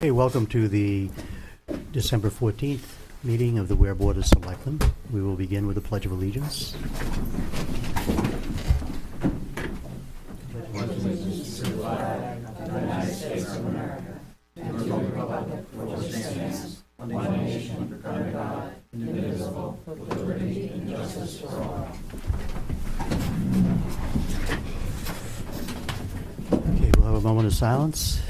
Hey, welcome to the December 14th meeting of the Weare Board of Selectmen. We will begin with the Pledge of Allegiance. Pledge allegiance to the flag of the United States of America and to the republic for which it stands, one nation, under God, indivisible, with liberty and justice for all. Okay, we'll have a moment of silence.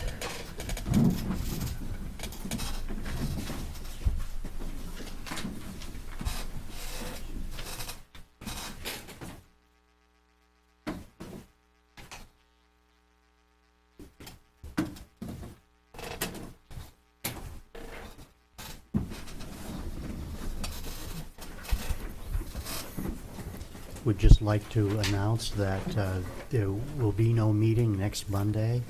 Would just like to announce that there will be no meeting next Monday.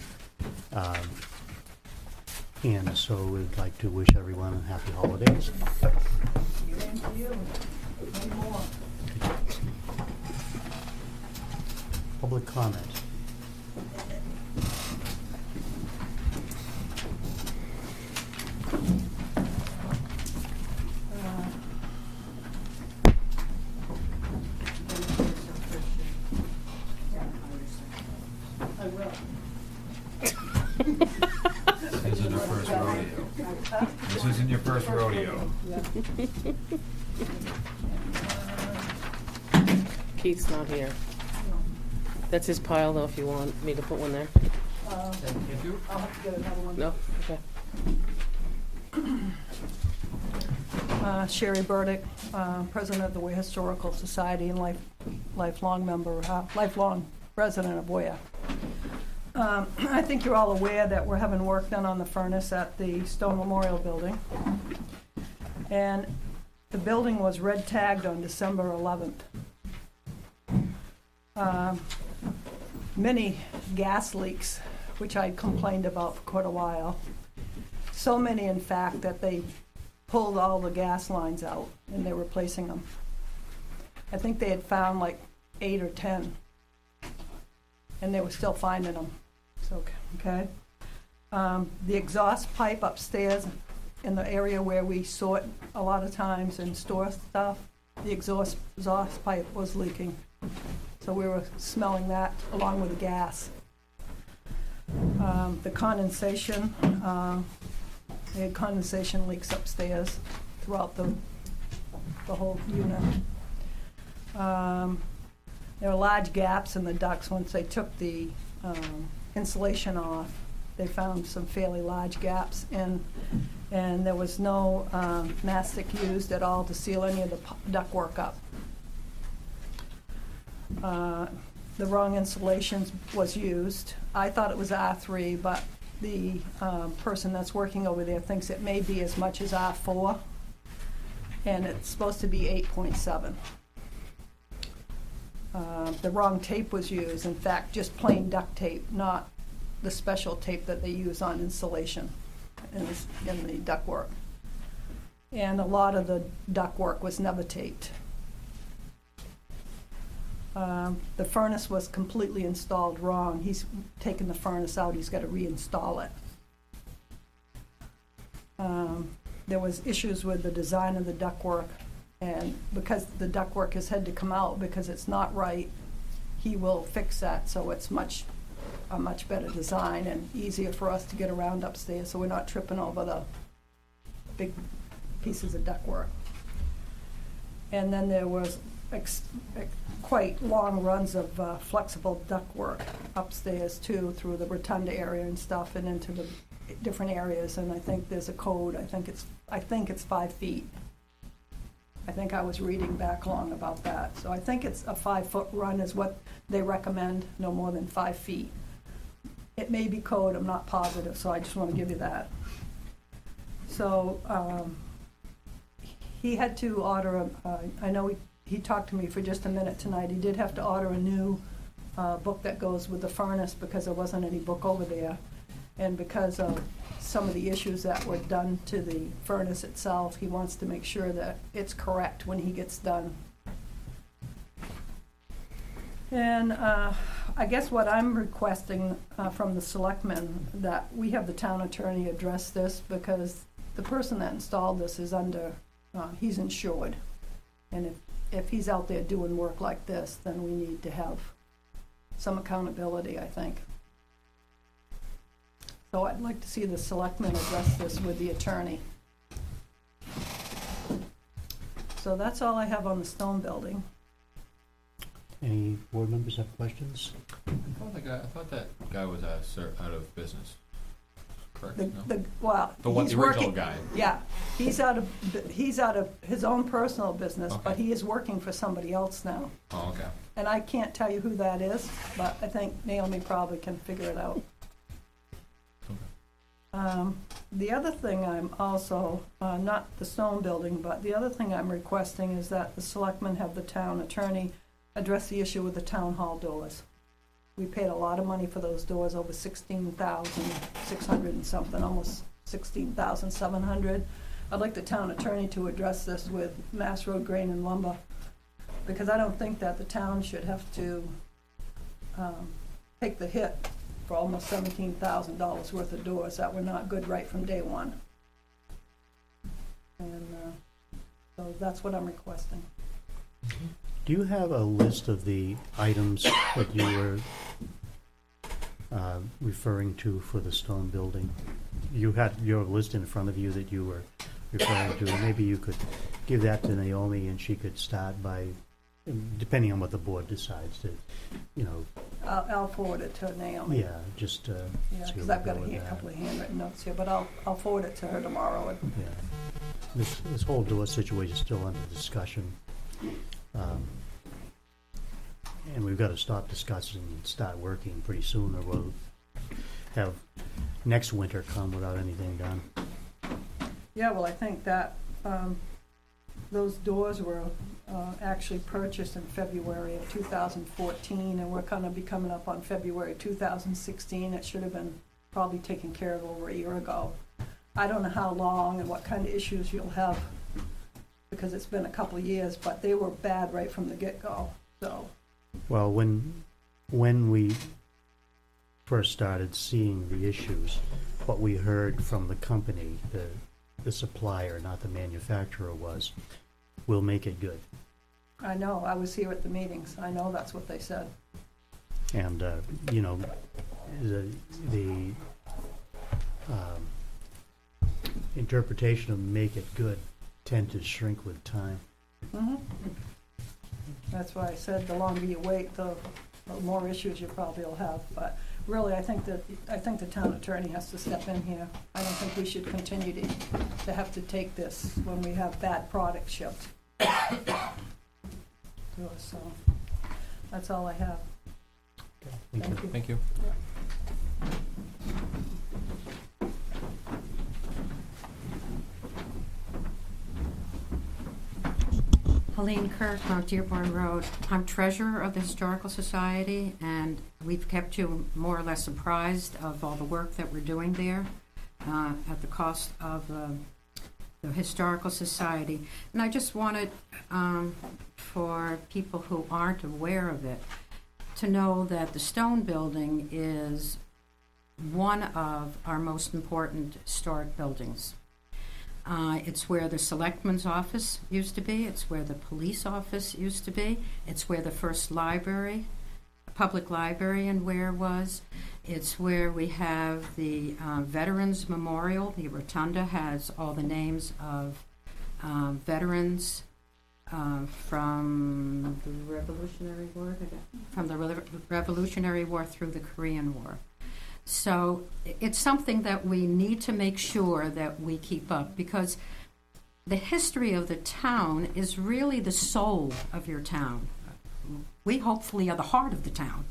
And so we'd like to wish everyone happy holidays. Same to you. One more. Public comment. I will. This isn't your first rodeo. This isn't your first rodeo. Keith's not here. That's his pile, though, if you want me to put one there. Thank you. I'll have to get another one. No? Okay. Sherry Burdick, President of the Weare Historical Society and lifelong member, lifelong resident of Weare. I think you're all aware that we're having work done on the furnace at the Stone Memorial Building. And the building was red tagged on December 11th. Many gas leaks, which I complained about for quite a while. So many, in fact, that they pulled all the gas lines out and they're replacing them. I think they had found like 8 or 10, and they were still finding them. So, okay. The exhaust pipe upstairs in the area where we sort a lot of times and store stuff, the exhaust pipe was leaking. So we were smelling that along with the gas. The condensation, they had condensation leaks upstairs throughout the whole unit. There were large gaps in the ducts. Once they took the insulation off, they found some fairly large gaps in, and there was no mastic used at all to seal any of the ductwork up. The wrong insulation was used. I thought it was R3, but the person that's working over there thinks it may be as much as R4, and it's supposed to be 8.7. The wrong tape was used. In fact, just plain duct tape, not the special tape that they use on insulation in the ductwork. And a lot of the ductwork was never taped. The furnace was completely installed wrong. He's taken the furnace out. He's got to reinstall it. There was issues with the design of the ductwork, and because the ductwork has had to come out because it's not right, he will fix that so it's a much better design and easier for us to get around upstairs, so we're not tripping over the big pieces of ductwork. And then there was quite long runs of flexible ductwork upstairs too, through the rotunda area and stuff, and into the different areas. And I think there's a code. I think it's 5 feet. I think I was reading back long about that. So I think it's a 5-foot run is what they recommend, no more than 5 feet. It may be code. I'm not positive, so I just want to give you that. So he had to order I know he talked to me for just a minute tonight. He did have to order a new book that goes with the furnace because there wasn't any book over there. And because of some of the issues that were done to the furnace itself, he wants to make sure that it's correct when he gets done. And I guess what I'm requesting from the selectmen, that we have the town attorney address this, because the person that installed this is under, he's insured. And if he's out there doing work like this, then we need to have some accountability, I think. So I'd like to see the selectmen address this with the attorney. So that's all I have on the stone building. Any board members have questions? I thought that guy was out of business. Correct? The, No? well, The one, he's the original working, guy. yeah, he's out of his own personal business, but Okay. he is working for somebody else now. Oh, okay. And I can't tell you who that is, but I think Naomi probably can figure it out. The other thing I'm also, not the stone building, but the other thing I'm requesting is that the selectmen have the town attorney address the issue with the town hall doors. We paid a lot of money for those doors, over $16,600 and something, almost $16,700. I'd like the town attorney to address this with Mass Road Grain and Lumber, because I don't think that the town should have to take the hit for almost $17,000 worth of doors that were not good right from day one. And so that's what I'm requesting. Do you have a list of the items that you were referring to for the stone building? You had your list in front of you that you were referring to. Maybe you could give that to Naomi and she could start by, depending on what the board decides to, you know. I'll forward it to Naomi. Yeah, just Yeah, see because where I've we got go with a that. couple of handwritten notes here, but I'll forward it to her tomorrow. And Yeah. This whole door situation is still under discussion. And we've got to stop discussing and start working pretty soon, or we'll have next winter come without anything done. yeah, well, I think that those doors were actually purchased in February of 2014, and we're going to be coming up on February 2016. It should have been probably taken care of over a year ago. I don't know how long and what kind of issues you'll have, because it's been a couple of years, but they were bad right from the get-go, so. Well, when we first started seeing the issues, what we heard from the company, the supplier, not the manufacturer, was, we'll make it good. I know, I was here at the meetings, I know that's what they said. And, you know, the interpretation of make it good tend to shrink with time. Mm-hmm. That's why I said the longer you wait, the more issues you probably will have. But really, I think the town attorney has to step in here. I don't think we should continue to have to take this when we have bad product shipped to us. So that's all I have. Thank you. Thank you. Helene Kirk, Mount Dearborn Road. I'm treasurer of the Historical Society, and we've kept you more or less apprised of all the work that we're doing there at the cost of the Historical Society. And I just wanted, for people who aren't aware of it, to know that the stone building is one of our most important historic buildings. It's where the Selectmen's office used to be. It's where the police office used to be. It's where the first library, public library in Weare was. It's where we have the Veterans Memorial. The rotunda has all the names of veterans from the Revolutionary War, Revolutionary War through the Korean War. So it's something that we need to make sure that we keep up, because the history of the town is really the soul of your town. We hopefully are the heart of the town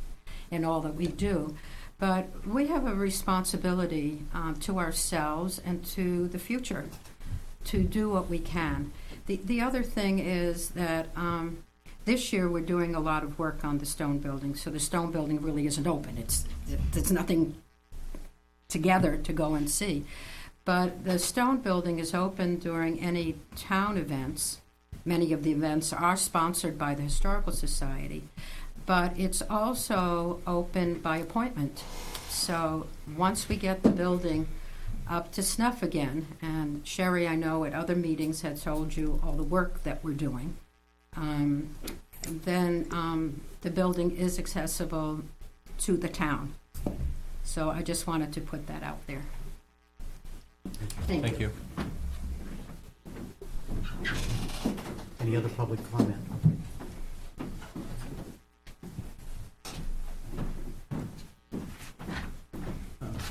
in all that we do, but we have a responsibility to ourselves and to the future to do what we can. The other thing is that this year we're doing a lot of work on the stone building, so the stone building really isn't open. There's nothing together to go and see. But the stone building is open during any town events. Many of the events are sponsored by the Historical Society. but it's also open by appointment. So once we get the building up to snuff again, and Sherry, I know at other meetings had told you all the work that we're doing, then the building is accessible to the town. So I just wanted to put that out there. Thank you. Any other public comment?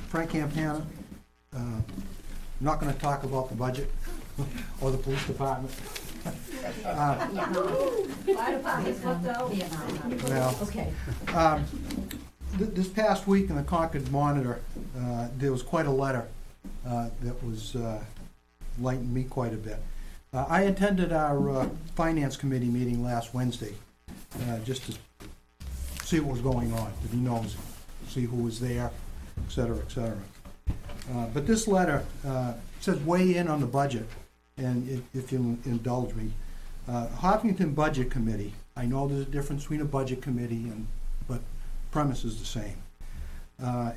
Frank Campana. Not going to talk about the budget or the police department. Well, Okay. This past week in the Concord Monitor, there was quite a letter that was lightened me quite a bit. I attended our Finance Committee meeting last Wednesday, just to see what was going on, to be nosy, see who was there, et cetera, et cetera. But this letter says weigh in on the budget, and if you'll indulge me. Hopkinton Budget Committee, I know there's a difference between a budget committee but premise is the same,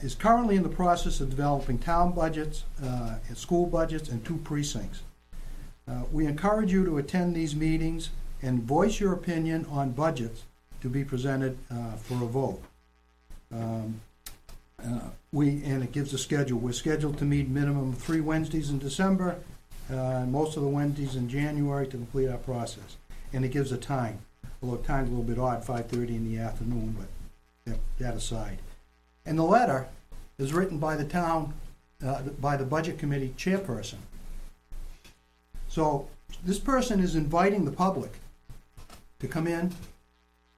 is currently in the process of developing town budgets, and school budgets, and 2 precincts. We encourage you to attend these meetings and voice your opinion on budgets to be presented for a vote. And it gives a schedule. We're scheduled to meet minimum 3 Wednesdays in December, most of the Wednesdays in January to complete our process. And it gives a time, although time's a little bit odd, 5:30 in the afternoon, but that aside. And the letter is written by the town, by the Budget Committee chairperson. So this person is inviting the public to come in,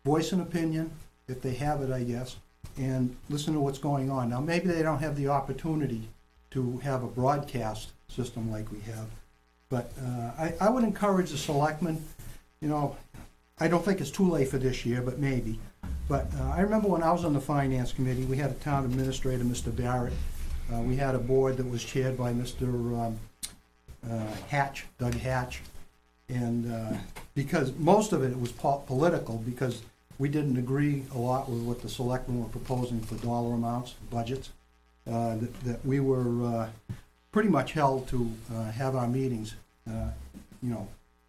voice an opinion, if they have it, I guess, and listen to what's going on. Now, maybe they don't have the opportunity to have a broadcast system like we have, but I would encourage the selectmen, you know, I don't think it's too late for this year, but maybe. But I remember when I was on the Finance Committee, we had a town administrator, Mr. Barrett. We had a board that was chaired by Mr. Hatch, Doug Hatch. And because most of it was political, because we didn't agree a lot with what the selectmen were proposing for dollar amounts, budgets, that we were pretty much held to have our meetings,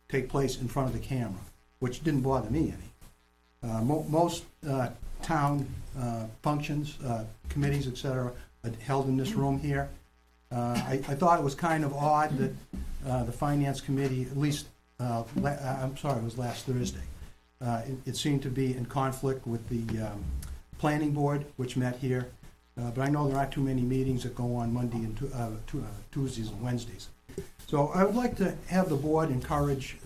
take place in front of the camera, which didn't bother me any. Most town functions, committees, et cetera, are held in this room here. I thought it was kind of odd that the Finance Committee, at least, I'm sorry, it was last Thursday, it seemed to be in conflict with the Planning Board, which met here. But I know there aren't too many meetings that go on Monday and Tuesdays and Wednesdays. So I would like to have the board encourage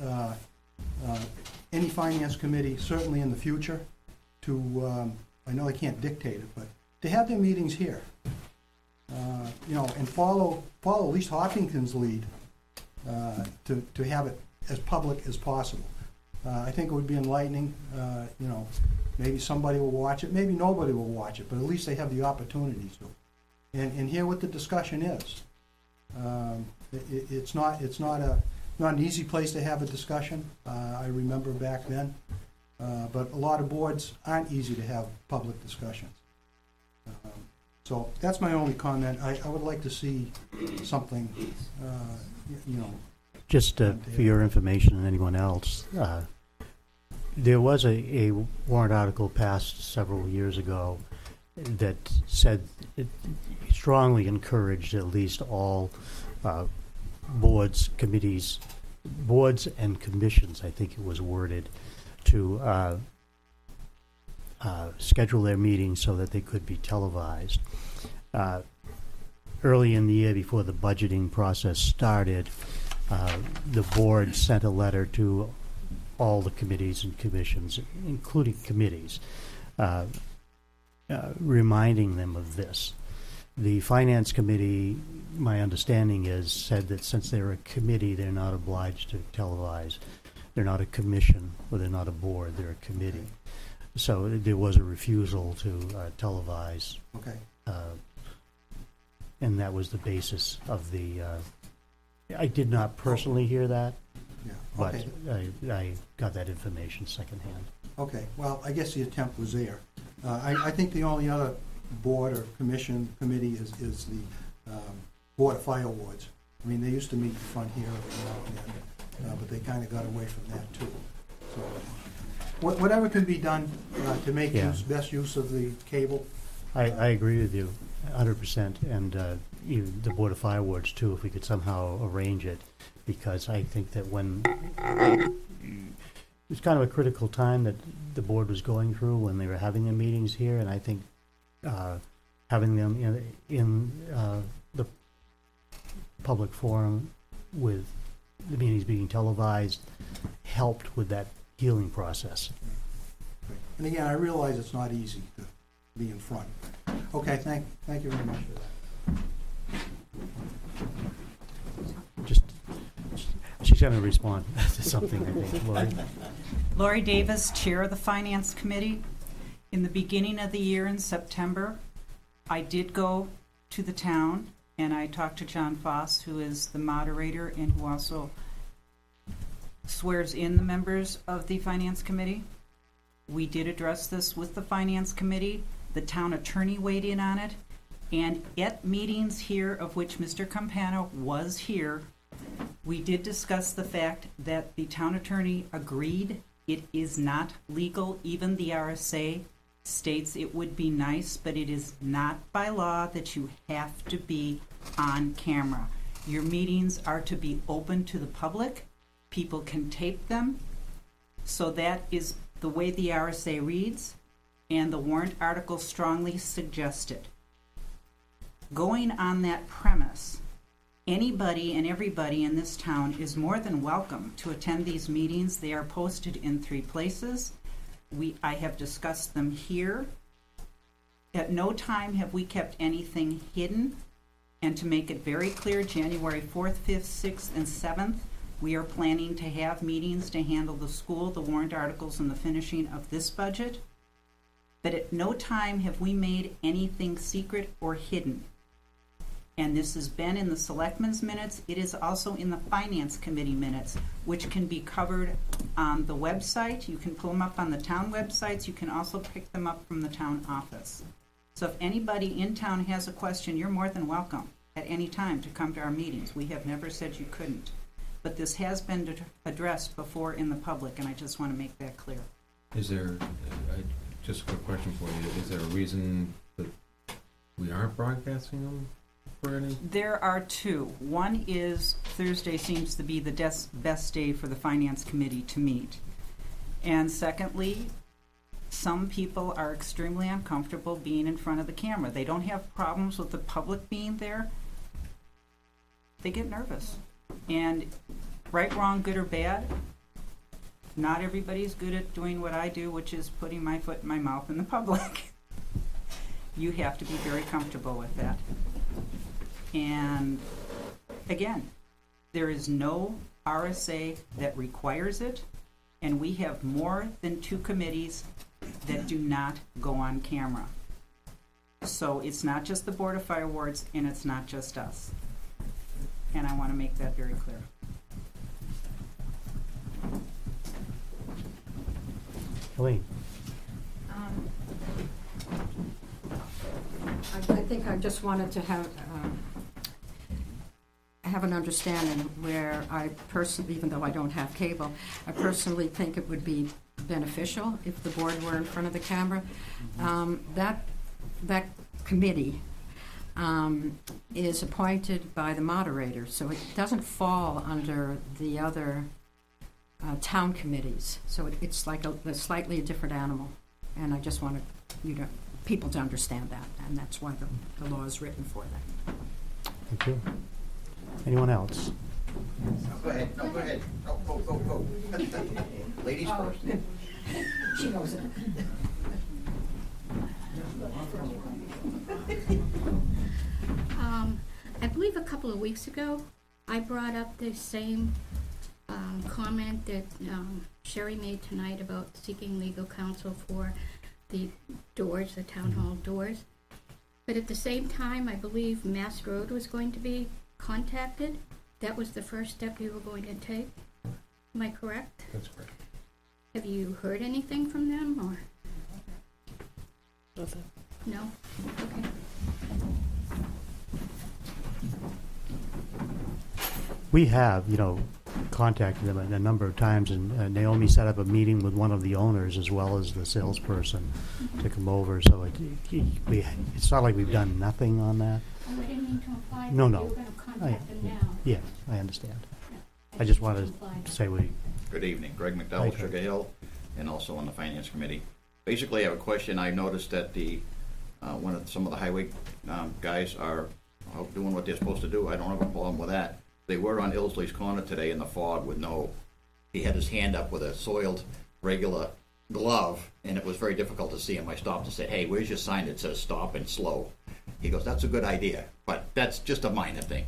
any Finance Committee, certainly in the future, to, I know they can't dictate it, but to have their meetings here. And follow at least Hopkinton's lead to have it as public as possible. I think it would be enlightening. Maybe somebody will watch it, maybe nobody will watch it, but at least they have the opportunity to, and hear what the discussion is. It's not an easy place to have a discussion. I remember back then, but a lot of boards aren't easy to have public discussions. So that's my only comment. I would like to see something, Just for your information and anyone else, there was a warrant article passed several years ago that said it strongly encouraged at least all boards, committees, boards and commissions, I think it was worded, to schedule their meetings so that they could be televised. Early in the year, before the budgeting process started, the board sent a letter to all the committees and commissions, including committees, reminding them of this. The Finance Committee, my understanding is, said that since they're a committee, they're not obliged to televise. They're not a commission, or they're not a board, they're a committee. So there was a refusal to televise. Okay. And that was the basis of the, I did not personally hear that, Yeah. but Okay. I got that information secondhand. Okay, well, I guess the attempt was there. I think the only other board or committee is the Board of Fire Wards. I mean, they used to meet in front here every now and then, but they kind of got away from that too. So, whatever can be done to make Yeah. best use of the cable. I agree with you 100%, and even the Board of Fire Wards too, if we could somehow arrange it, because I think that when it was kind of a critical time that the board was going through when they were having their meetings here, and I think having them in the public forum with the meetings being televised helped with that healing process. And again, I realize it's not easy to be in front. Okay, thank you very much for that. Just, she's going to respond to something, I think. Lori? Lori Davis, Chair of the Finance Committee. In the beginning of the year in September, I did go to the town and I talked to John Foss, who is the moderator and who also swears in the members of the Finance Committee. We did address this with the Finance Committee. The town attorney weighed in on it. And at meetings here, of which Mr. Campano was here, we did discuss the fact that the town attorney agreed it is not legal. Even the RSA states it would be nice, but it is not by law that you have to be on camera. Your meetings are to be open to the public. People can tape them. So that is the way the RSA reads, and the warrant article strongly suggested. Going on that premise, anybody and everybody in this town is more than welcome to attend these meetings. They are posted in 3 places. I have discussed them here. At no time have we kept anything hidden. And to make it very clear, January 4th, 5th, 6th, and 7th, we are planning to have meetings to handle the school, the warrant articles, and the finishing of this budget. But at no time have we made anything secret or hidden. And this has been in the Selectmen's minutes. It is also in the Finance Committee minutes, which can be covered on the website. You can pull them up on the town websites. You can also pick them up from the town office. So if anybody in town has a question, you're more than welcome at any time to come to our meetings. We have never said you couldn't. But this has been addressed before in the public, and I just want to make that clear. Is there, just a quick question for you, is there a reason that we aren't broadcasting them for any? There are 2. One is Thursday seems to be the best day for the Finance Committee to meet. And secondly, some people are extremely uncomfortable being in front of the camera. They don't have problems with the public being there. They get nervous. And right, wrong, good or bad, not everybody's good at doing what I do, which is putting my foot in my mouth in the public. You have to be very comfortable with that. And again, there is no RSA that requires it, and we have more than 2 committees that do not go on camera. So it's not just the Board of Fire Wards, and it's not just us. And I want to make that very clear. Helene? I think I just wanted to have an understanding where I personally, even though I don't have cable, I personally think it would be beneficial if the board were in front of the camera. That committee is appointed by the moderator, so it doesn't fall under the other town committees. So it's like a slightly different animal, and I just wanted people to understand that, and that's why the law is written for that. Thank you. Anyone else? No, go ahead. Go. Ladies first. She knows it. I believe a couple of weeks ago, I brought up the same comment that Sherry made tonight about seeking legal counsel for the doors, the town hall doors. But at the same time, I believe Mass Road was going to be contacted. That was the first step you were going to take. Am I correct? That's correct. Have you heard anything from them, or Nothing. no? Okay. We have, contacted them a number of times, and Naomi set up a meeting with one of the owners as well as the salesperson to come over, so it's not like we've done nothing on that. Oh, I didn't mean to imply that No, you no. were gonna contact them now. Yeah, I understand. I just wanted implied. to say we, Good evening, Greg Hi, McDowell, Greg. Sugar Hill, and also on the Finance Committee. Basically, I have a question. I noticed that some of the highway guys are out doing what they're supposed to do. I don't have a problem with that. They were on Ilsley's Corner today in the fog with he had his hand up with a soiled regular glove, and it was very difficult to see him. I stopped and said, "Hey, where's your sign that says stop and slow?" He goes, "That's a good idea, but that's just a minor thing."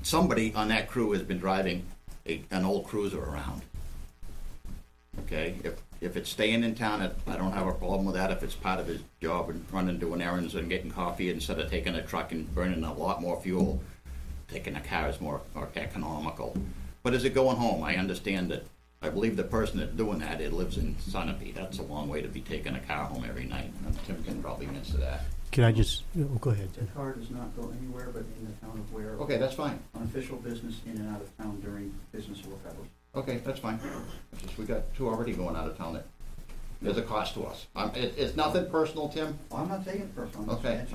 Somebody on that crew has been driving an old cruiser around. Okay, if it's staying in town, I don't have a problem with that. If it's part of his job and running, doing errands and getting coffee instead of taking a truck and burning a lot more fuel, taking a car is more economical. But is it going home? I understand that. I believe the person that's doing that, it lives in Sunapee. That's a long way to be taking a car home every night. And Tim can probably answer that. can I just, go ahead. The car does not go anywhere but in the town of Weare. Okay, that's fine. On official business in and out of town during business work hours. Okay, that's fine. We got two already going out of town. There's a cost to us. It's nothing personal, Tim. Well, I'm not taking it personal. Okay,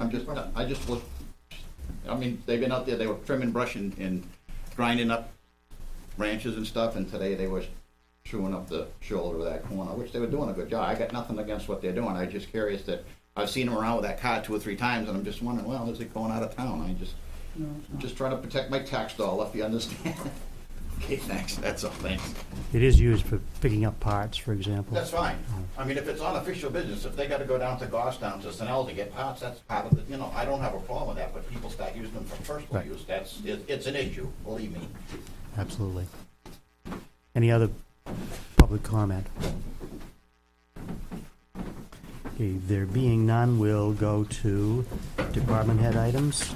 they've been out there, they were trimming brush and grinding up branches and stuff, and today they were chewing up the shoulder of that corner, which they were doing a good job. I got nothing against what they're doing. I'm just curious that I've seen them around with that car 2 or 3 times, and I'm just wondering, well, is it going out of town? No, it's I'm not. just trying to protect my tax dollar, if you understand. Okay, thanks, that's all, thanks. It is used for picking up parts, for example. That's fine. I mean, if it's on official business, if they gotta go down to Goffstown to Sunell to get parts, that's part of it, I don't have a problem with that, but people start using them for personal Right. use, it's an issue, believe me. Absolutely. Any other public comment? Okay, there being none, we'll go to department head items.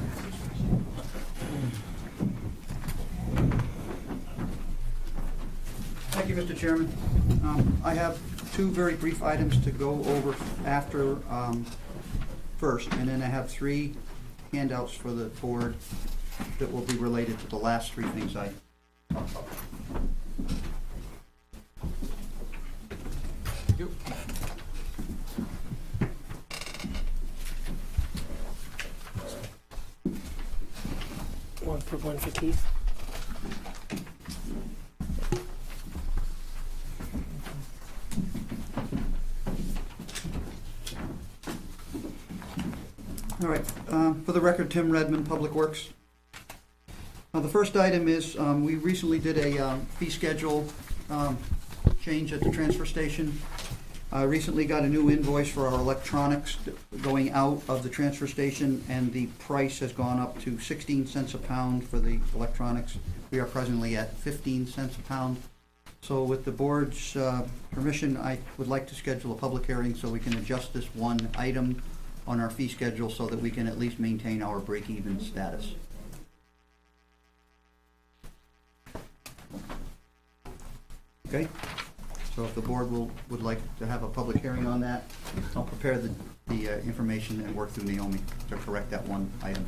Thank you, Mr. Chairman. I have 2 very brief items to go over after first, and then I have 3 handouts for the board that will be related to the last 3 things I talked about. One for Keith. All right, for the record, Tim Redmond, Public Works. The first item is, we recently did a fee schedule change at the transfer station. I recently got a new invoice for our electronics going out of the transfer station, and the price has gone up to 16 cents a pound for the electronics. We are presently at 15 cents a pound. So with the board's permission, I would like to schedule a public hearing so we can adjust this one item on our fee schedule so that we can at least maintain our break-even status. Okay, so if the board would like to have a public hearing on that, I'll prepare the information and work through Naomi to correct that one item.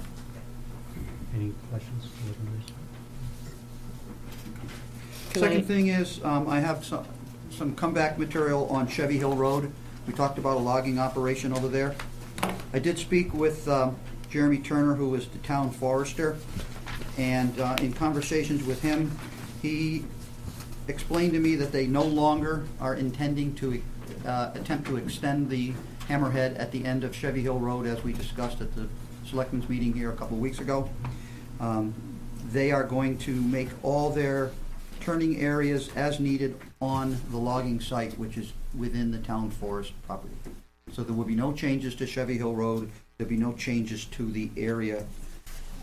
Any questions? Second thing is, I have some comeback material on Chevy Hill Road. We talked about a logging operation over there. I did speak with Jeremy Turner, who is the town forester, and in conversations with him, he explained to me that they no longer are intending to attempt to extend the hammerhead at the end of Chevy Hill Road, as we discussed at the Selectmen's meeting here a couple of weeks ago. They are going to make all their turning areas as needed on the logging site, which is within the town forest property. So there will be no changes to Chevy Hill Road. There'll be no changes to the area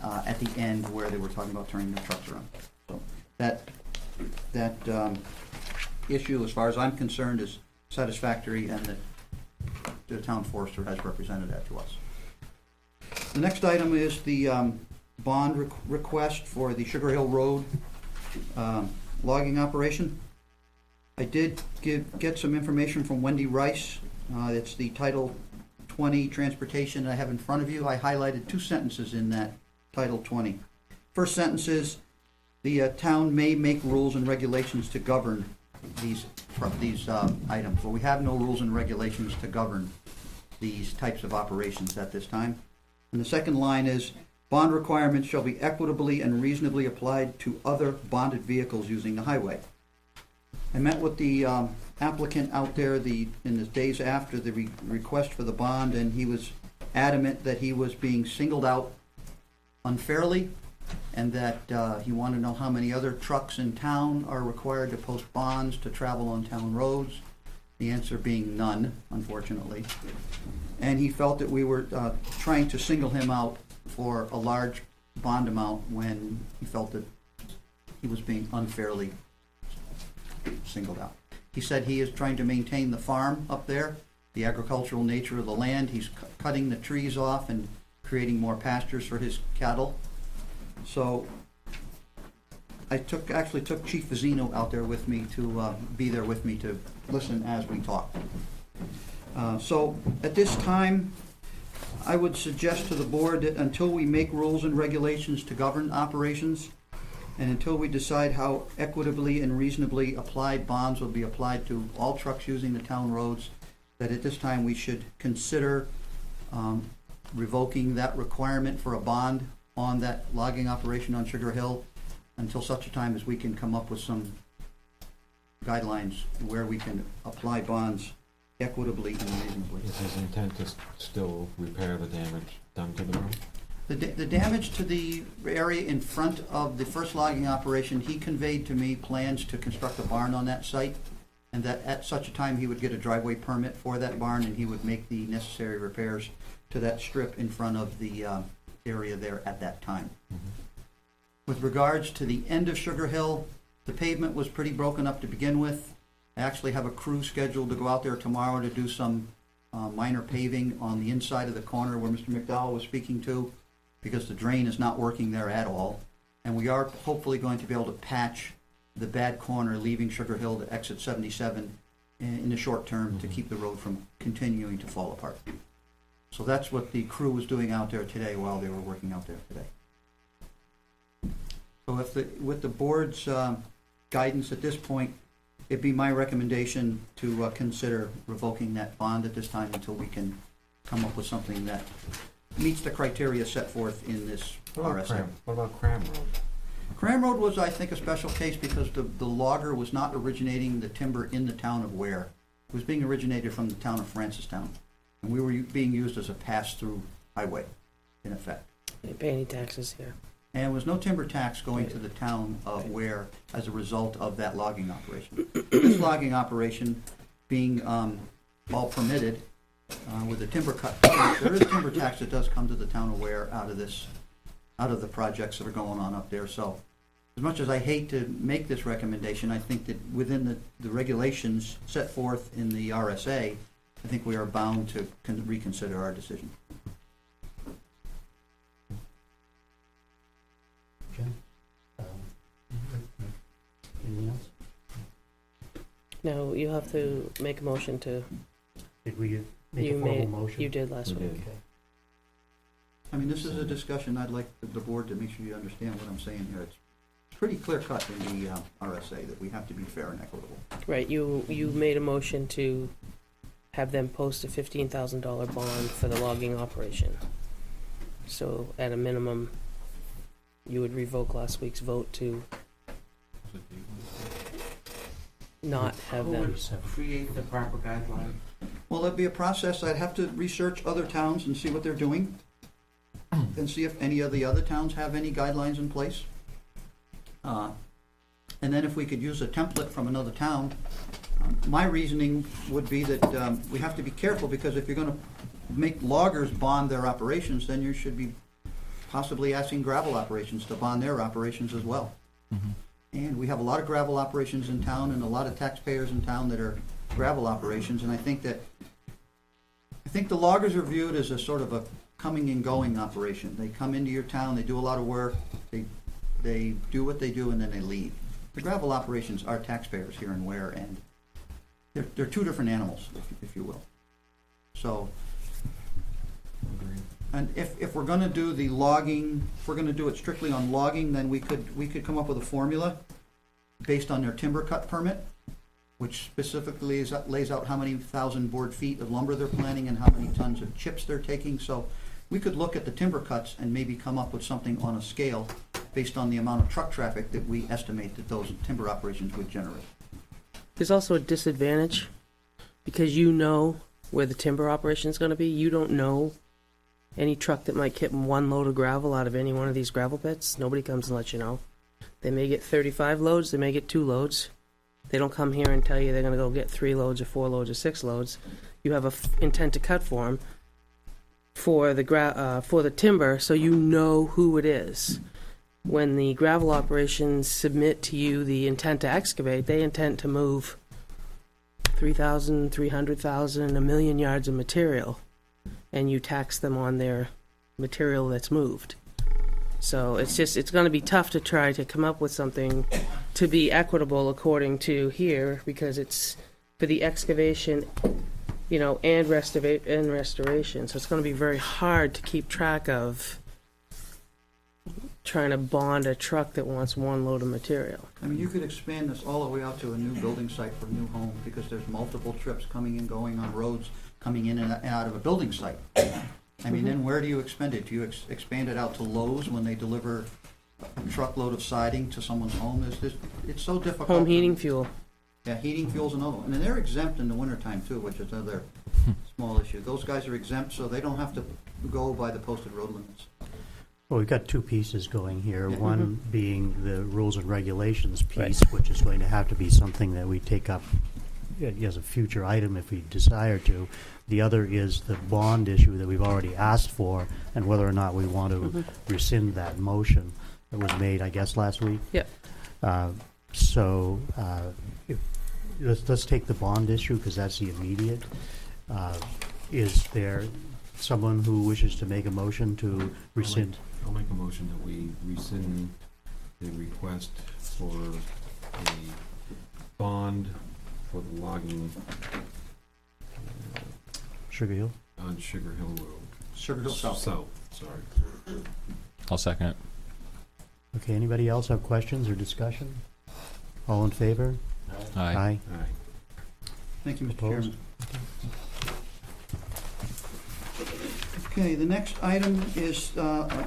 at the end where they were talking about turning the trucks around. So that issue, as far as I'm concerned, is satisfactory, and that the town forester has represented that to us. The next item is the bond request for the Sugar Hill Road logging operation. I did get some information from Wendy Rice. It's the Title 20 Transportation I have in front of you. I highlighted 2 sentences in that Title 20. First sentence is, the town may make rules and regulations to govern these items. Well, we have no rules and regulations to govern these types of operations at this time. And the second line is, bond requirements shall be equitably and reasonably applied to other bonded vehicles using the highway. I met with the applicant out there in the days after the request for the bond, and he was adamant that he was being singled out unfairly, and that he wanted to know how many other trucks in town are required to post bonds to travel on town roads. The answer being none, unfortunately. And he felt that we were trying to single him out for a large bond amount when he felt that he was being unfairly singled out. He said he is trying to maintain the farm up there, the agricultural nature of the land. He's cutting the trees off and creating more pastures for his cattle. So I actually took Chief Vizino out there with me to be there with me to listen as we talked. So at this time, I would suggest to the board that until we make rules and regulations to govern operations, and until we decide how equitably and reasonably applied bonds will be applied to all trucks using the town roads, that at this time we should consider revoking that requirement for a bond on that logging operation on Sugar Hill until such a time as we can come up with some guidelines where we can apply bonds equitably and reasonably. Is his intent to still repair the damage done to the road? The damage to the area in front of the first logging operation, he conveyed to me plans to construct a barn on that site, and that at such a time he would get a driveway permit for that barn, and he would make the necessary repairs to that strip in front of the area there at that time. Mm-hmm. With regards to the end of Sugar Hill, the pavement was pretty broken up to begin with. I actually have a crew scheduled to go out there tomorrow to do some minor paving on the inside of the corner where Mr. McDowell was speaking to, because the drain is not working there at all. And we are hopefully going to be able to patch the bad corner leaving Sugar Hill to exit 77 in the short term to keep the road from continuing to fall apart. So that's what the crew was doing out there today while they were working out there today. So with the board's guidance at this point, it'd be my recommendation to consider revoking that bond at this time until we can come up with something that meets the criteria set forth in this RSA. What about Cram Road? Cram Road was, I think, a special case because the logger was not originating the timber in the town of Weare. It was being originated from the town of Francistown. And we were being used as a pass-through highway, in effect. You pay any taxes here? And there was no timber tax going to the town of Weare as a result of that logging operation. This logging operation being all permitted with the timber cut, there is timber tax that does come to the town of Weare out of the projects that are going on up there. So as much as I hate to make this recommendation, I think that within the regulations set forth in the RSA, I think we are bound to reconsider our decision. Okay. Anything else? No, you have to make a motion to, Did we make you a formal made, motion? you did last We week. did. Okay. I mean, this is a discussion, I'd like the board to make sure you understand what I'm saying here. It's pretty clear cut in the RSA that we have to be fair and equitable. Right, you made a motion to have them post a $15,000 bond for the logging operation. So at a minimum, you would revoke last week's vote to not have them. Create the proper guidelines. Well, that'd be a process. I'd have to research other towns and see what they're doing, and see if any of the other towns have any guidelines in place. And then if we could use a template from another town, my reasoning would be that we have to be careful, because if you're gonna make loggers bond their operations, then you should be possibly asking gravel operations to bond their operations as well. Mm-hmm. And we have a lot of gravel operations in town and a lot of taxpayers in town that are gravel operations, and I think the loggers are viewed as a sort of a coming and going operation. They come into your town, they do a lot of work, they do what they do, and then they leave. the gravel operations are taxpayers here in Weare, and they're two different animals, if you will. So, Agreed. and if we're gonna do the logging, if we're gonna do it strictly on logging, then we could come up with a formula based on their timber cut permit, which specifically lays out how many thousand board feet of lumber they're planting and how many tons of chips they're taking. So we could look at the timber cuts and maybe come up with something on a scale based on the amount of truck traffic that we estimate that those timber operations would generate. There's also a disadvantage, because you know where the timber operation is going to be. You don't know any truck that might get one load of gravel out of any one of these gravel pits. Nobody comes and lets you know. They may get 35 loads, they may get 2 loads. They don't come here and tell you they're going to go get 3 loads or 4 loads or 6 loads. You have a intent to cut form for the timber, so you know who it is. When the gravel operations submit to you the intent to excavate, they intend to move 3,000, 300,000, 1 million yards of material, and you tax them on their material that's moved. So it's going to be tough to try to come up with something to be equitable according to here, because it's for the excavation, and restoration. So it's going to be very hard to keep track of trying to bond a truck that wants 1 load of material. I mean, you could expand this all the way out to a new building site for a new home, because there's multiple trips coming and going on roads, coming in and out of a building site. I mean, then where do you expend it? Do you expand it out to Lowe's when they deliver a truckload of siding to someone's home? It's so difficult. Home heating fuel. Yeah, heating fuel's another one. And they're exempt in the wintertime too, which is another small issue. Those guys are exempt, so they don't have to go by the posted road limits. Well, we've got 2 pieces going here, Yeah. one being the rules and regulations piece, which is going to have to be something that we take up as a future item if we desire to. The other is the bond issue that we've already asked for, and whether or not we want to rescind that motion that was made, I guess, last week. Yep. Let's take the bond issue, because that's the immediate. Is there someone who wishes to make a motion to rescind? I'll make a motion that we rescind the request for a bond for the logging Sugar Hill? on Sugar Hill Road. Sugar Hill South. Sorry. I'll second it. Okay, anybody else have questions or discussion? All in favor? Aye. Aye. Thank you, Mr. Opposed? Chairman. Okay, the next item is a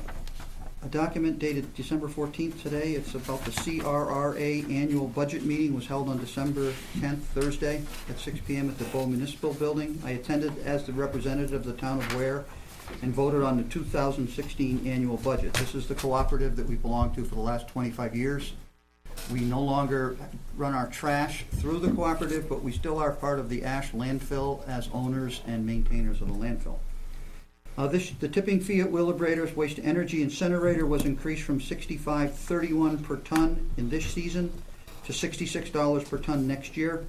document dated December 14th today. It's about the CRRA annual budget meeting, was held on December 10th, Thursday, at 6 p.m. at the Bow Municipal Building. I attended as the representative of the town of Weare and voted on the 2016 annual budget. This is the cooperative that we belonged to for the last 25 years. We no longer run our trash through the cooperative, but we still are part of the ash landfill as owners and maintainers of the landfill. The tipping fee at Willebrator's Waste Energy Incinerator was increased from $65.31 per ton in this season to $66 per ton next year.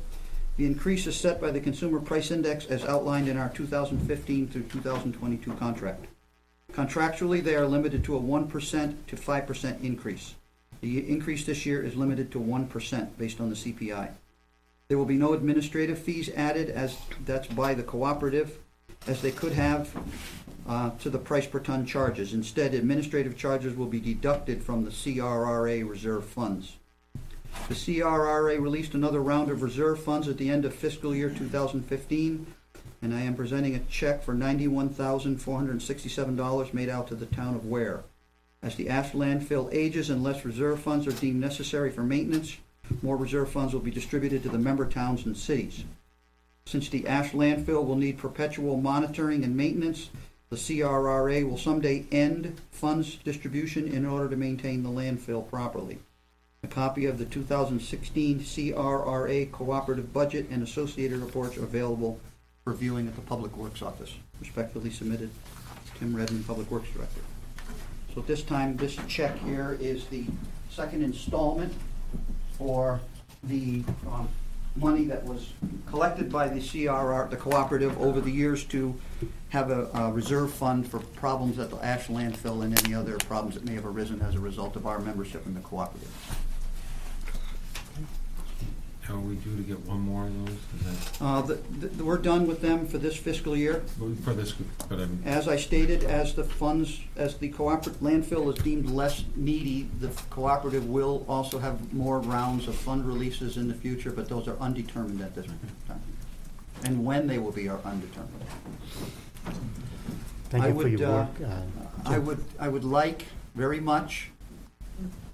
The increase is set by the Consumer Price Index as outlined in our 2015 through 2022 contract. Contractually, they are limited to a 1% to 5% increase. The increase this year is limited to 1% based on the CPI. There will be no administrative fees added, as that's by the cooperative, as they could have to the price per ton charges. Instead, administrative charges will be deducted from the CRRA reserve funds. The CRRA released another round of reserve funds at the end of fiscal year 2015, and I am presenting a check for $91,467 made out to the town of Weare. As the ash landfill ages and less reserve funds are deemed necessary for maintenance, more reserve funds will be distributed to the member towns and cities. Since the ash landfill will need perpetual monitoring and maintenance, the CRRA will someday end funds distribution in order to maintain the landfill properly. A copy of the 2016 CRRA cooperative budget and associated reports are available for viewing at the Public Works Office. Respectfully submitted, Tim Redmond, Public Works Director. So at this time, this check here is the second installment for the money that was collected by the CRR, the cooperative, over the years to have a reserve fund for problems at the ash landfill and any other problems that may have arisen as a result of our membership in the cooperative. Are we due to get one more of those? Is We're done with them for this fiscal year. that, for this, but As I stated, as the cooperative landfill is deemed less needy, the cooperative will also have more rounds of fund releases in the future, but those are undetermined at this time. And when they will be are undetermined. Thank I you for would, your work. I would like very much,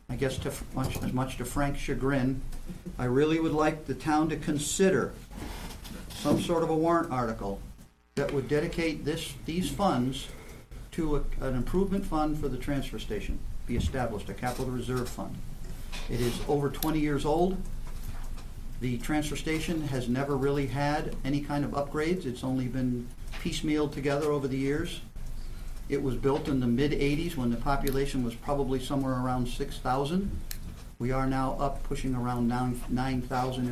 I guess as much to Frank's chagrin, I really would like the town to consider some sort of a warrant article that would dedicate these funds to an improvement fund for the transfer station, be established, a capital reserve fund. It is over 20 years old. The transfer station has never really had any kind of upgrades. It's only been piecemealed together over the years. It was built in the mid-'80s when the population was probably somewhere around 6,000. We are now up pushing around 9,000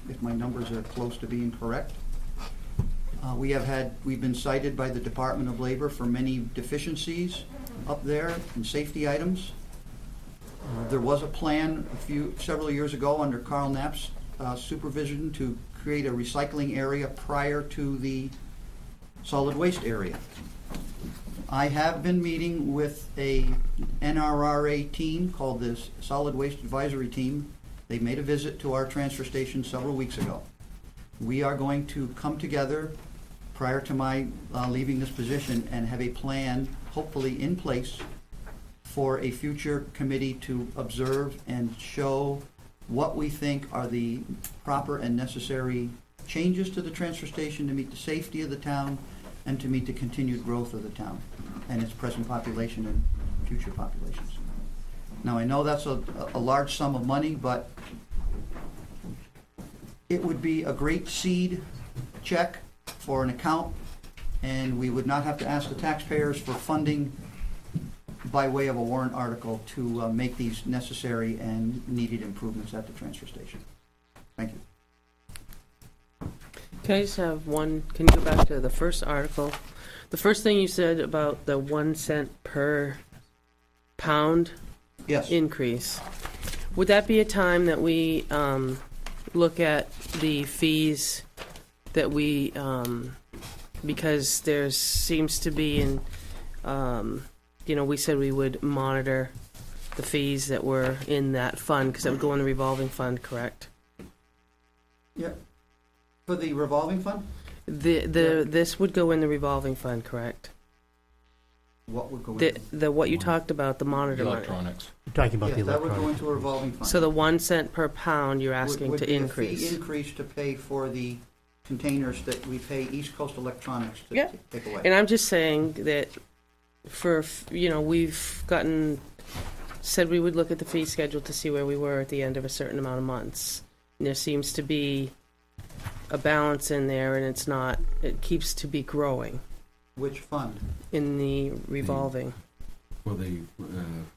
if my numbers are close to being correct. We've been cited by the Department of Labor for many deficiencies up there in safety items. There was a plan several years ago under Carl Knapp's supervision to create a recycling area prior to the solid waste area. I have been meeting with a NRRA team called the Solid Waste Advisory Team. They made a visit to our transfer station several weeks ago. We are going to come together prior to my leaving this position and have a plan, hopefully in place, for a future committee to observe and show what we think are the proper and necessary changes to the transfer station to meet the safety of the town and to meet the continued growth of the town and its present population and future populations. Now, I know that's a large sum of money, but it would be a great seed check for an account, and we would not have to ask the taxpayers for funding by way of a warrant article to make these necessary and needed improvements at the transfer station. Thank you. Can I just have one, can you go back to the first article? The first thing you said about the 1 cent per pound Yes. increase. Would that be a time that we look at the fees that we, because there seems to be in, we said we would monitor the fees that were in that fund, because that would go in the revolving fund, correct? Yeah. For the revolving fund? This would go in the revolving fund, correct? What would go in? What you talked about, the monitor money. Electronics. We're talking about Yes, the that would electronic. go into a revolving fund. So the 1 cent per pound you're asking Would to be a increase. fee increase to pay for the containers that we pay East Coast Electronics to Yeah. take away. And I'm just saying that we've said we would look at the fee schedule to see where we were at the end of a certain amount of months. And there seems to be a balance in there, and it keeps to be growing Which fund? in the revolving. well, they,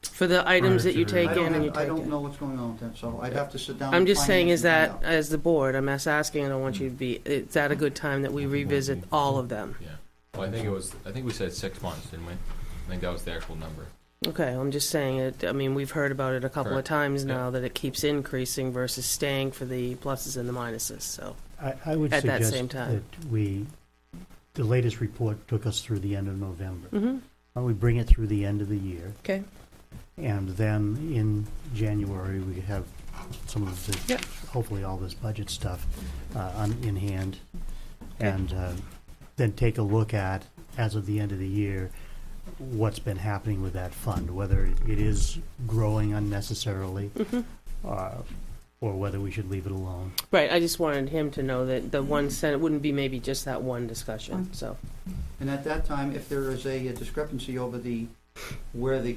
For the items that you Furniture. take in and you I take don't in. know what's going on with that, so I'd have to sit down. I'm with just saying, finance is and that, find out. as the board, I'm asking, I don't want you to be, is that a good time that we revisit all of them? Yeah. Well, I think we said 6 months, didn't we? I think that was the actual number. Okay, I'm just saying it, we've heard about it a couple of Correct. times Yeah. now, that it keeps increasing versus staying for the pluses and the minuses, so. I would At that suggest same time. that the latest report took us through the end of November. Mm-hmm, Why don't we bring it through the end of the year? okay. And then in January, we have some of the, Yep. hopefully all this budget stuff in hand. And then take a look at, as of the end of the year, what's been happening with that fund, whether it is growing unnecessarily Mm-hmm. or whether we should leave it alone. Right, I just wanted him to know that the 1 cent, it wouldn't be maybe just that one discussion, so. And at that time, if there is a discrepancy over where the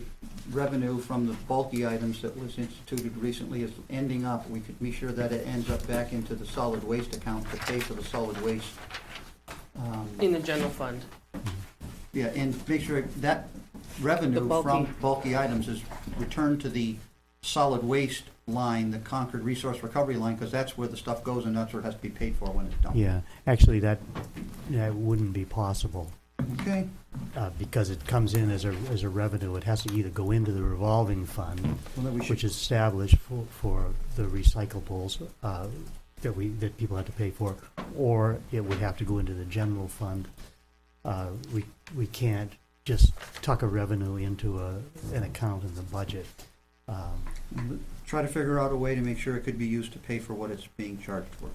revenue from the bulky items that was instituted recently is ending up, we could be sure that it ends up back into the solid waste account to pay for the solid waste. In the general fund. Yeah, and make sure that The revenue bulky- from bulky items is returned to the solid waste line, the Concord Resource Recovery line, because that's where the stuff goes and that's where it has to be paid for when it's dumped. Yeah, actually, that wouldn't be possible. Okay, Because it comes in as a revenue. It has to either go into the revolving fund, well then we should, which is established for the recyclables, that people have to pay for, or it would have to go into the general fund. We can't just tuck a revenue into an account in the budget. Try to figure out a way to make sure it could be used to pay for what it's being charged for.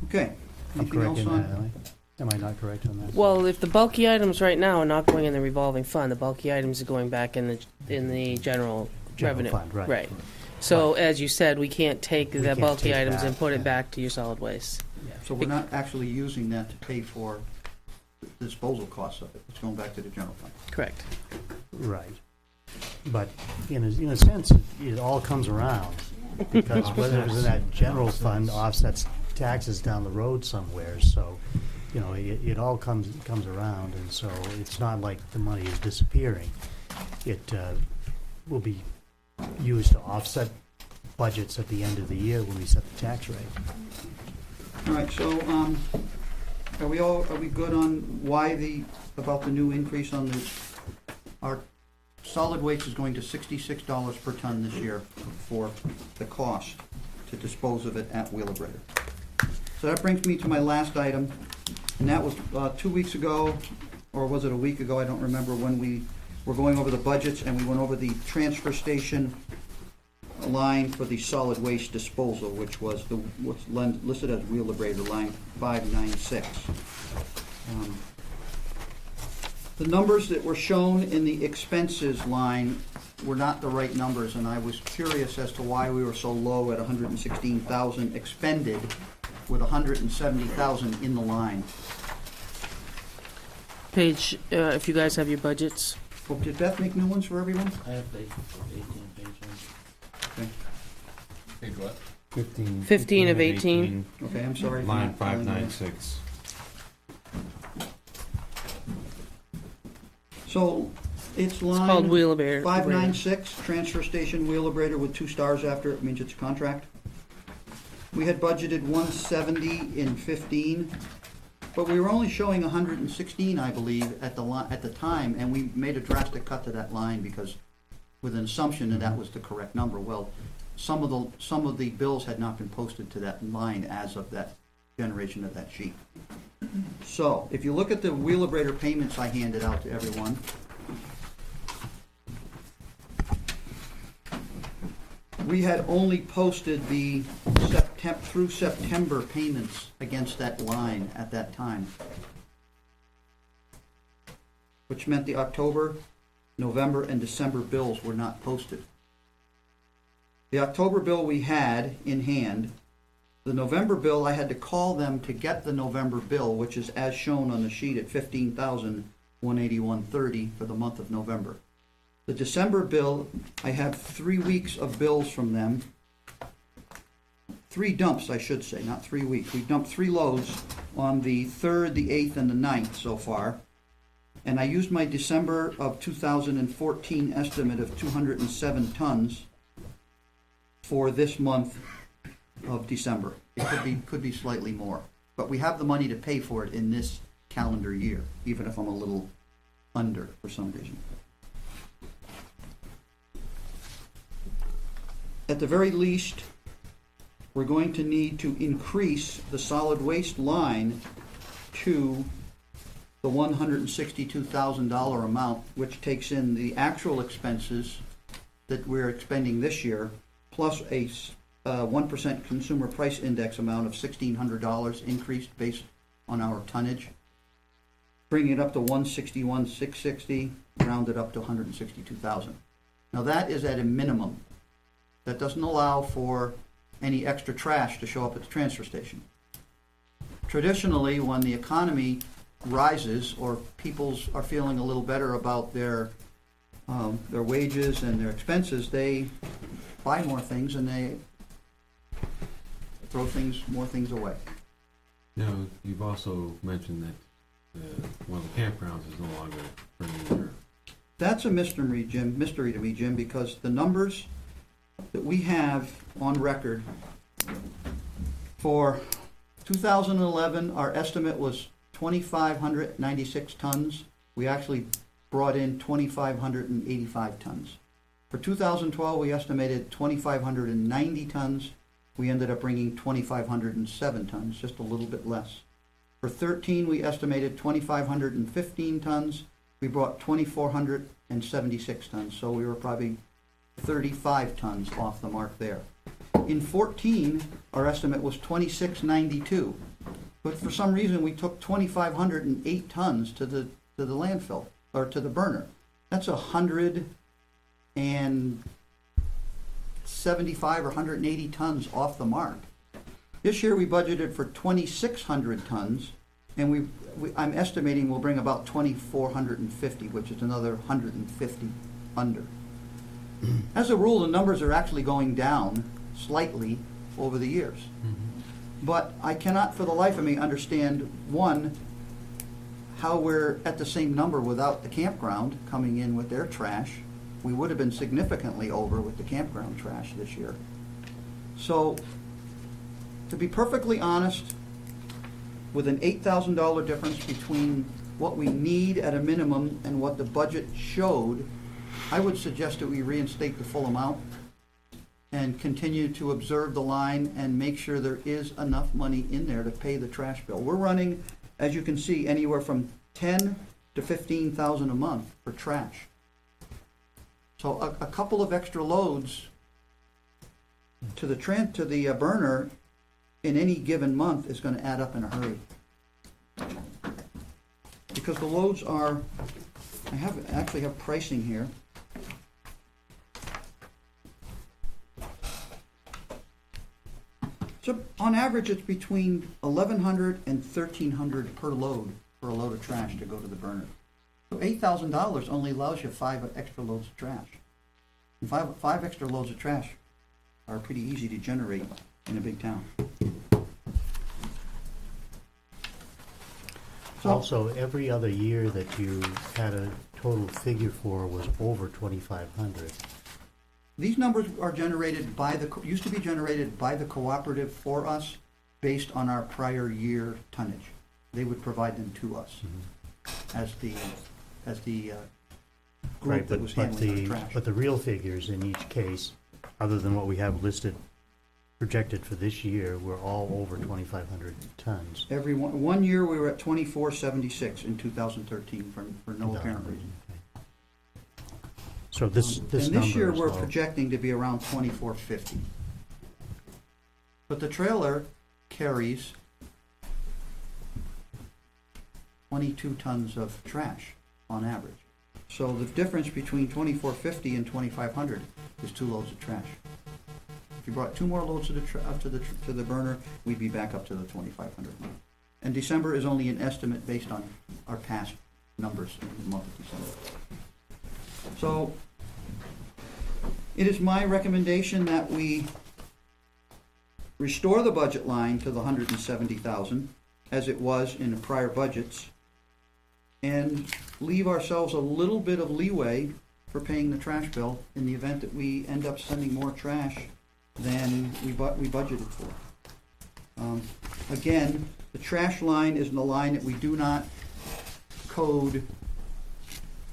Okay. I'm Anything correct else in that, on? am I not correct on that? Well, if the bulky items right now are not going in the revolving fund, the bulky items are going back in the general revenue. Fund, right. Right. So, as you said, we can't take We the can't bulky take items that, and put it yeah. back to your solid waste. So we're not actually using that to pay for the disposal costs of it. It's going back to the general fund. Correct. Right. But in a sense, it all comes around, because whether it's in that general fund offsets taxes down the road somewhere, so, it all comes around, and so it's not like the money is disappearing. It will be used to offset budgets at the end of the year when we set the tax rate. All right, so, are we good on about the new increase on our solid waste is going to $66 per ton this year for the cost to dispose of it at Wheelabrator. So that brings me to my last item, and that was 2 weeks ago, or was it a week ago, I don't remember, when we were going over the budgets and we went over the transfer station line for the solid waste disposal, which was what's listed as Wheelabrator, line 596. The numbers that were shown in the expenses line were not the right numbers, and I was curious as to why we were so low at 116,000 expended with 170,000 in the line. Page, if you guys have your budgets. Oh, did Beth make new ones for everyone? I have 18 pages. Page what? 15 of 18. Okay, I'm sorry. for Line not following that. 596. So, it's line... It's called Wheelabrator. 596, transfer station Wheelabrator with 2 stars after it, means it's a contract. We had budgeted 170 in 15, but we were only showing 116, I believe, at the time, and we made a drastic cut to that line because with an assumption that that was the correct number. Well, some of the bills had not been posted to that line as of that generation of that sheet. So, if you look at the Wheelabrator payments I handed out to everyone, we had only posted the through September payments against that line at that time, which meant the October, November, and December bills were not posted. The October bill we had in hand. The November bill, I had to call them to get the November bill, which is as shown on the sheet at $15,181.30 for the month of November. The December bill, I have 3 weeks of bills from them. 3 dumps, I should say, not 3 weeks. We dumped 3 loads on the 3rd, the 8th, and the 9th so far. And I used my December of 2014 estimate of 207 tons for this month of December. It could be slightly more, but we have the money to pay for it in this calendar year, even if I'm a little under for some reason. At the very least, we're going to need to increase the solid waste line to the $162,000 amount, which takes in the actual expenses that we're expending this year, plus a 1% consumer price index amount of $1,600 increased based on our tonnage, bringing it up to $161,660, rounded up to $162,000. Now that is at a minimum. That doesn't allow for any extra trash to show up at the transfer station. Traditionally, when the economy rises or people are feeling a little better about their wages and their expenses, they buy more things and they throw more things away. Now, you've also mentioned that one of the campgrounds is no longer bringing their... That's a mystery to me, Jim, because the numbers that we have on record for 2011, our estimate was 2,596 tons. We actually brought in 2,585 tons. For 2012, we estimated 2,590 tons. We ended up bringing 2,507 tons, just a little bit less. For 13, we estimated 2,515 tons. We brought 2,476 tons, so we were probably 35 tons off the mark there. In 14, our estimate was 2,692, but for some reason, we took 2,508 tons to the landfill, or to the burner. That's 175 or 180 tons off the mark. This year, we budgeted for 2,600 tons, and I'm estimating we'll bring about 2,450, which is another 150 under. As a rule, the numbers are actually going down slightly over the years. But I cannot for the life of me understand, one, how we're at the same number without the campground coming in with their trash. We would have been significantly over with the campground trash this year. So, to be perfectly honest, with an $8,000 difference between what we need at a minimum and what the budget showed, I would suggest that we reinstate the full amount and continue to observe the line and make sure there is enough money in there to pay the trash bill. We're running, as you can see, anywhere from $10,000 to $15,000 a month for trash. So a couple of extra loads to the burner in any given month is going to add up in a hurry. Because the loads are, I actually have pricing here. So on average, it's between $1,100 and $1,300 per load for a load of trash to go to the burner. So $8,000 only allows you 5 extra loads of trash. And five extra loads of trash are pretty easy to generate in a big town. So, Also, every other year that you had a total figure for was over 2,500. these numbers are generated by used to be generated by the cooperative for us based on our prior year tonnage. They would provide them to us as the group Right, that was handling our trash. but the real figures in each case, other than what we have listed, projected for this year, were all over 2,500 tons. Every one year we were at 2476 in 2013 for no apparent reason. Okay. So this And number this year is we're all- projecting to be around 2450. But the trailer carries 22 tons of trash on average. So the difference between 2450 and 2500 is 2 loads of trash. If you brought 2 more loads up to the burner, we'd be back up to the 2500 mark. And December is only an estimate based on our past numbers in the month of December. So it is my recommendation that we restore the budget line to the 170,000 as it was in the prior budgets, and leave ourselves a little bit of leeway for paying the trash bill in the event that we end up sending more trash than we budgeted for. Again, the trash line is the line that we do not code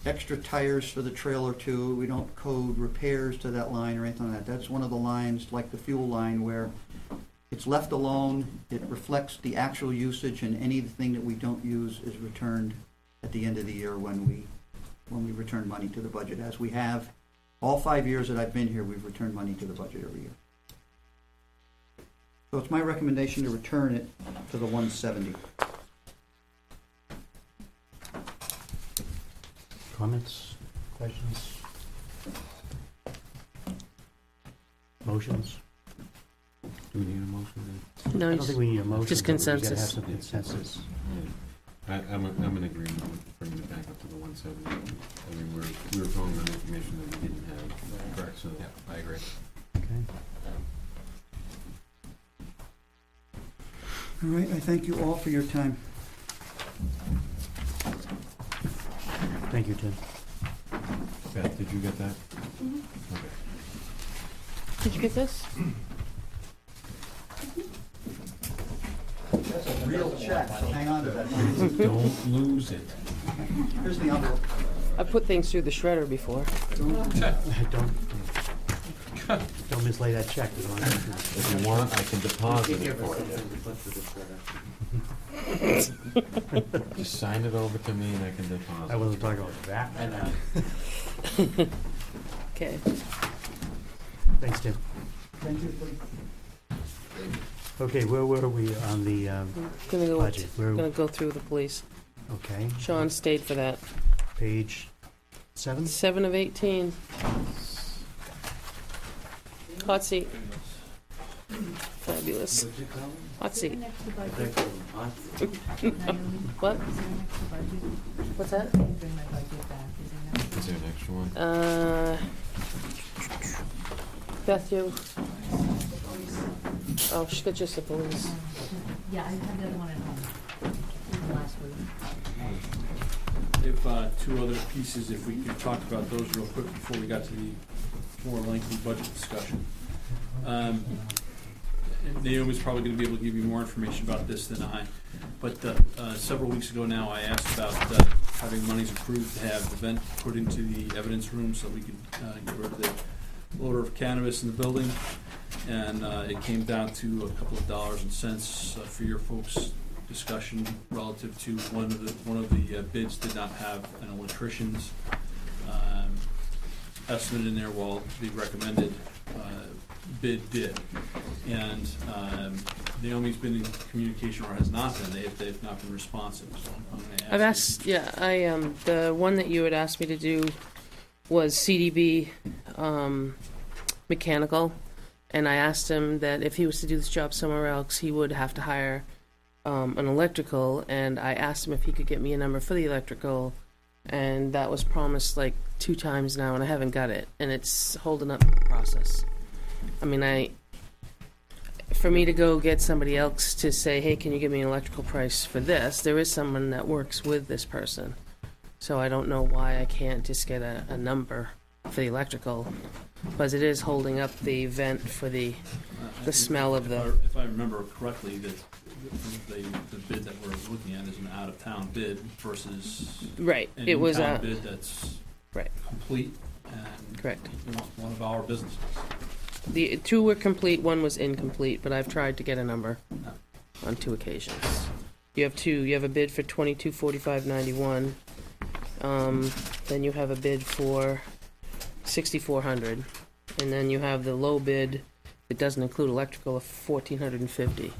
extra tires for the trailer to. We don't code repairs to that line or anything like that. That's one of the lines, like the fuel line, where it's left alone. It reflects the actual usage, and anything that we don't use is returned at the end of the year when we return money to the budget, as we have all 5 years that I've been here. We've returned money to the budget every year. So it's my recommendation to return it to the 170. Comments, questions? Motions? Do we need a motion? No, I don't think we need a motion. just but we gotta have consensus. some consensus. I'm in agreement with bringing it back up to the 170. I mean, we were calling on information that we didn't have. Correct, so. Yeah, I agree. Okay. All right, I thank you all for your time. Thank you, Tim. Beth, did you get that? Mhm. Okay. Did you get this? That's a real check, so hang on to that. Don't lose it. Here's the envelope. I've put things through the shredder before. Don't mislay that check. You don't have to. If you want, I can deposit it for you. Just sign it over to me and I can deposit. I wasn't talking about that. I know. Okay. Thanks, Tim. Okay, where were we on the Gonna go, budget? gonna go through the police. Okay, Sean stayed for that. page 7? 7 of 18. Hot seat. Fabulous. Hot seat. What? What's that? Is there an extra one? Beth, you? Oh, she got just the police. Yeah, I had the other one at home last week. If, two other pieces, if we could talk about those real quick before we got to the more lengthy budget discussion. Naomi's probably gonna be able to give you more information about this than I, but, several weeks ago now, I asked about, having monies approved to have the vent put into the evidence room so we could, get rid of the odor of cannabis in the building. And, it came down to a couple of dollars and cents, for your folks' discussion relative to one of the bids did not have an electrician's estimate in there, while the recommended bid did. And Naomi's been in communication, or has not been. They've not been responsive. So I'm going to ask. I've asked, yeah, the one that you had asked me to do was CDB mechanical, and I asked him that if he was to do this job somewhere else, he would have to hire an electrical, and I asked him if he could get me a number for the electrical, and that was promised like 2 times now, and I haven't got it, and it's holding up the process. I mean, for me to go get somebody else to say, hey, can you give me an electrical price for this, there is someone that works with this person. So I don't know why I can't just get a number for the electrical, because it is holding up the vent for the smell of the... If I remember correctly, that the bid that we're looking at is an out-of-town bid versus Right, an it was in-town bid that's right. complete and Correct. one of our businesses. The 2 were complete, 1 was incomplete, but I've tried to get a number on 2 occasions. You have 2. You have a bid for $2245.91. Then you have a bid for $6,400, and then you have the low bid that doesn't include electrical of $1,450.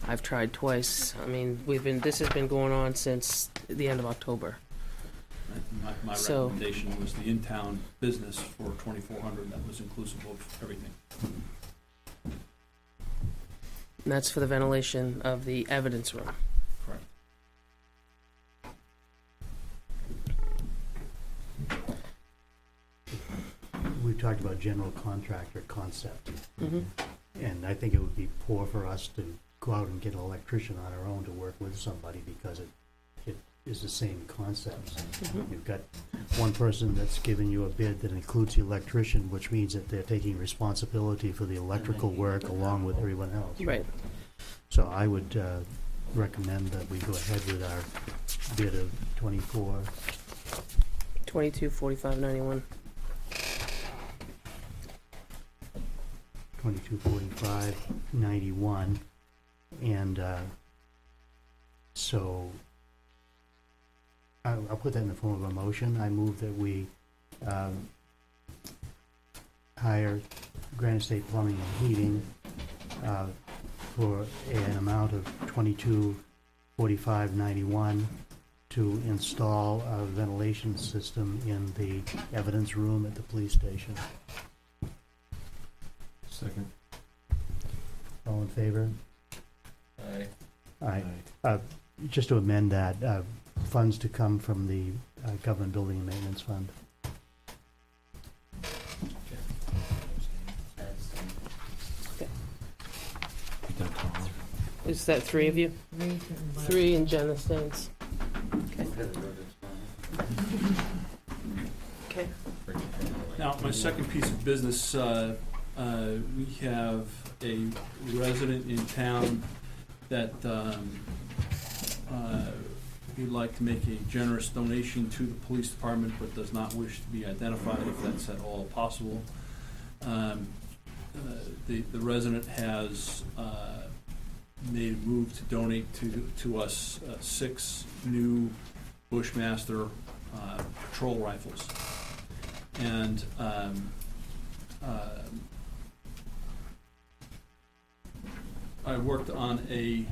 I've tried twice. I mean, this has been going on since the end of October. My So- recommendation was the in-town business for $2,400. That was inclusive of everything. And that's for the ventilation of the evidence room. Correct. We talked about general contractor concept, Mm-hmm. and I think it would be poor for us to go out and get an electrician on our own to work with somebody, because it is the same concept. Mhm. You've got one person that's giving you a bid that includes the electrician, which means that they're taking responsibility for the electrical work along with everyone else. Right. So I would recommend that we go ahead with our bid of $2245.91. $2245.91, and so I'll put that in the form of a motion. I move that we hire Granite State Plumbing and Heating for an amount of $2245.91 to install a ventilation system in the evidence room at the police station. Second. All in favor? Aye. Aye. Just to amend that, funds to come from the Government Building and Maintenance Fund. You done, Tom? Is that 3 of you? 3 and Jen abstains. Okay. Now, my second piece of business, we have a resident in town that he'd like to make a generous donation to the police department, but does not wish to be identified if that's at all possible. The resident has made a move to donate to us 6 new Bushmaster patrol rifles. And I worked on a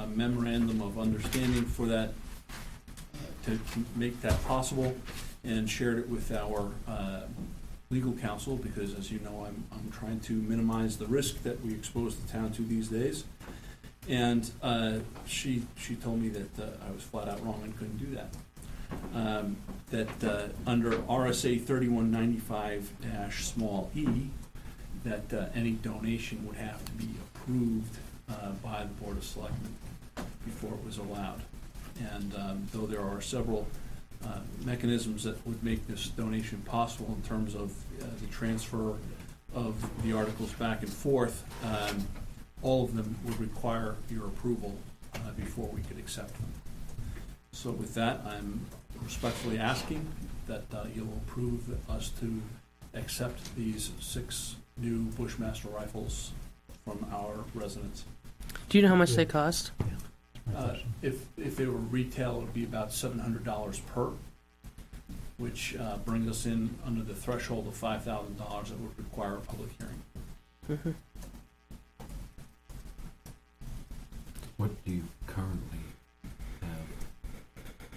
memorandum of understanding for that, to make that possible, and shared it with our legal counsel, because as you know, I'm trying to minimize the risk that we expose the town to these days. And she told me that I was flat out wrong and couldn't do that. That under RSA 3195-e, that any donation would have to be approved by the Board of Selectmen before it was allowed. And though there are several mechanisms that would make this donation possible in terms of the transfer of the articles back and forth, all of them would require your approval before we could accept them. So with that, I'm respectfully asking that you'll approve us to accept these 6 new Bushmaster rifles from our residents. Do you know how much they cost? If they were retail, it would be about $700 per, which brings us in under the threshold of $5,000 that would require a public hearing. Mm-hmm. What do you currently have?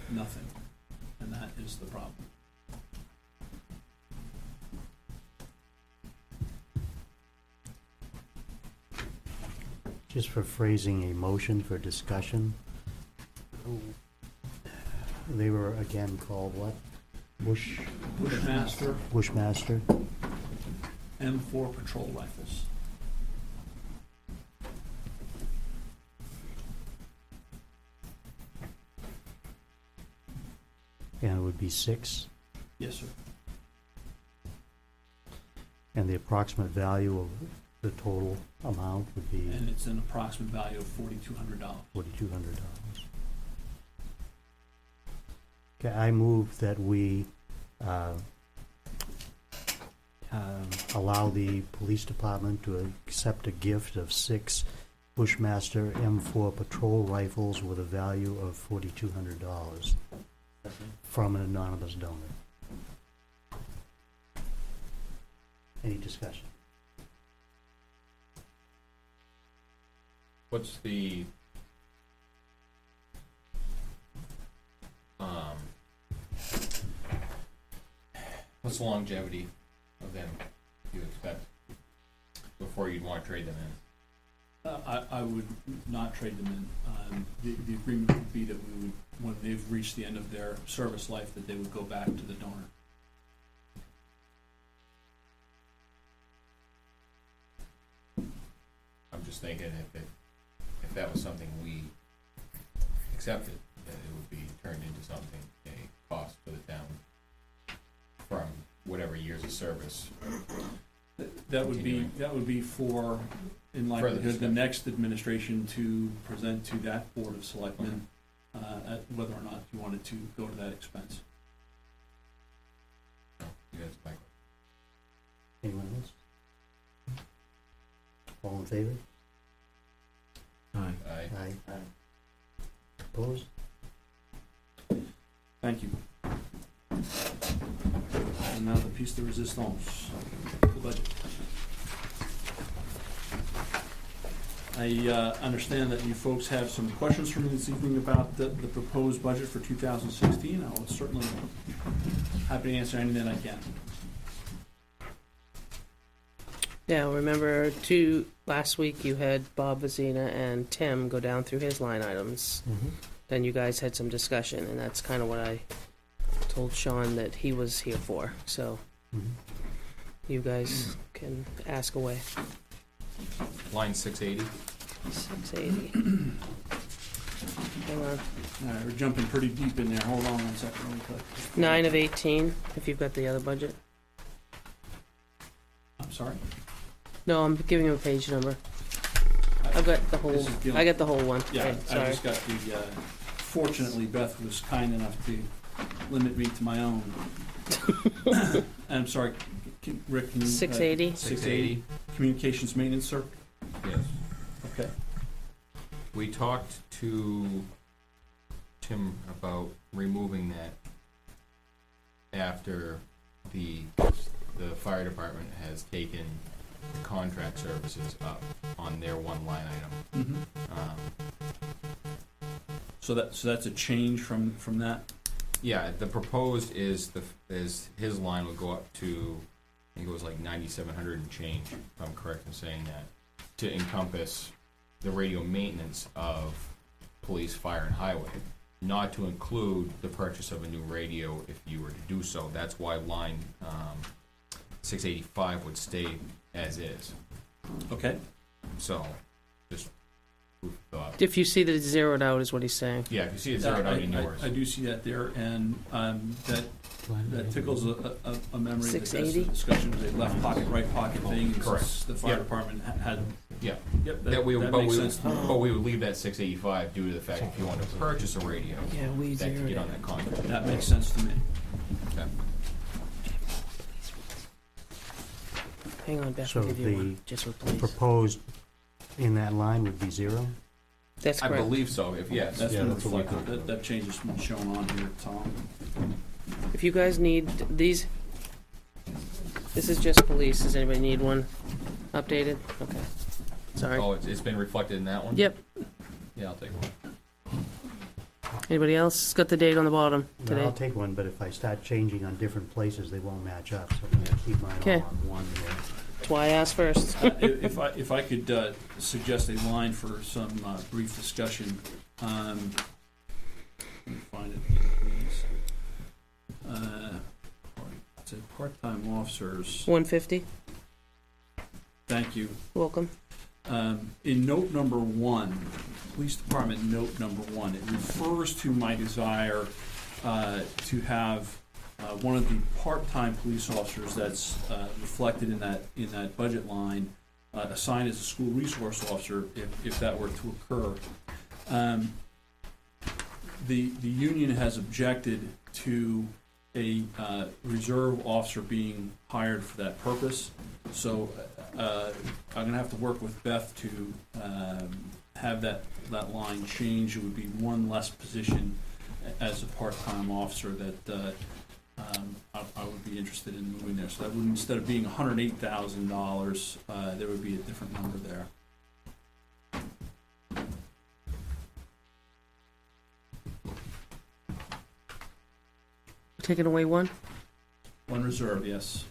Nothing, and that is the problem. Just for phrasing a motion for discussion. They were again called what? Bushmaster Bushmaster. M4 patrol rifles. And it would be 6. Yes, sir. And the approximate value of the total amount would be And it's an approximate value of $4,200. $4,200. Okay, I move that we allow the police department to accept a gift of 6 Bushmaster M4 patrol rifles with a value of $4,200 from an anonymous donor. Any discussion? What's the longevity of them you expect before you'd want to trade them in? I would not trade them in. The agreement would be that we would, when they've reached the end of their service life, that they would go back to the donor. I'm just thinking if that was something we accepted, that it would be turned into something, a cost to the town from whatever years of service. That would be for, in likelihood, the discussion. next administration to present to that Board of Selectmen at whether or not you wanted to go to that expense. You guys like Anyone else? All in favor? Aye. I Opposed? Thank you. And now the piece de resistance, the budget. I understand that you folks have some questions for me this evening about the proposed budget for 2016. I will certainly happy to answer any that I can. Yeah, remember last week you had Bob Vazina and Tim go down through his line items. Mm-hmm. Then you guys had some discussion, and that's kind of what I told Sean that he was here for. So Mm-hmm. you guys can ask away. line 680. 680. Hang on. We're jumping pretty deep in there. Hold on one second really quick. 9 of 18, if you've got the other budget. I'm sorry? No, I'm giving you a page number. I've got the whole. This is dealing- I got the whole one. Yeah, Okay, I sorry. just got the Fortunately, Beth was kind enough to limit me to my own. I'm sorry, Rick, can you? 680? 680, communications maintenance, sir? Yes. Okay. We talked to Tim about removing that after the fire department has taken the contract services up on their one line item. So that's a change from that? Yeah, the proposed is his line would go up to, I think it was like 9,700 and change, if I'm correct in saying that, to encompass the radio maintenance of police, fire, and highway, not to include the purchase of a new radio if you were to do so. That's why line 685 would stay as is. Okay. So, just food for thought. If you see that it's zeroed out, is what he's saying. Yeah, if you see it zeroed out in yours. I do see that there, and that tickles a memory that that's the 680? discussion of the left pocket, right pocket thing. Correct. Since the fire Yep. department had. Yeah. Yep, That we, that but makes we, sense to me. but we would leave that 685 due to the fact if you wanted to purchase a radio, Yeah, we that could zeroed get it. on that contract. That makes sense to me. Okay. Hang on, Beth, So I'll give you the one, just replace. Proposed in that line would be 0? That's I correct. believe so, if yes. That's Yeah, been that's what we reflected, that change has been shown on here, Tom. If you guys need these, this is just police. Does anybody need one updated? Okay. Sorry. Oh, it's been reflected in that one? Yep. Yeah, I'll take one. Anybody else? It's got the date on the bottom No, today. I'll take one, but if I start changing on different places, they won't match up, so I'm gonna keep mine all Okay. on one here. That's why I asked first. If I could suggest a line for some brief discussion, let me find it here, please. It's a part-time officers. 150. Thank you. Welcome. In note number 1, police department note number 1, it refers to my desire to have one of the part-time police officers that's reflected in that budget line assigned as a school resource officer if that were to occur. The union has objected to a reserve officer being hired for that purpose. So I'm going to have to work with Beth to have that line change. It would be one less position as a part-time officer that I would be interested in moving there. So that would, instead of being $108,000, there would be a different number there. Taking away one. One reserve, yes.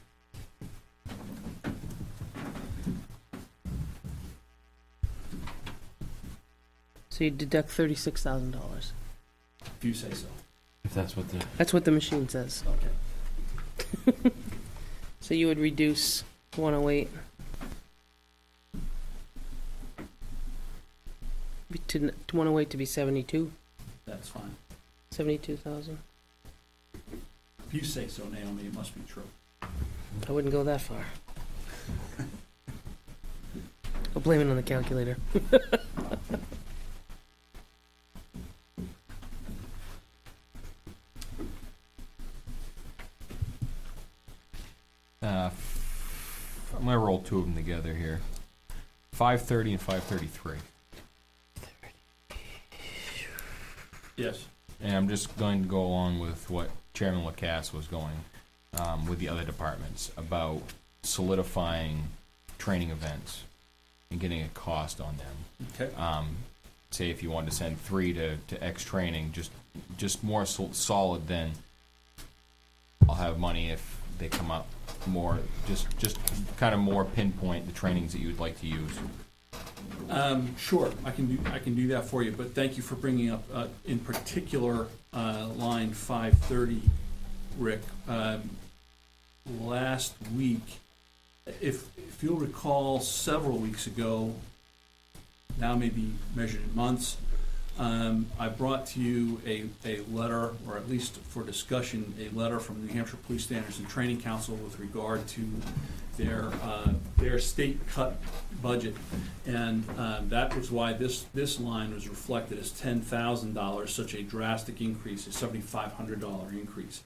So you deduct $36,000. If you say so. If that's what the... That's what the machine says. Okay. So you would reduce 108 to 108 to be 72. That's fine. 72,000. If you say so, Naomi, it must be true. I wouldn't go that far. I'll blame it on the calculator. I'm going to roll two of them together here. 530 and 533. Yes. And I'm just going to go along with what Chairman Lacasse was going with the other departments about solidifying training events and getting a cost on them. Okay. Say if you wanted to send 3 to X training, just more solid than I'll have money if they come up more, just kind of more pinpoint the trainings that you would like to use. Sure, I can do that for you, but thank you for bringing up, in particular, line 530, Rick. Last week, if you'll recall, several weeks ago, now maybe measured in months, I brought to you a letter, or at least for discussion, a letter from the New Hampshire Police Standards and Training Council with regard to their state cut budget. And that was why this line was reflected as $10,000, such a drastic increase, a $7,500 increase,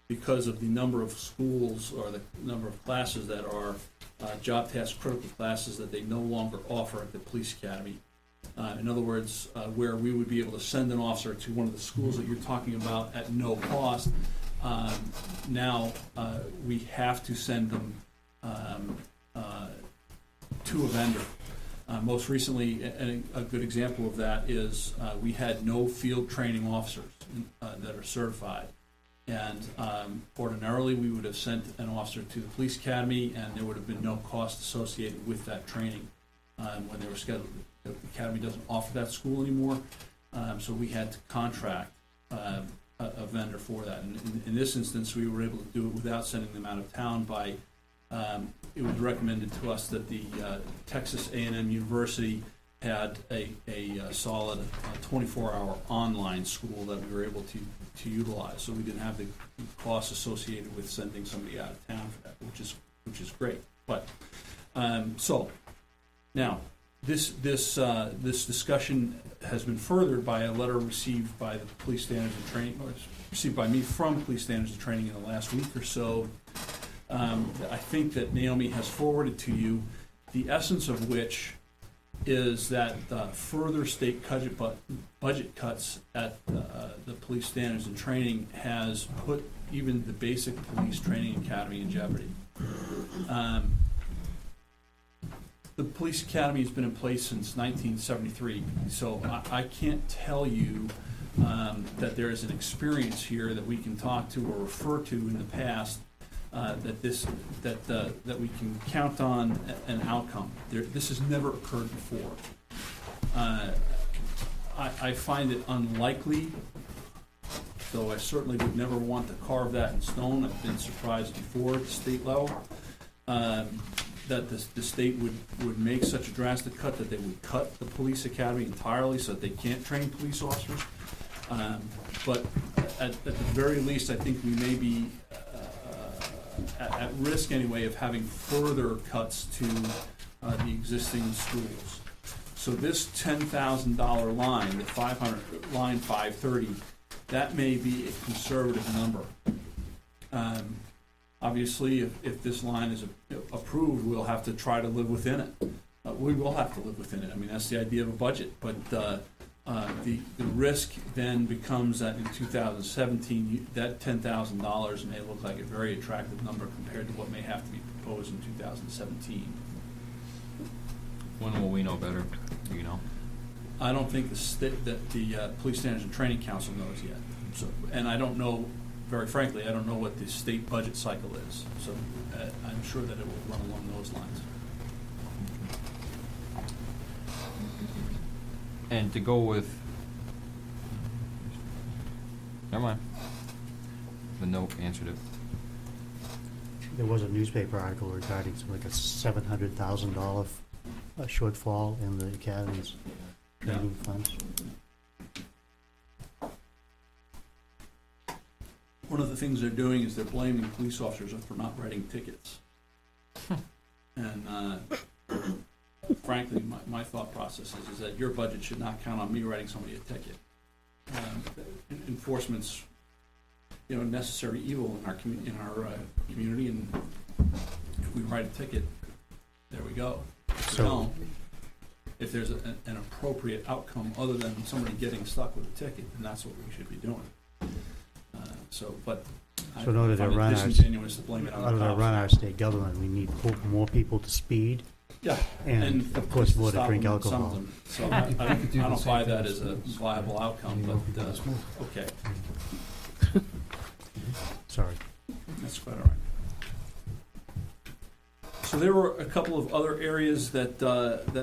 because of the number of schools or the number of classes that are job task critical classes that they no longer offer at the police academy. In other words, where we would be able to send an officer to one of the schools that you're talking about at no cost, now we have to send them to a vendor. Most recently, a good example of that is we had no field training officers that are certified. And ordinarily, we would have sent an officer to the police academy, and there would have been no cost associated with that training when they were scheduled. The academy doesn't offer that school anymore, so we had to contract a vendor for that. And in this instance, we were able to do it without sending them out of town by, it was recommended to us that the Texas A&M University had a solid 24-hour online school that we were able to utilize, so we didn't have the costs associated with sending somebody out of town for that, which is great. But so now this discussion has been furthered by a letter received by the Police Standards and Training, or received by me from Police Standards and Training in the last week or so. I think that Naomi has forwarded to you, the essence of which is that further state budget cuts at the Police Standards and Training has put even the basic police training academy in jeopardy. The police academy has been in place since 1973, so I can't tell you that there is an experience here that we can talk to or refer to in the past that we can count on an outcome. This has never occurred before. I find it unlikely, though I certainly would never want to carve that in stone. I've been surprised before at the state level that the state would make such a drastic cut that they would cut the police academy entirely so that they can't train police officers. But at the very least, I think we may be at risk anyway of having further cuts to the existing schools. So this $10,000 line, the 500 line 530, that may be a conservative number. Obviously, if this line is approved, we'll have to try to live within it. We will have to live within it. I mean, that's the idea of a budget. But the risk then becomes that in 2017, that $10,000 may look like a very attractive number compared to what may have to be proposed in 2017. When will we know better? Do you know? I don't think the Police Standards and Training Council knows yet. So, and I don't know, very frankly, I don't know what the state budget cycle is. So I'm sure that it will run along those lines. And to go with, never mind. The note answered it. There was a newspaper article regarding something like a $700,000 shortfall in the academy's training funds. One of the things they're doing is they're blaming police officers for not writing tickets. And frankly, my thought process is that your budget should not count on me writing somebody a ticket. Enforcement's, necessary evil in our community, and if we write a ticket, there we go. If we don't, if there's an appropriate outcome other than somebody getting stuck with a ticket, then that's what we should be doing. So in order to run disingenuous to blame it on the cops. our state government, we need more people to speed. Yeah, and of course more to drink alcohol. So I don't buy that as a viable outcome, but okay. Sorry. That's quite all right. So there were a couple of other areas that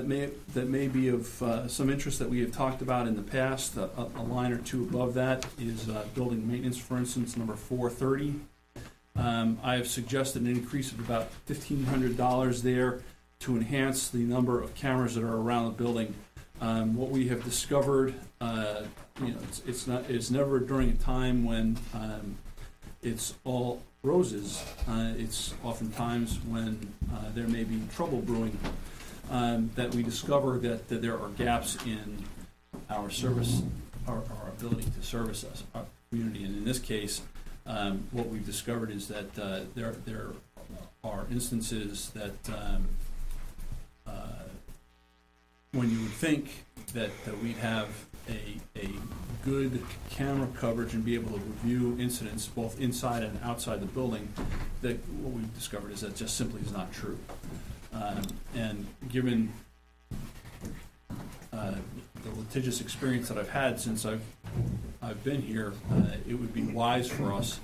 may be of some interest that we have talked about in the past. A line or two above that is building maintenance, for instance, number 430. I have suggested an increase of about $1,500 there to enhance the number of cameras that are around the building. What we have discovered, it's never during a time when it's all roses. It's oftentimes when there may be trouble brewing that we discover that there are gaps in our service, our ability to service us, our community. And in this case, what we've discovered is that there are instances that when you would think that we'd have a good camera coverage and be able to review incidents both inside and outside the building, that what we've discovered is that just simply is not true. And given the litigious experience that I've had since I've been here, it would be wise for us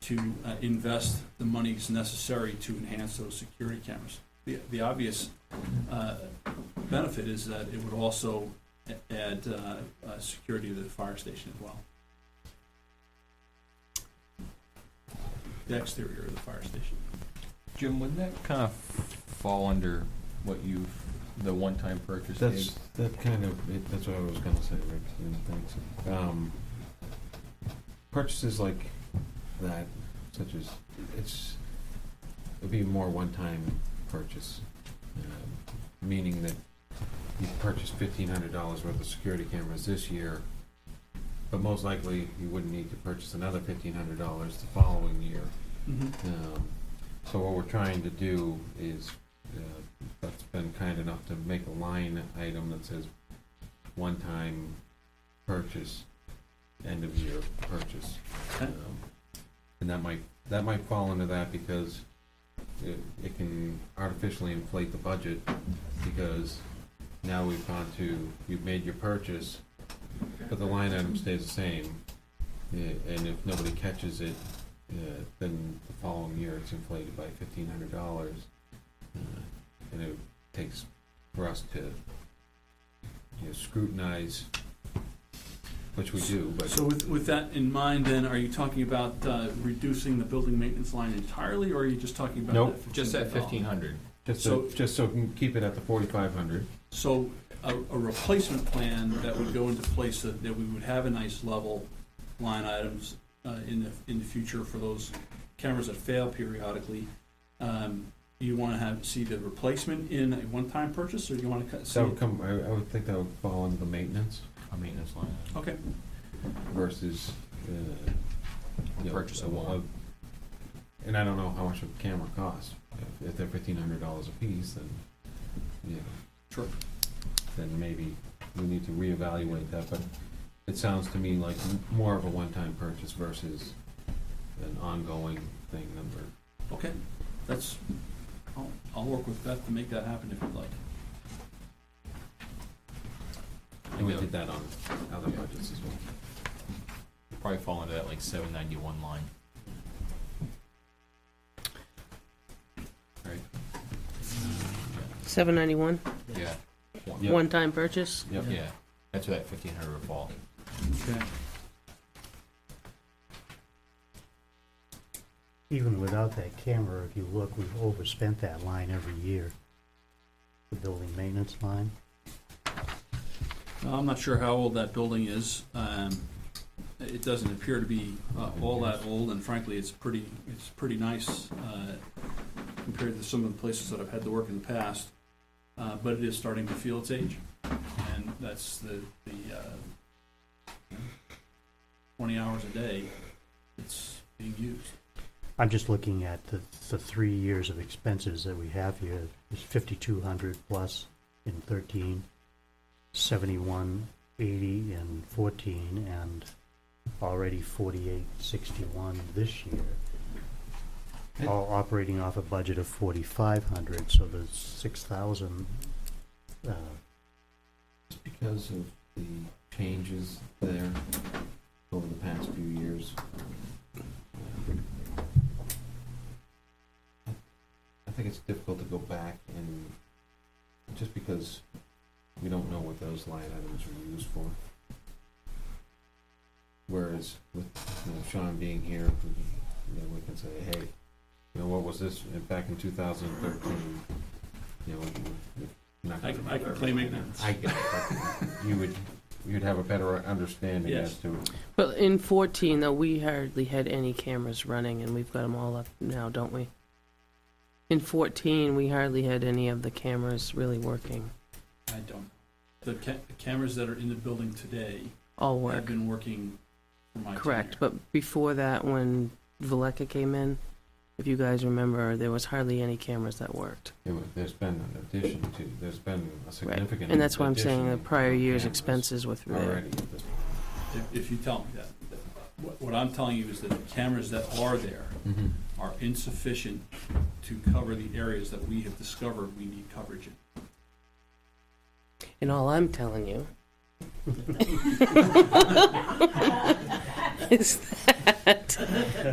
to invest the monies necessary to enhance those security cameras. The obvious benefit is that it would also add security to the fire station as well. The exterior of the fire station. Jim, wouldn't that kind of fall under what the one-time purchase? That's what I was gonna say, Rick, thanks. Purchases like that, such as, it'd be more one-time purchase, meaning that you purchased $1,500 worth of security cameras this year, but most likely you wouldn't need to purchase another $1,500 the following year. So what we're trying to do is, that's been kind enough to make a line item that says one-time purchase, end of year purchase. And that might fall into that because it can artificially inflate the budget, because now you've made your purchase, but the line item stays the same, and if nobody catches it, then the following year it's inflated by $1,500, and it takes for us to scrutinize, which we do. But so with that in mind, then, are you talking about reducing the building maintenance line entirely, or are you just talking about Nope. that Just at $1,500. just so we can keep it at the 4,500. So a replacement plan that would go into place that we would have a nice level line items in the future for those cameras that fail periodically. You want to see the replacement in a one-time purchase, or do you want to see? That would come. I would think that would fall into the maintenance A maintenance line. Okay. versus Purchase of one. And I don't know how much a camera costs. If they're $1,500 a piece, then Sure. then maybe we need to reevaluate that. But it sounds to me like more of a one-time purchase versus an ongoing thing. Okay. I'll work with Beth to make that happen if you'd like. And we did that on other budgets as well. Probably fall into that like 791 line. Right? $791, Yeah. Yep. one-time purchase. Yep. Yeah. That's where that 1,500 would fall. Okay. Even without that camera, if you look, we've overspent that line every year, the building maintenance line. I'm not sure how old that building is. It doesn't appear to be all that old, and frankly, it's pretty nice compared to some of the places that I've had to work in the past. But it is starting to feel its age, and that's the 20 hours a day it's being used. I'm just looking at the 3 years of expenses that we have here. It's 5,200 plus in 13, 7180 in 14, and already 4861 this year. All operating off a budget of 4,500, so there's 6,000. Just because of the changes there over the past few years. I think it's difficult to go back, and just because we don't know what those line items are used for. Whereas with Sean being here, we can say, hey, what was this back in 2013? If not I gonna can, I can claim ignorance. I get it, but you'd have a better understanding Yes. as to, But in 14, though, we hardly had any cameras running, and we've got them all up now, don't we? In 14, we hardly had any of the cameras really working. I don't know. The cameras that are in the building today All have work. been working for my Correct, tenure. but before that, when Valeka came in, if you guys remember, there was hardly any cameras that worked. there's been an addition to, there's been a significant. And that's why I'm saying the addition prior of year's cameras expenses were through there. already. If you tell me that. What I'm telling you is that the cameras that are there Mm-hmm. are insufficient to cover the areas that we have discovered we need coverage in. And all I'm telling you is that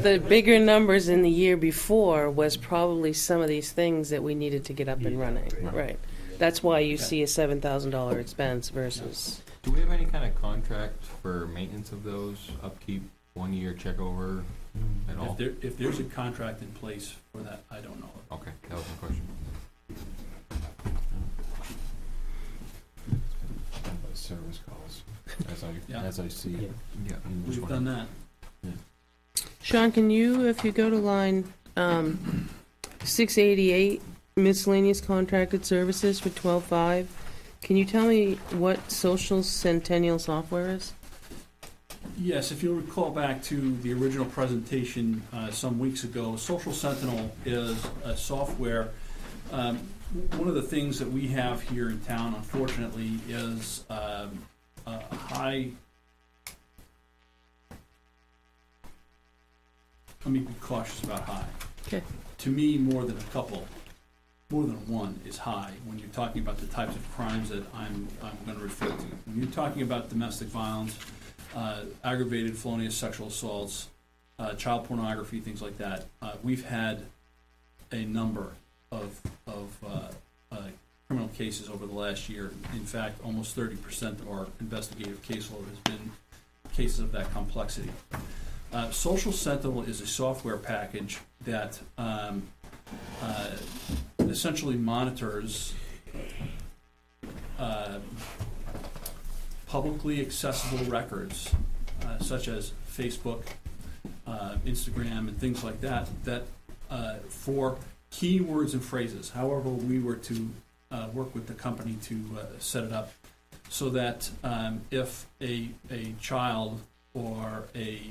the bigger numbers in the year before was probably some of these things that we needed to get up and Yeah. running. Right. Right. That's why you see a $7,000 expense versus. Do we have any kind of contract for maintenance of those, upkeep, 1 year check over at all? If there's a contract in place for that, I don't know. Okay, that was my question. Service calls, Yeah. as I see it. Yeah. in this We've one. done that. Sean, can you, if you go to line 688, miscellaneous contracted services for 12.5, can you tell me what Social Centennial software is? Yes, if you'll recall back to the original presentation some weeks ago, Social Sentinel is a software. One of the things that we have here in town, unfortunately, is a high. Let me be cautious about high. Okay. To me, more than one is high when you're talking about the types of crimes that I'm going to refer to. When you're talking about domestic violence, aggravated felonious sexual assaults, child pornography, things like that, we've had a number of criminal cases over the last year. In fact, almost 30% of our investigative caseload has been cases of that complexity. Social Sentinel is a software package that essentially monitors publicly accessible records, such as Facebook, Instagram, and things like that, for keywords and phrases. However, we were to work with the company to set it up so that if a child or a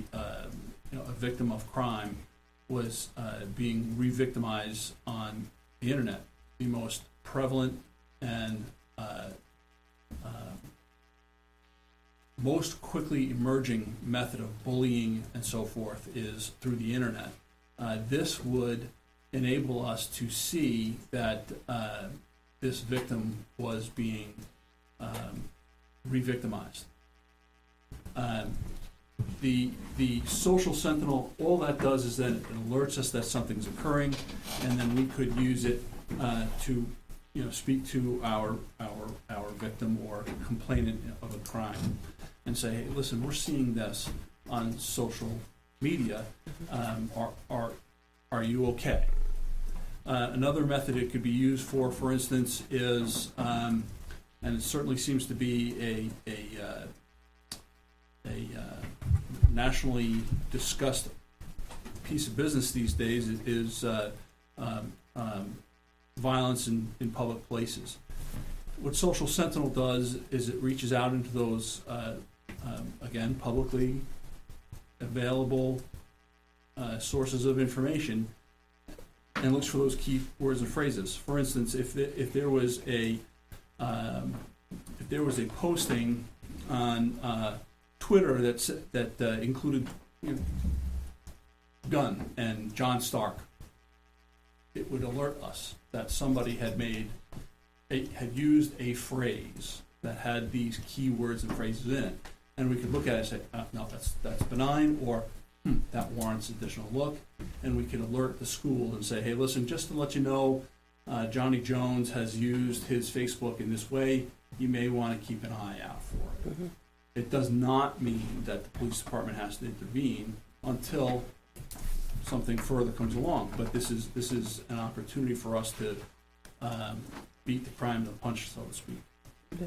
victim of crime was being re-victimized on the internet, the most prevalent and most quickly emerging method of bullying and so forth is through the internet. This would enable us to see that this victim was being re-victimized. The Social Sentinel, all that does is that it alerts us that something's occurring, and then we could use it to speak to our victim or complainant of a crime and say, hey, listen, we're seeing this on social media. Are you okay? Another method it could be used for instance, is, and it certainly seems to be a nationally discussed piece of business these days, is violence in public places. What Social Sentinel does is it reaches out into those, again, publicly available sources of information and looks for those key words and phrases. For instance, if there was a posting on Twitter that included gun and John Stark, it would alert us that somebody had used a phrase that had these key words and phrases in it, and we could look at it and say, no, that's benign, or that warrants additional look, and we could alert the school and say, hey, listen, just to let you know, Johnny Jones has used his Facebook in this way. You may want to keep an eye out for it. Mm-hmm. It does not mean that the police department has to intervene until something further comes along. But this is an opportunity for us to beat the crime to the punch, so to speak. So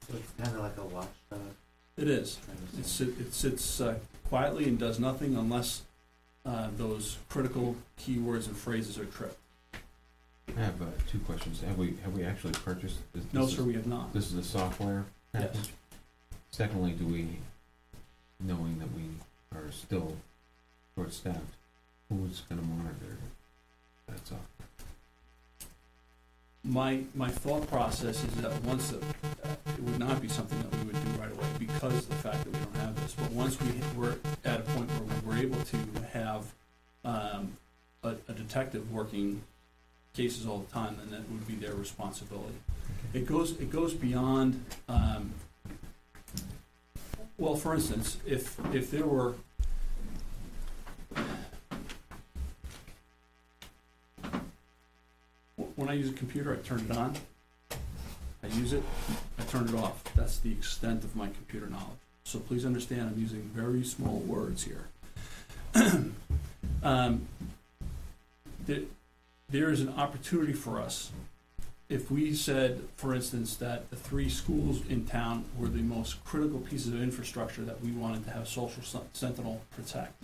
it's kind of like a watchdog It is. kind of It thing. sits quietly and does nothing unless those critical keywords and phrases are tripped. I have two questions. Have we actually purchased this? No, this sir, is- we have not. This is a software Yes. package? Secondly, do we, knowing that we are still short-staffed, who's gonna monitor that software? My thought process is that once, it would not be something that we would do right away because of the fact that we don't have this, but once we're at a point where we were able to have a detective working cases all the time, then that would be their responsibility. It goes beyond, well, for instance, if there were, when I use a computer, I turn it on, I use it, I turn it off. That's the extent of my computer knowledge. So please understand, I'm using very small words here. There is an opportunity for us. If we said, for instance, that the 3 schools in town were the most critical pieces of infrastructure that we wanted to have Social Sentinel protect,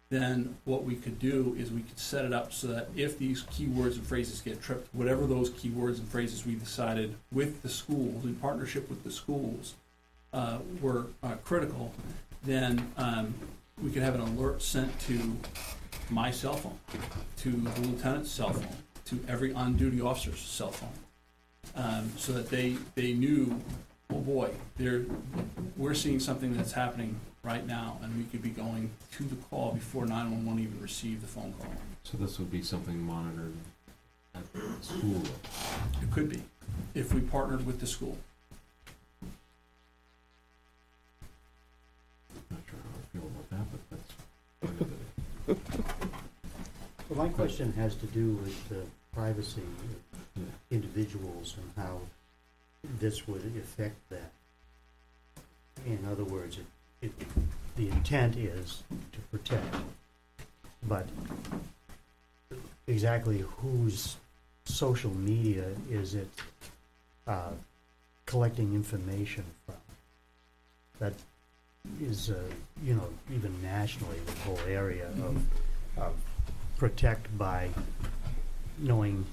then what we could do is we could set it up so that if these keywords and phrases get tripped, whatever those keywords and phrases we decided with the schools, in partnership with the schools, were critical, then we could have an alert sent to my cell phone, to the lieutenant's cell phone, to every on-duty officer's cell phone, so that they knew, oh boy, we're seeing something that's happening right now, and we could be going to the call before 911 even received the phone call. So this would be something monitored at school? It could be, if we partnered with the school. Not sure how I feel about that, but that's part of it. Well, my question has to do with the privacy of Yeah. individuals and how this would affect that. In other words, the intent is to protect, but exactly whose social media is it collecting information from? That is, even nationally, the whole area of protect by knowing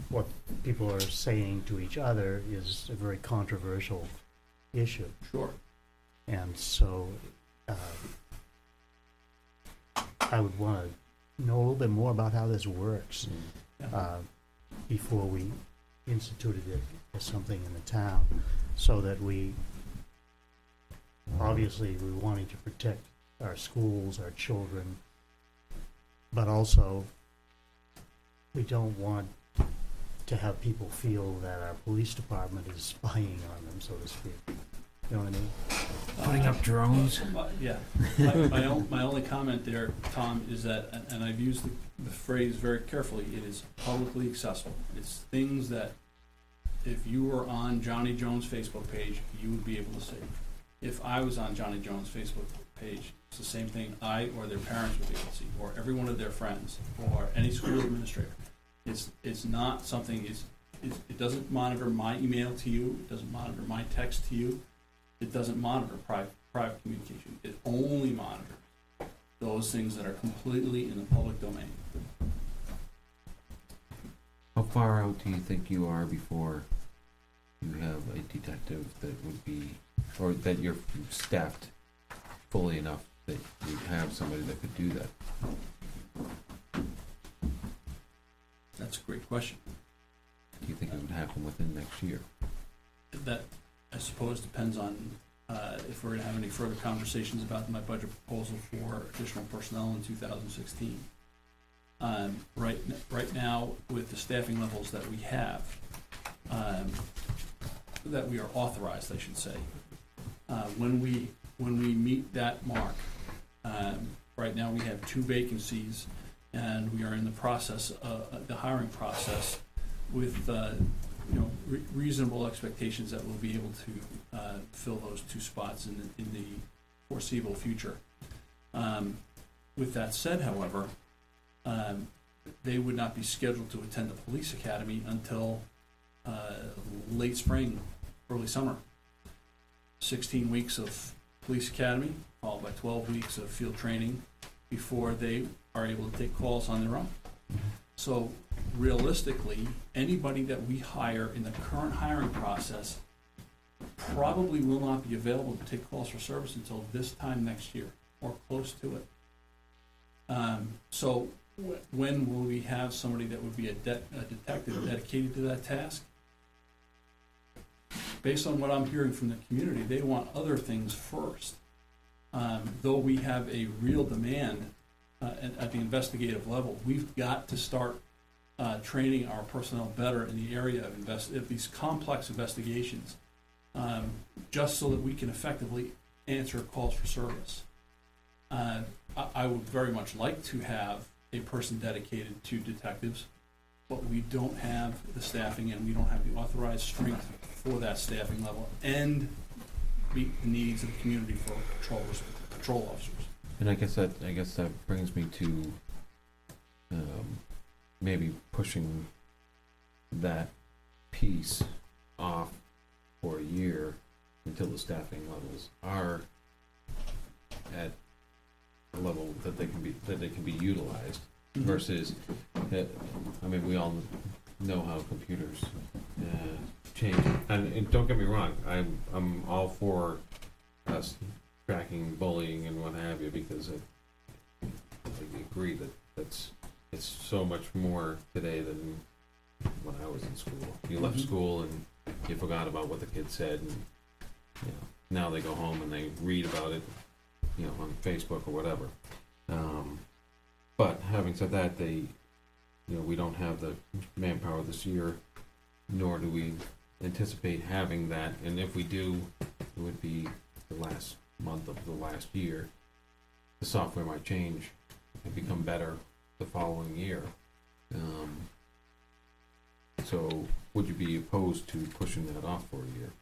what people are saying to each other is a very controversial issue. Sure. And so I would want to know a little bit more about how this works Yeah. before we instituted it as something in the town, so that obviously we're wanting to protect our schools, our children, but also we don't want to have people feel that our police department is spying on them, so to speak. You know what I mean? Putting up drones? Yeah. My only comment there, Tom, is that, and I've used the phrase very carefully, it is publicly accessible. It's things that if you were on Johnny Jones' Facebook page, you would be able to see. If I was on Johnny Jones' Facebook page, it's the same thing I or their parents would be able to see, or every one of their friends, or any school administrator. It's not something, it doesn't monitor my email to you, it doesn't monitor my text to you, it doesn't monitor private communication. It only monitors those things that are completely in the public domain. How far out do you think you are before you have a detective that would be, or that you're staffed fully enough that you have somebody that could do that? That's a great question. Do you think it would happen within next year? That, I suppose, depends on if we're going to have any further conversations about my budget proposal for additional personnel in 2016. Right now, with the staffing levels that we have, that we are authorized, I should say, when we meet that mark, right now we have 2 vacancies, and we are in the process, the hiring process, with reasonable expectations that we'll be able to fill those 2 spots in the foreseeable future. With that said, however, they would not be scheduled to attend the police academy until late spring, early summer. 16 weeks of police academy, followed by 12 weeks of field training before they are able to take calls on their own. So realistically, anybody that we hire in the current hiring process probably will not be available to take calls for service until this time next year, or close to it. So when will we have somebody that would be a detective dedicated to that task? Based on what I'm hearing from the community, they want other things first. Though we have a real demand at the investigative level, we've got to start training our personnel better in the area of these complex investigations, just so that we can effectively answer calls for service. I would very much like to have a person dedicated to detectives, but we don't have the staffing and we don't have the authorized strength for that staffing level and meet the needs of the community for patrol officers. And I guess that brings me to maybe pushing that piece off for a year until the staffing levels are at a level that they can be utilized. Mm-hmm. Versus that, I mean, we all know how computers change, and don't get me wrong, I'm all for us tracking bullying and what have you, because I agree that it's so much more today than when I was in school. You left school and you forgot about what the kid said, and now they go home and they read about it, on Facebook or whatever. But having said that, we don't have the manpower this year, nor do we anticipate having that. And if we do, it would be the last month of the last year. The software might change and become better the following year. So would you be opposed to pushing that off for a year?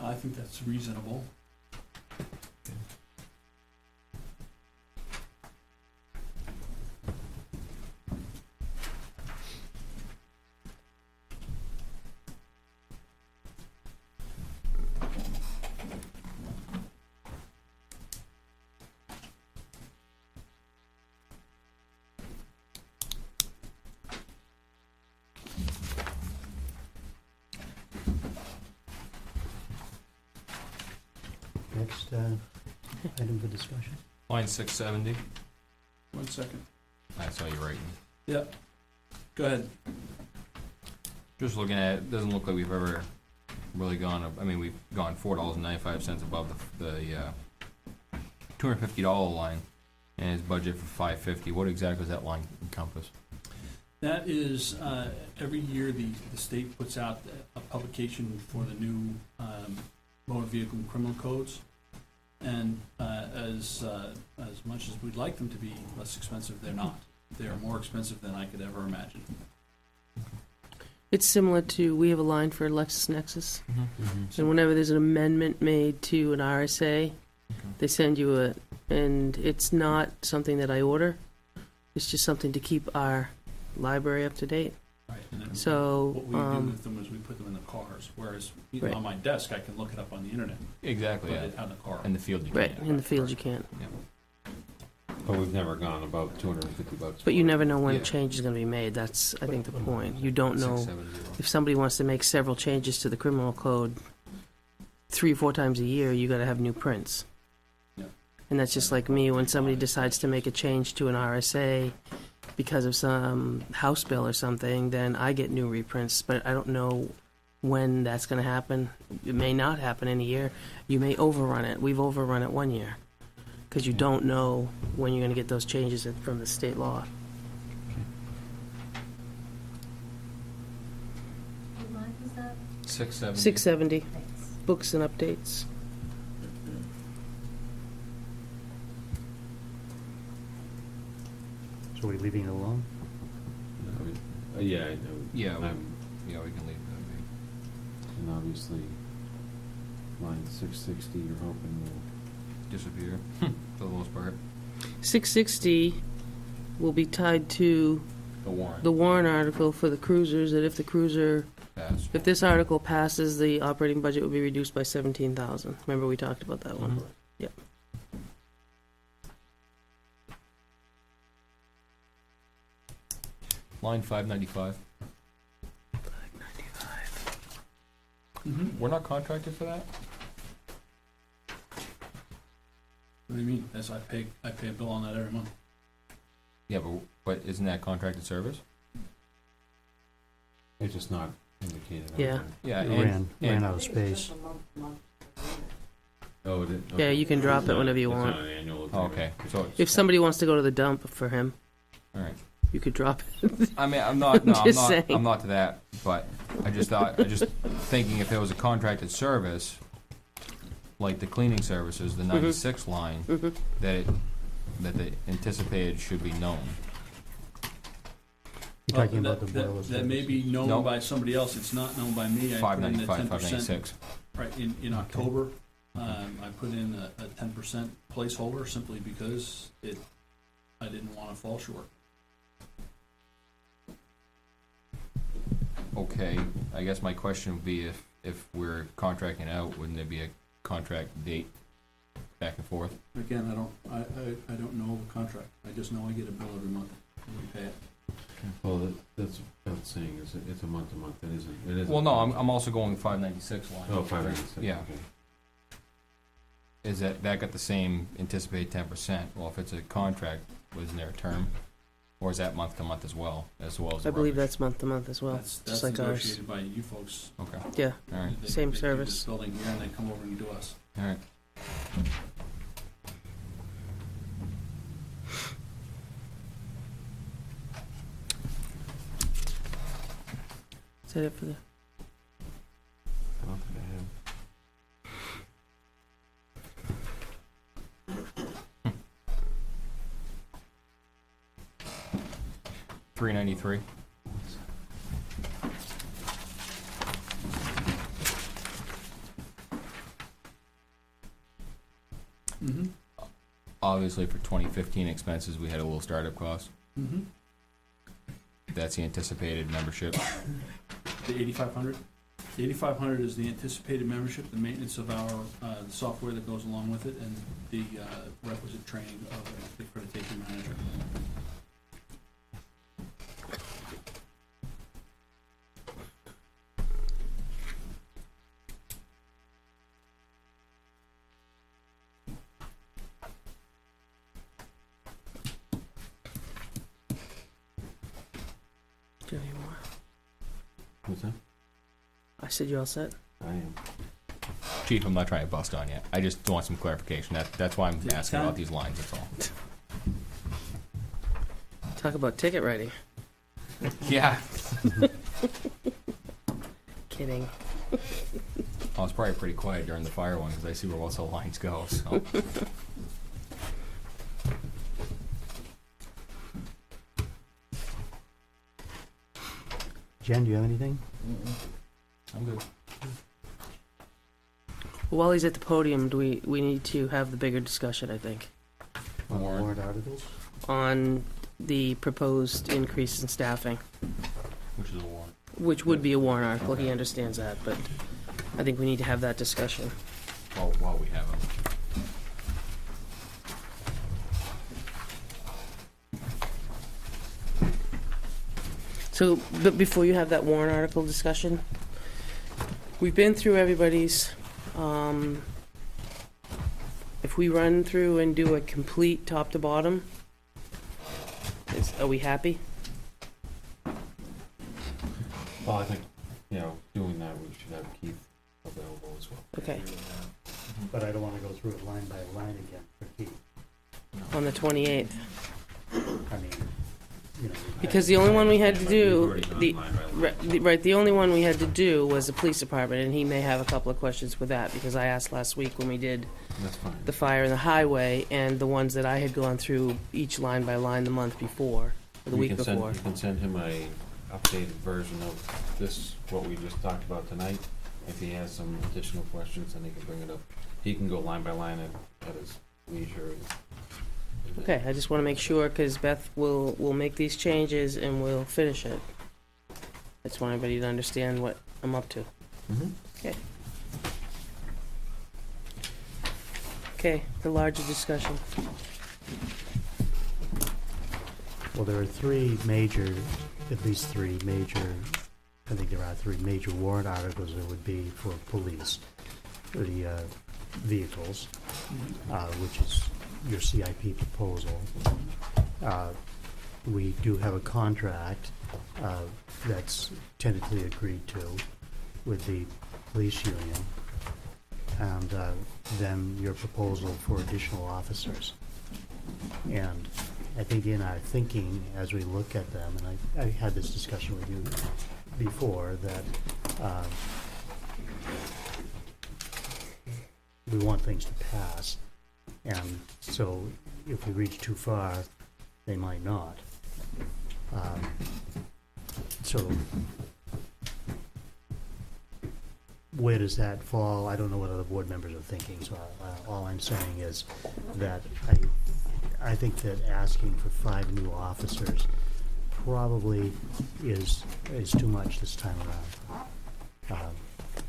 I think that's reasonable. Next item for discussion. Line 670. 1 second. I saw you writing. Yeah. Go ahead. Just looking at it, doesn't look like we've ever really gone up. I mean, we've gone $4.95 above the $250 line, and his budget for $550. What exactly does that line encompass? That is, every year the state puts out a publication for the new motor vehicle and criminal codes, and as much as we'd like them to be less expensive, they're not. They're more expensive than I could ever imagine. It's similar to, we have a line for LexisNexis, Mm-hmm. and whenever there's an amendment made to an RSA, they send you and it's not something that I order, it's just something to keep our library up to date. Right. And then So, what we do with them is we put them in the cars, whereas Right. on my desk I can look it up on the internet. Exactly. Put Yeah. it on the car. In the field, you Right, can't. in the field you can't. But we've never gone above $250. But you never know when Yeah. a change is going to be made. That's, I think, the point. You don't know 670. if somebody wants to make several changes to the criminal code 3 or 4 times a year. You got to have new prints. Yeah. And that's just like me when somebody decides to make a change to an RSA because of some House bill or something. Then I get new reprints, but I don't know when that's going to happen. It may not happen in a year. You may overrun it. We've overrun it 1 year. Because you don't know when you're going to get those changes from the state law. What line was that? 670. 670, Thanks. books and updates. So are we leaving it alone? Yeah, I know. Yeah, I'm- yeah, we can leave that. And obviously, line 660, you're hoping will Disappear for the most part. 660 will be tied to The warrant. the warrant article for the cruisers, that if the cruiser, Pass. if this article passes, the operating budget will be reduced by 17,000. Remember, we talked about that one? Mhm. Yep. Line 595. Mm-hmm. We're not contracted for that? What do you mean? As I pay a bill on that every month. Yeah, but isn't that contracted service? It's just not indicated. on Yeah. Yeah, It and, ran out of space. Oh, it is? Yeah, you can drop It's it not- whenever you it's want. not an annual oh, agreement. okay, so If somebody wants to go to the dump for him, all right. you could drop it. I mean, I'm not, no, I'm Just not, saying. I'm not to that, but I just thinking if there was a contracted service, like the cleaning services, the 96 line, Mhm. that the anticipated should be known. You're talking about the that, boilers. that may be known Nope. by somebody else. It's not known by me. I put in the 595, 10%. 596. Right, in October, I put in a 10% placeholder simply because I didn't want to fall short. Okay, I guess my question would be if we're contracting out, wouldn't there be a contract date back and forth? Again, I don't know the contract. I just know I get a bill every month and we pay it. Well, that's what I'm saying, is it's a month to month, it isn't. Well, no, I'm also going 596 line. Oh, 596, Yeah. okay. Is that got the same anticipated 10%? Well, if it's a contract, wasn't there a term? Or is that month to month as well as the I believe rubbish? that's month to month as well, That's just like ours. negotiated by you folks. Okay, Yeah, all right, Same They do service. this building here and they come over and do us. all right. is that it for the, I don't think I have. 393. Mm-hmm. Obviously, for 2015 expenses, we had a little startup cost. Mm-hmm. That's the anticipated membership. The 8,500? The 8,500 is the anticipated membership, the maintenance of our software that goes along with it, and the requisite training of the accreditation manager. do you have any more? What's that? I said you all set? I am. Chief, I'm not trying to bust on you. I just want some clarification. That's why I'm Take your asking time. about these lines, that's all. Talk about ticket writing. Yeah. Kidding. I was probably pretty quiet during the fire one, because I see where most of the lines go, so. Jen, do you have anything? I'm good. While he's at the podium, we need to have the bigger discussion, I think, On the Warrant. warrant articles? on the proposed increase in staffing, Which is a warrant. which would be a warrant article, he understands that, but I think we need to have that discussion. While we have them. So, but before you have that warrant article discussion, we've been through everybody's, if we run through and do a complete top to bottom, are we happy? Well, I think, doing that, we should have Keith available as well. Okay, But I don't wanna go through it line by line again for Keith. on the 28th. I mean, you know. Because the only one we had to We've do, already gone the, line by line. right, the only one we had to do was the police department, and he may have a couple of questions with that, because I asked last week when we did That's fine. the fire and the highway, and the ones that I had gone through each line by line the month before, or the You week can send- before. You can send him a updated version of this, what we just talked about tonight. If he has some additional questions, then he can bring it up. He can go line by line at his leisure. Okay, I just want to make sure, because Beth will make these changes and we'll finish it. I just want everybody to understand what I'm up to. Mhm. Okay, the larger discussion. Well, there are at least three major, I think there are three major warrant articles that would be for police, for the vehicles, which is your CIP proposal. We do have a contract that's tentatively agreed to with the police union, and then your proposal for additional officers. And I think in our thinking, as we look at them, and I had this discussion with you before, that we want things to pass. And so if we reach too far, they might not. So where does that fall? I don't know what other board members are thinking, so all I'm saying is that I think that asking for 5 new officers probably is too much this time around.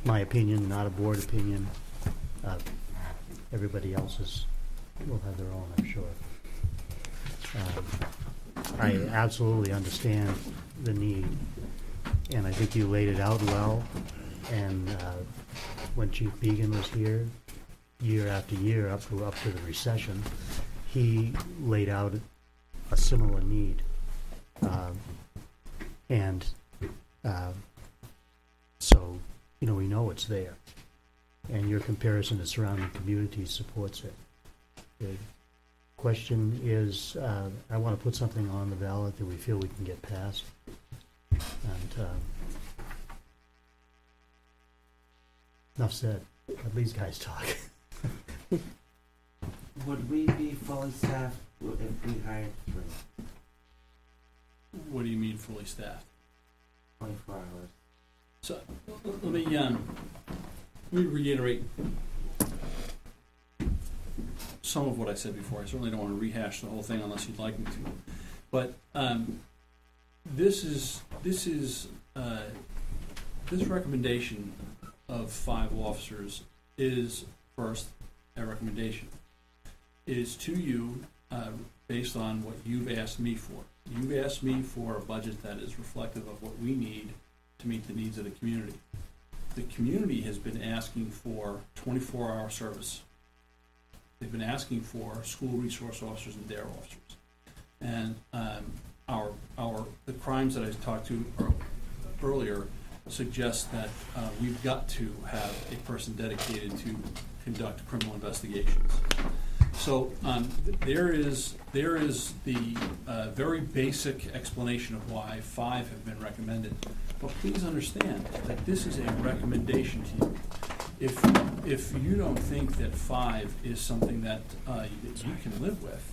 My opinion, not a board opinion. Everybody else's will have their own, I'm sure. I absolutely understand the need, and I think you laid it out well. And when Chief Began was here, year after year, up to the recession, he laid out a similar need. So, we know it's there. And your comparison to surrounding communities supports it. The question is, I want to put something on the ballot that we feel we can get passed. And enough said. Let these guys talk. Would we be fully staffed if we hired 3, What do you mean fully staffed? 24 hours? So, let me reiterate some of what I said before. I certainly don't want to rehash the whole thing unless you'd like me to. But this recommendation of 5 officers is first a recommendation. It is to you based on what you've asked me for. You've asked me for a budget that is reflective of what we need to meet the needs of the community. The community has been asking for 24-hour service. They've been asking for school resource officers and DARE officers. And the crimes that I talked to earlier suggest that we've got to have a person dedicated to conduct criminal investigations. So there is the very basic explanation of why 5 have been recommended. But please understand that this is a recommendation to you. If you don't think that 5 is something that you can live with,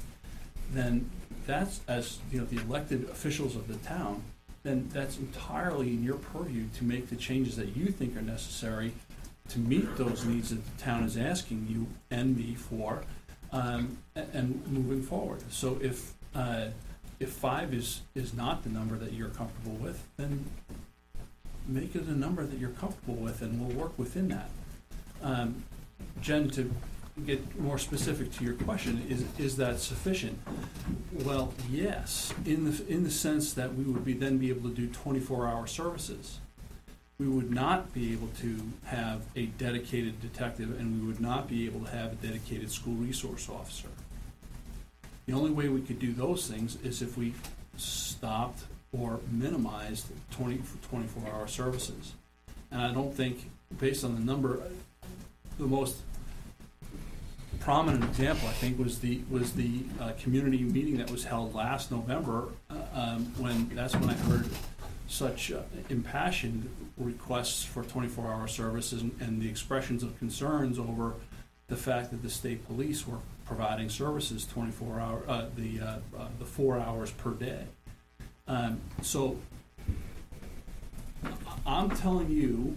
then that's, as the elected officials of the town, then that's entirely in your purview to make the changes that you think are necessary to meet those needs that the town is asking you and me for, and moving forward. So if 5 is not the number that you're comfortable with, then make it a number that you're comfortable with, and we'll work within that. Jen, to get more specific to your question, is that sufficient? Well, yes, in the sense that we would then be able to do 24-hour services. We would not be able to have a dedicated detective, and we would not be able to have a dedicated school resource officer. The only way we could do those things is if we stopped or minimized 24-hour services. And I don't think, based on the number, the most prominent example, I think, was the community meeting that was held last November, that's when I heard such impassioned requests for 24-hour services and the expressions of concerns over the fact that the state police were providing services 24-hour, the 4 hours per day. So I'm telling you,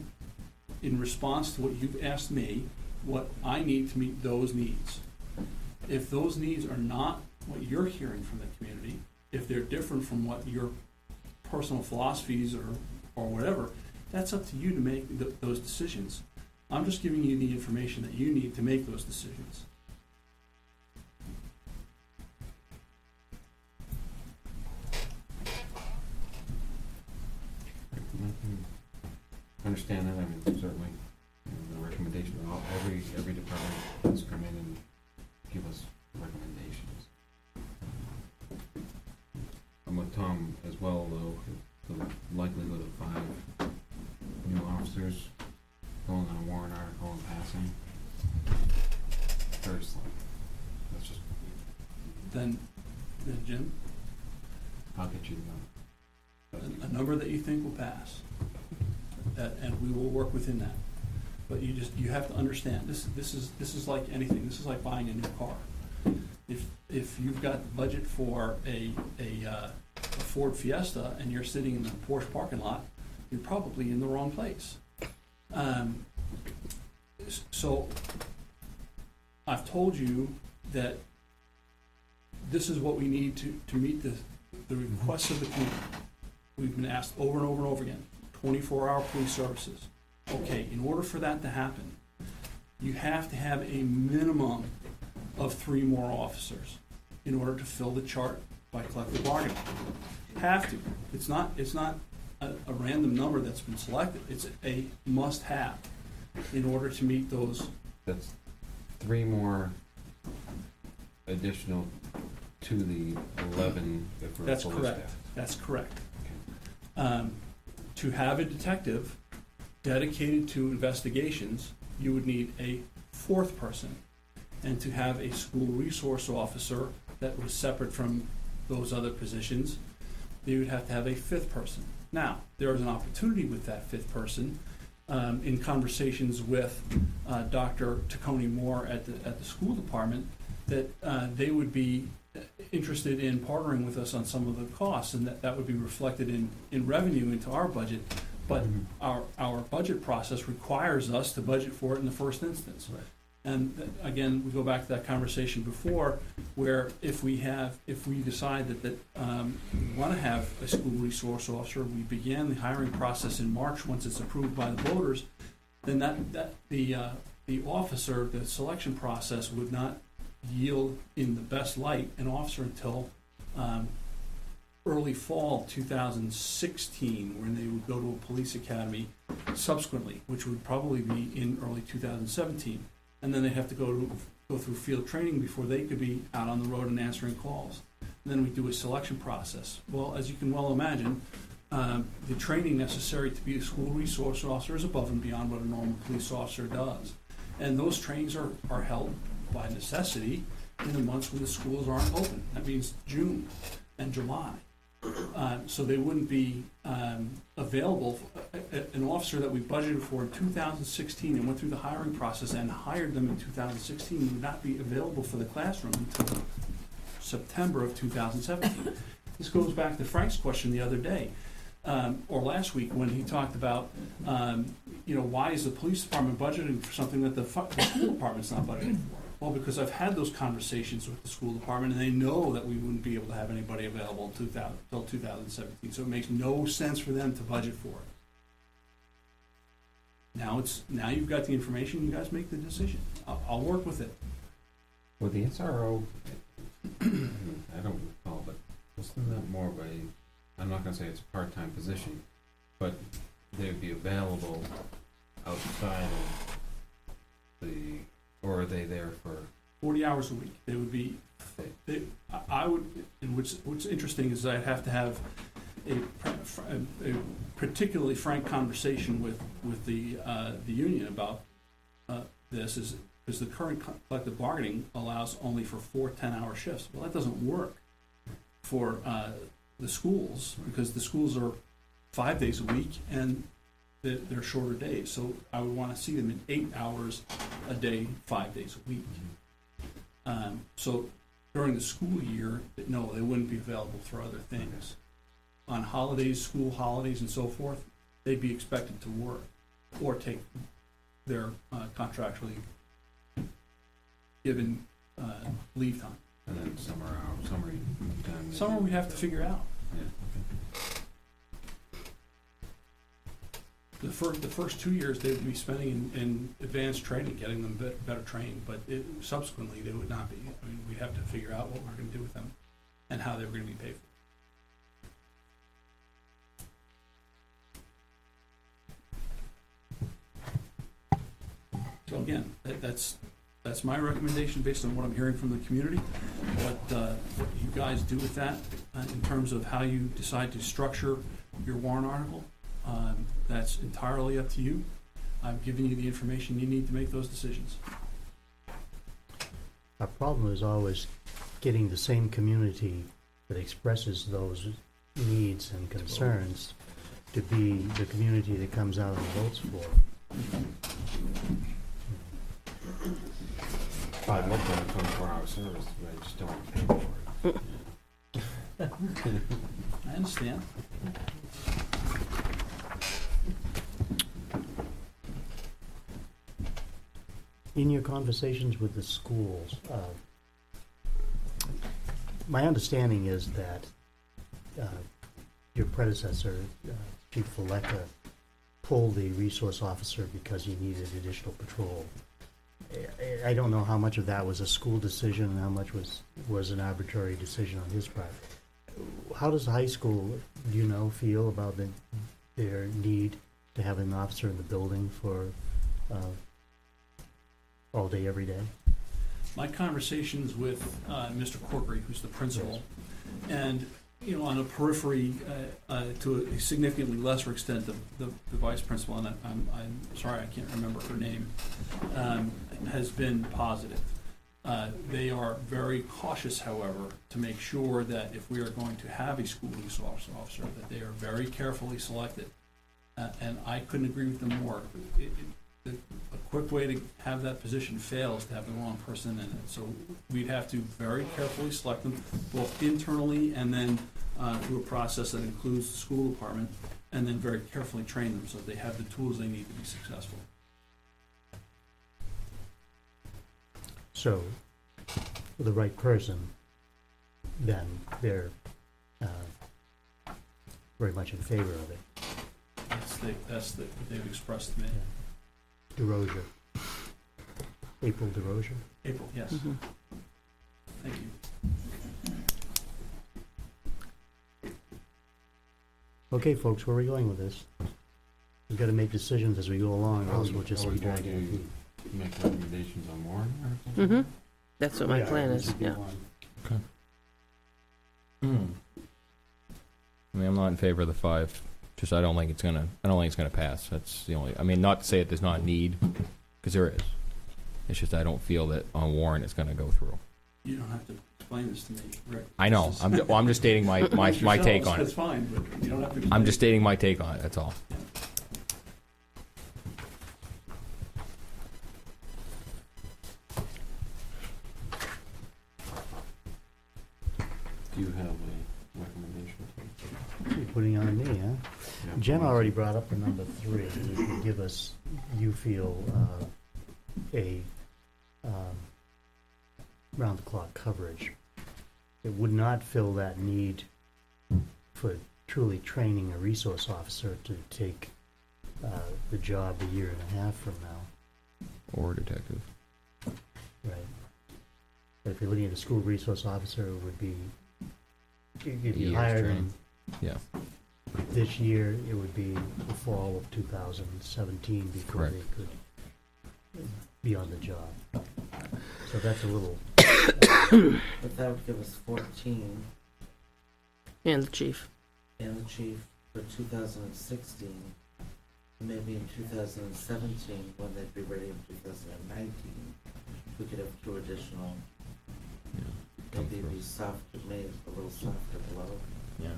in response to what you've asked me, what I need to meet those needs. If those needs are not what you're hearing from the community. If they're different from what your personal philosophies or whatever, that's up to you to make those decisions. I'm just giving you the information that you need to make those decisions. Understand that, I mean, certainly, the recommendation, every department has come in and give us recommendations. I'm with Tom as well, though, the likelihood of 5 new officers going on a warrant article and passing, very slim. That's just, Then Jim, I'll get you the number. a number that you think will pass, and we will work within that. But you have to understand, this is like anything. This is like buying a new car. If you've got the budget for a Ford Fiesta and you're sitting in the Porsche parking lot, you're probably in the wrong place. So I've told you that this is what we need to meet the requests of the community. We've been asked over and over and over again, 24-hour police services. Okay, in order for that to happen, you have to have a minimum of 3 more officers in order to fill the chart by collective bargaining. Have to. It's not a random number that's been selected. It's a must-have in order to meet those. That's 3 more additional to the 11 if we're That's fully correct. staffed. That's correct. To have a detective dedicated to investigations, you would need a 4th person. And to have a school resource officer that was separate from those other positions, you would have to have a 5th person. Now, there is an opportunity with that 5th person in conversations with Dr. Taccone Moore at the school department that they would be interested in partnering with us on some of the costs, and that would be reflected in revenue into our budget. But our budget process requires us to budget for it in the first instance. Right. And again, we go back to that conversation before, where if we decide that we want to have a school resource officer, we began the hiring process in March once it's approved by the voters, then the officer, the selection process would not yield in the best light an officer until early fall 2016, when they would go to a police academy subsequently, which would probably be in early 2017. And then they'd have to go through field training before they could be out on the road and answering calls. And then we do a selection process. Well, as you can well imagine, the training necessary to be a school resource officer is above and beyond what a normal police officer does. And those trainings are held by necessity in the months when the schools aren't open. That means June and July. So they wouldn't be available. An officer that we budgeted for in 2016 and went through the hiring process and hired them in 2016 would not be available for the classroom until September of 2017. This goes back to Frank's question the other day, or last week, when he talked about, why is the police department budgeting for something that the school department's not budgeting for? Well, because I've had those conversations with the school department, and they know that we wouldn't be able to have anybody available until 2017. So it makes no sense for them to budget for it. Now you've got the information. You guys make the decision. I'll work with it. With the SRO, I don't recall, but wasn't that more of I'm not gonna say it's a part-time position, but they would be available outside of or are they there for? 40 hours a week. They would be. I would. And what's interesting is I'd have to have a particularly frank conversation with the union about this, is because the current collective bargaining allows only for 4 10-hour shifts. Well, that doesn't work for the schools, because the schools are 5 days a week and they're shorter days. So I would want to see them in 8 hours a day, 5 days a week. So during the school year, no, they wouldn't be available for other things. On holidays, school holidays and so forth, they'd be expected to work or take their contractually given leave time. And then summer out, summer time. Summer we have to figure out. Yeah, The first 2 years, they would be spending in advanced training, getting them better trained, but subsequently, they would not be. I mean, we'd have to figure out what we're gonna do with them and how they were gonna be paid for. So again, that's my recommendation based on what I'm hearing from the community. What you guys do with that in terms of how you decide to structure your warrant article, that's entirely up to you. I'm giving you the information you need to make those decisions. Our problem is always getting the same community that expresses those needs and concerns to be the community that comes out and votes for. I looked at a 24-hour service, but I just don't want to pay for it. I understand. In your conversations with the schools, my understanding is that your predecessor, Chief Valeka, pulled the resource officer because he needed additional patrol. I don't know how much of that was a school decision and how much was an arbitrary decision on his part. How does the high school, do you know, feel about their need to have an officer in the building for all day, every day? My conversations with Mr. Corkery, who's the principal, and on a periphery, to a significantly lesser extent, the vice principal, and I'm sorry I can't remember her name, has been positive. They are very cautious, however, to make sure that if we are going to have a school resource officer, that they are very carefully selected. And I couldn't agree with them more. A quick way to have that position fail is to have the wrong person in it. So we'd have to very carefully select them, both internally and then through a process that includes the school department, and then very carefully train them so that they have the tools they need to be successful. So, for the right person, then they're very much in favor of it. That's what they've expressed to me. DeRozier. April DeRozier? April, yes. Mm-hmm. Thank you. Okay, folks, where are we going with this? We've got to make decisions as we go along, or else we'll just be dragging our feet. Make recommendations on warrant articles? Mm-hmm. That's what my Yeah, plan we is, should go yeah. on. I mean, I'm not in favor of the 5. Just I don't think it's gonna pass. That's the only. I mean, not to say that there's not need, because there is. It's just I don't feel that on warrant it's gonna go through. You don't have to explain this to me, Rick. I know. I'm just stating my take on That's it. fine, but you don't have to. I'm just stating my take on it. That's all. Do you have a recommendation? You're putting on me, huh? Yeah. Jen already brought up the number 3, which would give us, you feel, a round-the-clock coverage. It would not fill that need for truly training a resource officer to take the job a year and a half from now. Or detective. Right. But if you're looking at a school resource officer, it would be, if you Year's hire training. them Yeah. this year, it would be the fall of 2017 before Correct. they could be on the job. So that's a little, But that would give us 14, And the chief. and the chief for 2016. Maybe in 2017, when they'd be ready in 2019, we could have 2 additional, Come maybe through. be softer, maybe a little softer below. Yeah.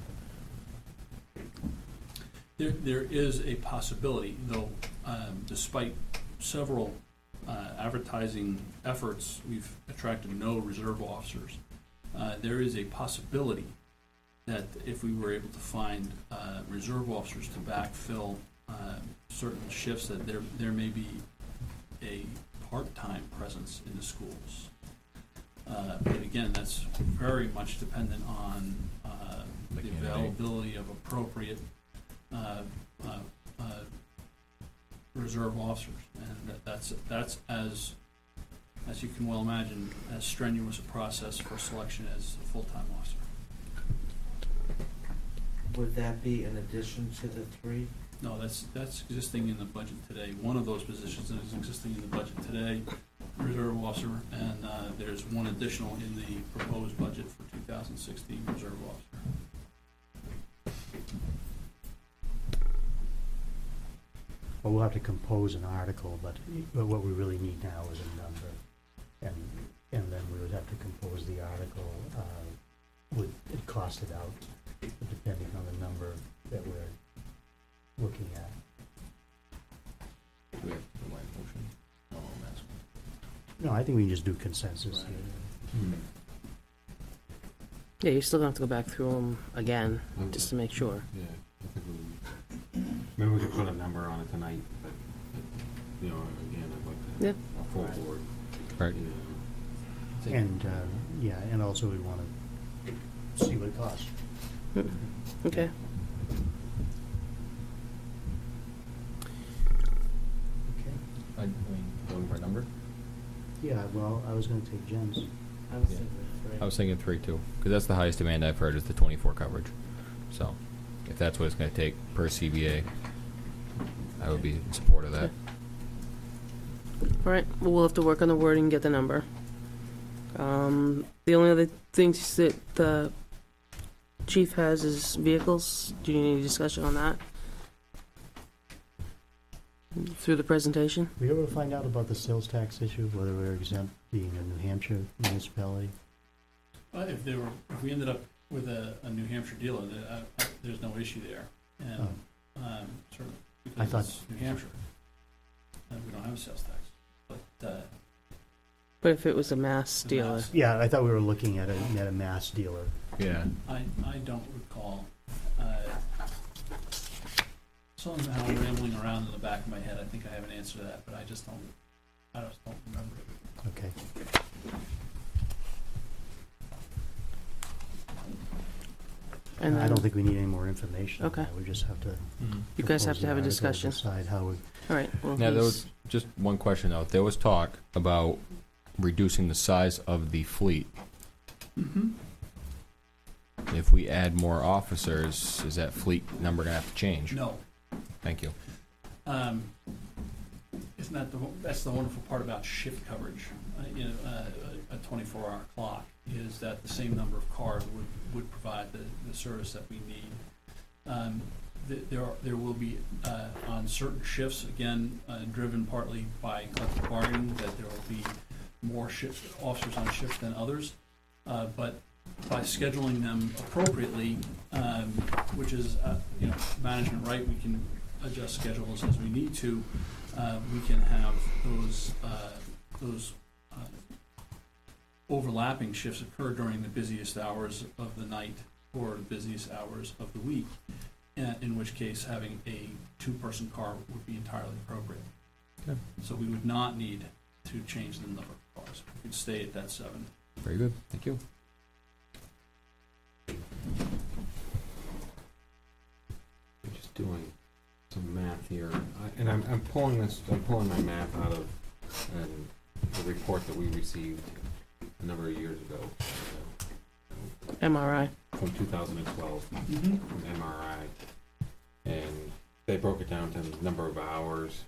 There is a possibility, though, despite several advertising efforts, we've attracted no reserve officers. There is a possibility that if we were able to find reserve officers to backfill certain shifts, that there may be a part-time presence in the schools. But again, that's very much dependent on the candidate. availability of appropriate reserve officers. And that's as you can well imagine, as strenuous a process for selection as a full-time officer. Would that be in addition to the 3? No, that's existing in the budget today. One of those positions that is existing in the budget today, reserve officer, and there's one additional in the proposed budget for 2016, reserve officer. Well, we'll have to compose an article, but what we really need now is a number. And then we would have to compose the article, would it cost it out, depending on the number that we're looking at. Do we have the right motion? No, I'm asking. No, I think we can just do consensus. Right. Yeah, you're still gonna have to go back through them again, just to make sure. Yeah, I think maybe we could put a number on it tonight, but, you know, again, I'd like to Yeah. a full board. Right. You know. And, yeah, and also we want to see what it costs. Okay. Okay. I mean, looking for a number? Yeah, well, I was gonna take Jen's. I was Yeah. thinking 3. I was thinking 3 too, because that's the highest demand I've heard is the 24 coverage. So, if that's what it's going to take per CBA, I would be in support of that. All right, well, we'll have to work on the wording and get the number. The only other things that the chief has is vehicles. Do you need any discussion on that? Through the presentation? Were you able to find out about the sales tax issue, whether we're exempt being a New Hampshire municipality? If we ended up with a New Hampshire dealer, there's no issue there. And certainly I because thought- it's New Hampshire, and we don't have a sales tax. But But if it was a mass The dealer, mass. Yeah, I thought we were looking at a mass dealer. Yeah. I don't recall. Somehow rambling around in the back of my head, I think I have an answer to that, but I just don't remember it. Okay. and I then, don't think we need any more information on Okay. that. We just have to. you guys have compose to the have a article, discussion. Decide how we. All right, well, Now, there he's- was just one question though. There was talk about reducing the size of the fleet. Mm-hmm. If we add more officers, is that fleet number going to have to change? No. Thank you. Isn't that that's the wonderful part about shift coverage? A 24-hour clock is that the same number of cars would provide the service that we need. There will be on certain shifts, again, driven partly by collective bargaining, that there will be more officers on shift than others. But by scheduling them appropriately, which is management right, we can adjust schedules as we need to. We can have those overlapping shifts occur during the busiest hours of the night or the busiest hours of the week, in which case having a 2-person car would be entirely appropriate. Okay. So we would not need to change the number of cars. We could stay at that 7. Very good. Thank you. I'm just doing some math here, and I'm pulling my math out of the report that we received a number of years ago, MRI. from 2012, Mm-hmm. from MRI, and they broke it down to the number of hours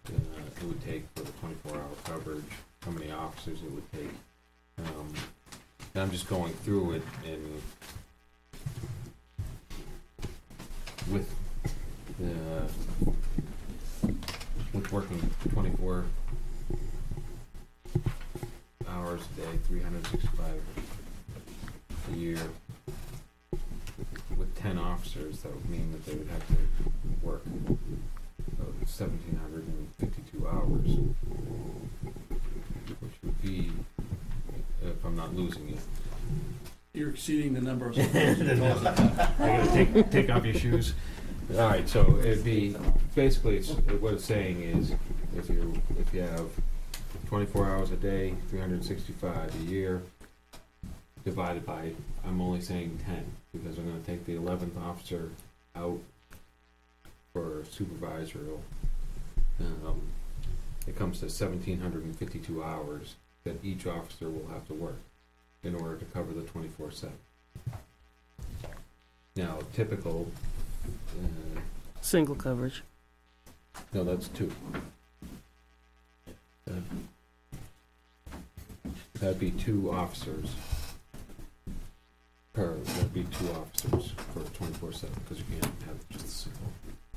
it would take for the 24-hour coverage, how many officers it would take. And I'm just going through it, and with working 24 hours a day, 365 a year, with 10 officers, that would mean that they would have to work 1,752 hours, which would be, if I'm not losing it. You're exceeding the number of. I gotta take off your shoes. All right, so it'd be basically what it's saying is if you have 24 hours a day, 365 a year, divided by, I'm only saying 10, because I'm gonna take the 11th officer out for supervisorial. It comes to 1,752 hours that each officer will have to work in order to cover the 24/7. Now, typical, Single coverage. no, that's 2. That'd be 2 officers that'd be 2 officers for 24/7, because you can't have just a single.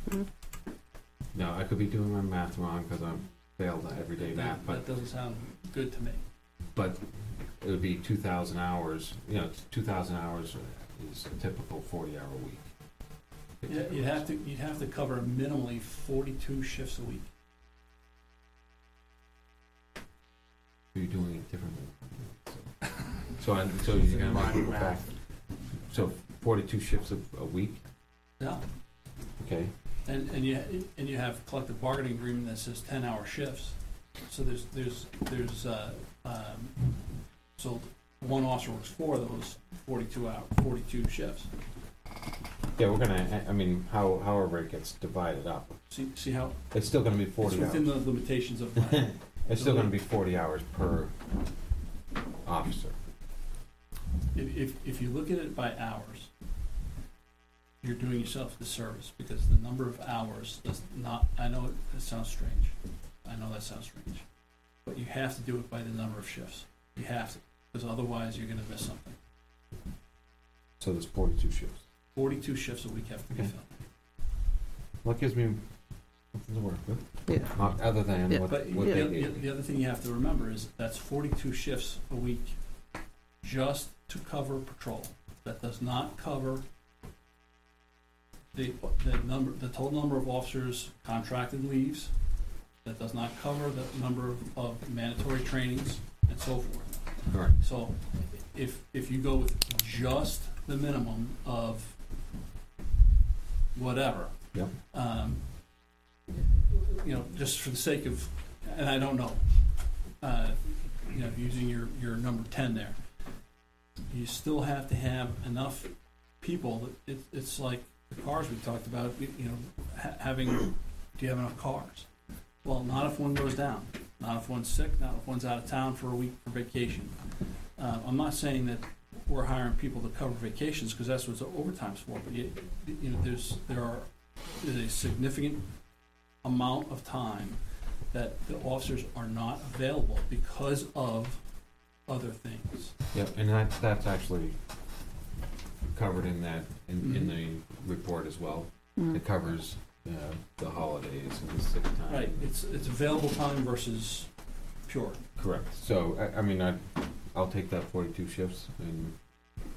Mhm. Now, I could be doing my math wrong, because I'm failed at everyday math, That doesn't sound good to me. but it would be 2,000 hours, 2,000 hours is a typical 40-hour week. Yeah, you'd have to cover minimally 42 shifts a week. You're doing it differently. So you're gonna go back, so 42 shifts a week, Yeah. okay? And you have collective bargaining agreement that says 10-hour shifts. So so one officer works 4 of those 42 shifts. Yeah, we're gonna, I mean, however it gets divided up, See how, it's still gonna be it's 40 within hours. the limitations of my, It's still gonna be 40 hours per officer. if you look at it by hours, you're doing yourself a disservice, because the number of hours does not, I know it sounds strange. I know that sounds strange. But you have to do it by the number of shifts. You have to, because otherwise you're gonna miss something. So there's 42 shifts. 42 shifts a week have to be Okay. filled. What gives me something to work with? Yeah. Other than Yeah. what But what they gave me. the other thing you have to remember is that's 42 shifts a week just to cover patrol. That does not cover the total number of officers contracted leaves. That does not cover the number of mandatory trainings and so forth. Correct. So if you go with just the minimum of whatever. Yep. Just for the sake of, and I don't know, using your number 10 there, you still have to have enough people that it's like the cars we talked about, having, do you have enough cars? Well, not if one goes down, not if one's sick, not if one's out of town for a week for vacation. I'm not saying that we're hiring people to cover vacations, because that's what overtime's for, but there's a significant amount of time that the officers are not available because of other things. Yep, and that's actually covered in that, in the report as well. It covers the holidays and the sick time. Right, it's available time versus pure. Correct. So, I mean, I'll take that 42 shifts and,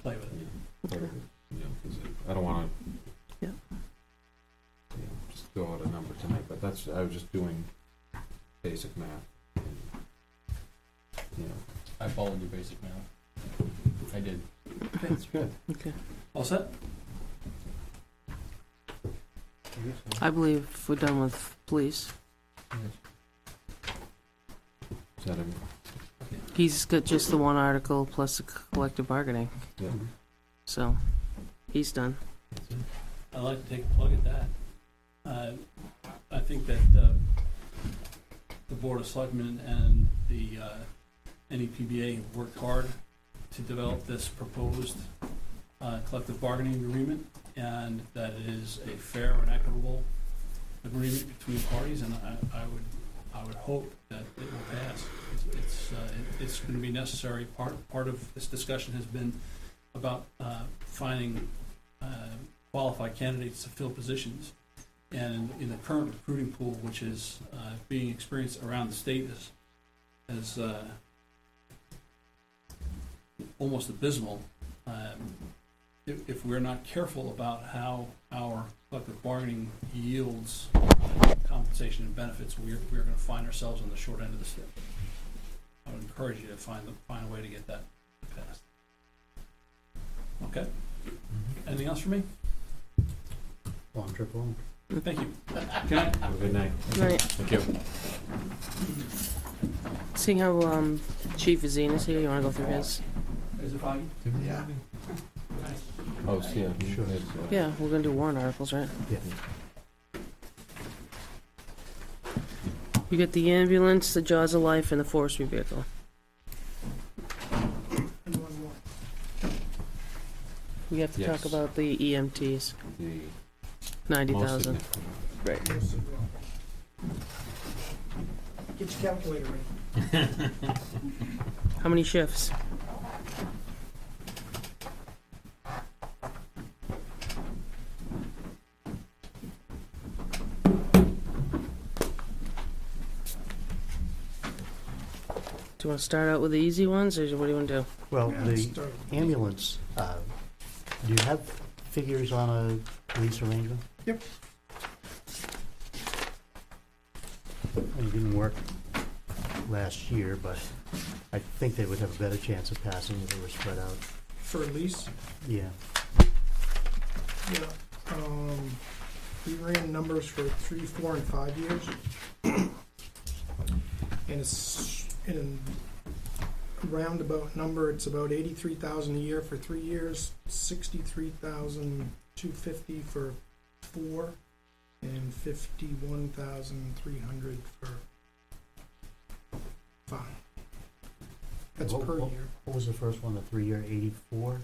Play with it. play with it, 'cause I don't wanna, Yeah. Just throw out a number tonight, but I was just doing basic math. And, I followed your basic math. I did. that's good. Okay. All set? I believe we're done with police. Is that a, He's got just the one article plus the collective bargaining, yeah, so he's done. that's it. I'd like to take a plug at that. I think that the Board of Selectmen and the NEPBA have worked hard to develop this proposed collective bargaining agreement, and that it is a fair and equitable agreement between parties, and I would hope that it will pass. It's going to be necessary. Part of this discussion has been about finding qualified candidates to fill positions. And in the current recruiting pool, which is being experienced around the state, is almost abysmal. If we're not careful about how our collective bargaining yields compensation and benefits, we're going to find ourselves on the short end of the stick. I would encourage you to find a way to get that passed. Okay. Anything else for me? Long trip home. Thank you. Can I, Have a good night. Right. Thank you. Seeing how Chief Azine is here, you want to go through his? is it foggy? Yeah. Oh, see, I'm sure that's, Yeah, we're gonna do warrant articles, right? Yeah. You get the ambulance, the Jaws of Life, and the forestry vehicle. We have to talk Yes. about the EMTs, the 90,000. most significant. Right. Get your calculator ready. How many shifts? Do you want to start out with the easy ones, or what do you want to do? Well, Yeah, the start. ambulance, do you have figures on a lease arrangement? Yep. It didn't work last year, but I think they would have a better chance of passing if they were spread out. For a lease, Yeah. yeah, we ran numbers for 3, 4, and 5 years. And it's in a roundabout number, it's about 83,000 a year for 3 years, 63,250 for 4, and 51,300 for 5. That's What- per what- year. What was the first one, the 3-year, 84?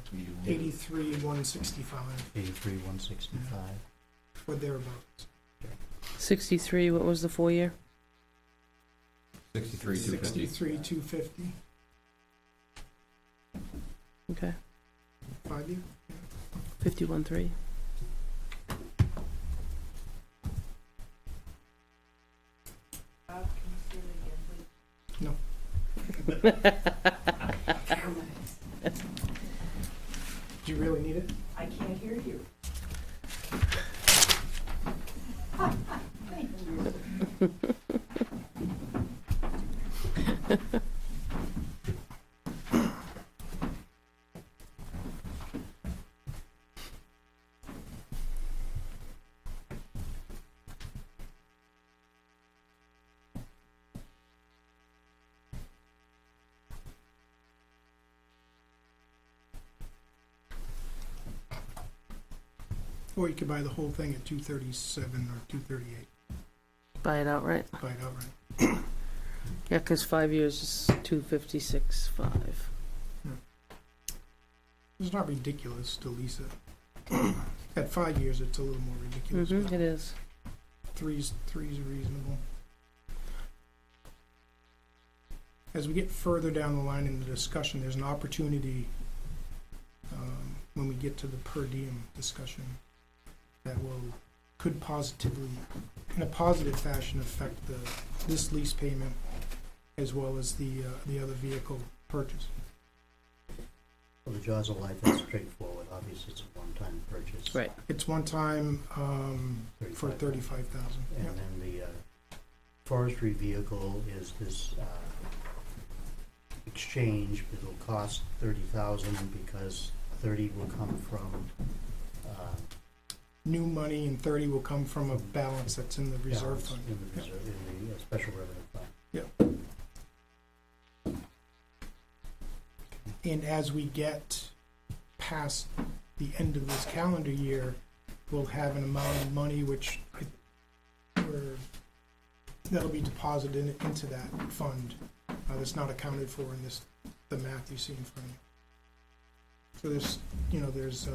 83,165, 83,165. or thereabouts. 63, what was the 4-year? 63,250. 63,250, Okay. 5 year. 51.3. No. Do you really need it? I can't hear you. Or you could buy the whole thing at 237 or 238. Buy it outright. Buy it outright. Yeah, because 5 years is 256.5. It's not ridiculous to lease it. At 5 years, it's a little more ridiculous. Mm-hmm, but it is. three's reasonable. As we get further down the line in the discussion, there's an opportunity when we get to the per diem discussion that could positively, in a positive fashion, affect this lease payment as well as the other vehicle purchase. Well, the Jaws of Life is straightforward. Obviously, it's a one-time purchase. Right. It's one time for 35,000. And Yeah. then the forestry vehicle is this exchange. It'll cost 30,000 because 30 will come from New money and 30 will come from a balance that's in the reserve balance fund. in the reserve, in the special revenue fund. And as we get past the end of this calendar year, we'll have an amount of money that'll be deposited into that fund that's not accounted for in the math you see in front of you. So there's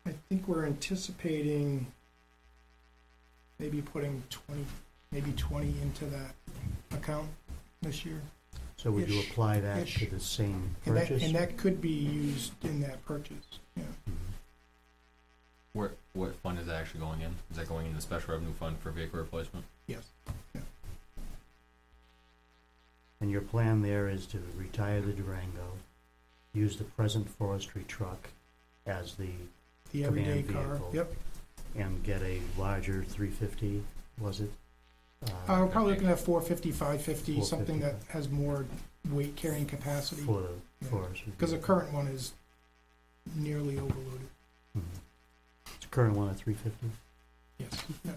I think we're anticipating maybe putting 20 into that account this year. So would you Ish. apply that Ish. to the same And purchase? that could be used in that purchase, yeah. Mhm. What fund is that actually going in? Is that going in the special revenue fund for vehicle replacement? Yes. And your plan there is to retire the Durango, use the present forestry truck as the, The everyday Command car, vehicle. yep, and get a larger 350, was it? We're probably looking at 450, 550, something that 450. has more weight carrying capacity, For the forest. because the current one is nearly overloaded. Mhm. It's a current one at 350? Yes. Yeah.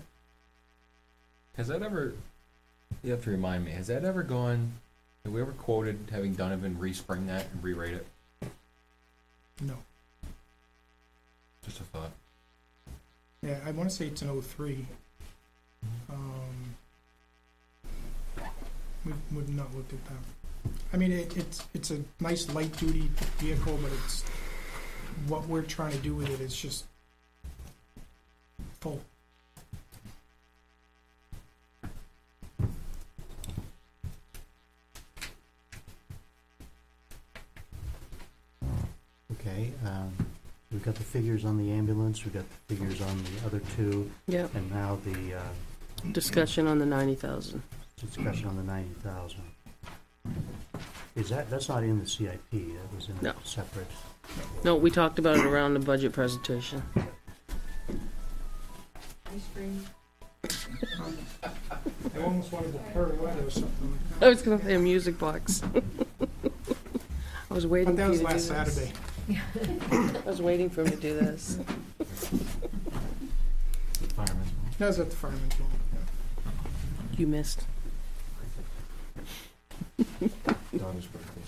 Has that ever, you have to remind me, has that ever gone, have we ever quoted having Donovan respring that and re-rate it? No. Just a thought. Yeah, I want to say it's an 03. We've not looked at that. I mean, it's a nice light duty vehicle, but it's what we're trying to do with it is just full. Okay, we've got the figures on the ambulance, we've got the figures on the other two, Yep, and now the discussion on the 90,000. discussion on the 90,000. Is that's not in the CIP, that was in No. a separate, No, we talked about it around the budget presentation. I almost wanted to pirouette or something like I was gonna say a music box. I was that. waiting But for that you was to do last this. Saturday. I was waiting for him to do this. Fireman's Wall. That was at the fireman's ball. You missed. Daughter's birthday.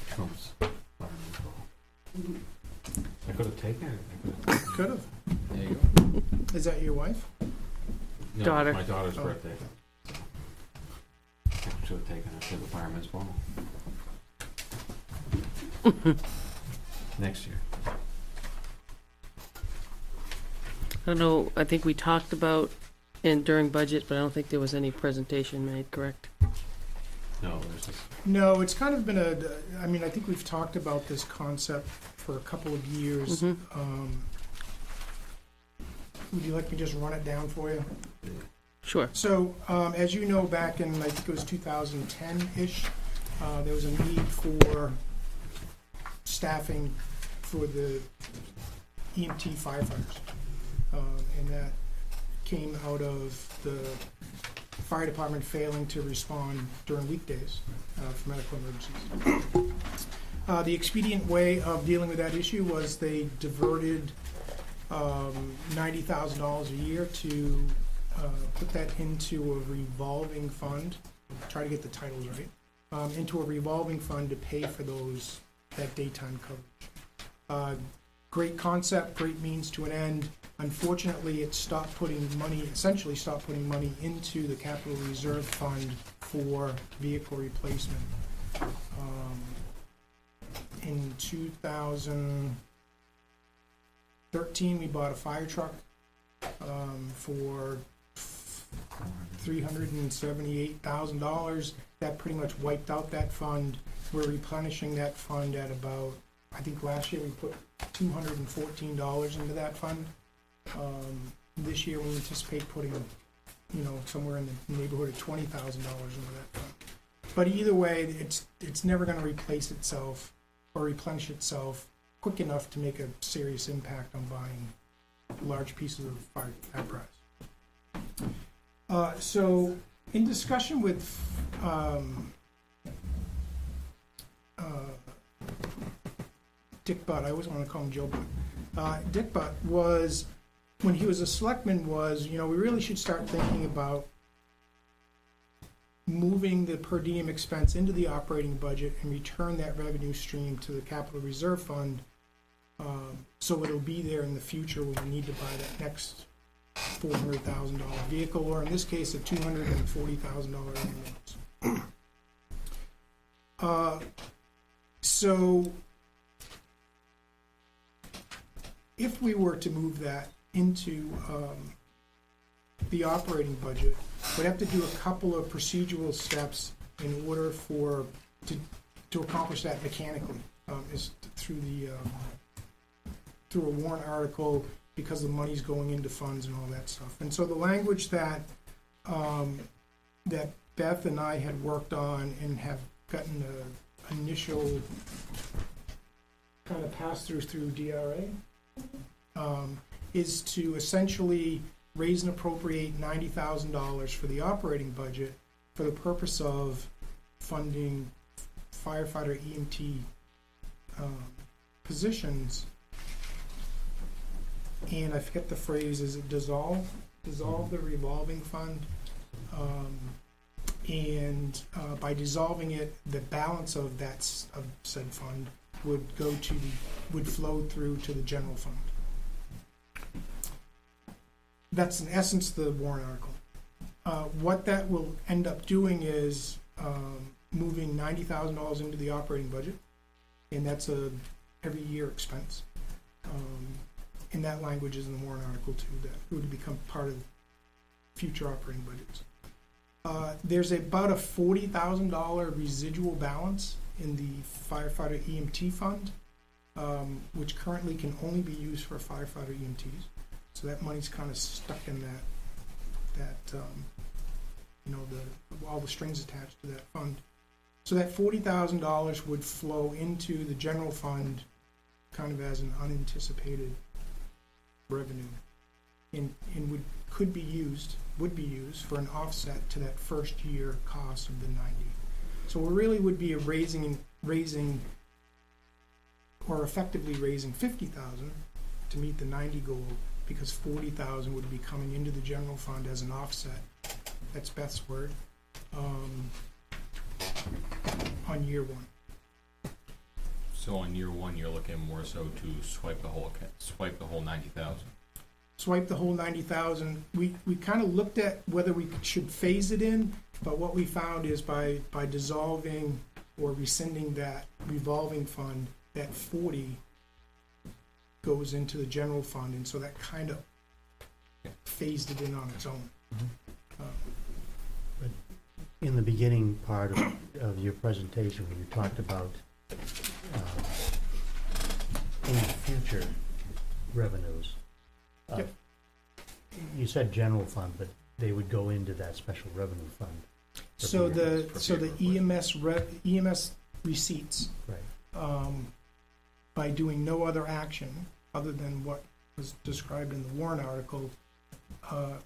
Trump's Fireman's Wall. I could have taken it. I could've- Could have. There you go. Is that your wife? No, Daughter. my daughter's Oh. birthday. I should have taken her to the Fireman's Ball. Next year. I don't know, I think we talked about during budget, but I don't think there was any presentation made, correct? No, there's just, No, it's kind of been I mean, I think we've talked about this concept for a couple of years. Mhm. Would you like me to just run it down for you? Sure. So, as you know, back in, I think it was 2010-ish, there was a need for staffing for the EMT firefighters. And that came out of the fire department failing to respond during weekdays for medical emergencies. The expedient way of dealing with that issue was they diverted $90,000 a year to put that into a revolving fund, try to get the titles right, into a revolving fund to pay for that daytime coverage. Great concept, great means to an end. Unfortunately, it essentially stopped putting money into the capital reserve fund for vehicle replacement. In 2013, we bought a fire truck for $378,000. That pretty much wiped out that fund. We're replenishing that fund at about, I think last year we put $214 into that fund. This year we anticipate putting, somewhere in the neighborhood of $20,000 into that fund. But either way, it's never going to replace itself or replenish itself quick enough to make a serious impact on buying large pieces of fire apparatus. So, in discussion with Dick Butt, I always want to call him Joe Butt. Dick Butt was, when he was a selectman, we really should start thinking about moving the per diem expense into the operating budget and return that revenue stream to the capital reserve fund, so it'll be there in the future when we need to buy that next $400,000 vehicle, or in this case, a $240,000 ambulance. So, if we were to move that into the operating budget, we'd have to do a couple of procedural steps in order to accomplish that mechanically, is through a warrant article, because the money's going into funds and all that stuff. And so the language that Beth and I had worked on and have gotten the initial kind of pass-through DRA, is to essentially raise and appropriate $90,000 for the operating budget for the purpose of funding firefighter EMT positions. And I forget the phrase, is it dissolve the revolving fund? And by dissolving it, the balance of of said fund would flow through to the general fund. That's in essence the warrant article. What that will end up doing is moving $90,000 into the operating budget, and that's a every year expense. And that language is in the warrant article too, that it would become part of future operating budgets. There's about a $40,000 residual balance in the firefighter EMT fund, which currently can only be used for firefighter EMTs. So that money's kind of stuck in all the strings attached to that fund. So that $40,000 would flow into the general fund kind of as an unanticipated revenue, and would be used for an offset to that first year cost of the 90. So we really would be raising or effectively raising 50,000 to meet the 90 goal, because 40,000 would be coming into the general fund as an offset. That's Beth's word. On year one. So on year one, you're looking more so to swipe the whole 90,000. Swipe the whole 90,000. We kind of looked at whether we should phase it in, but what we found is by dissolving or rescinding that revolving fund, that 40 goes into the general fund, and so that kind of phased it in on its own. In the beginning part of your presentation, when you talked about any future revenues, Yep. You said general fund, but they would go into that special revenue fund. So the EMS receipts, Right. by doing no other action other than what was described in the warrant article,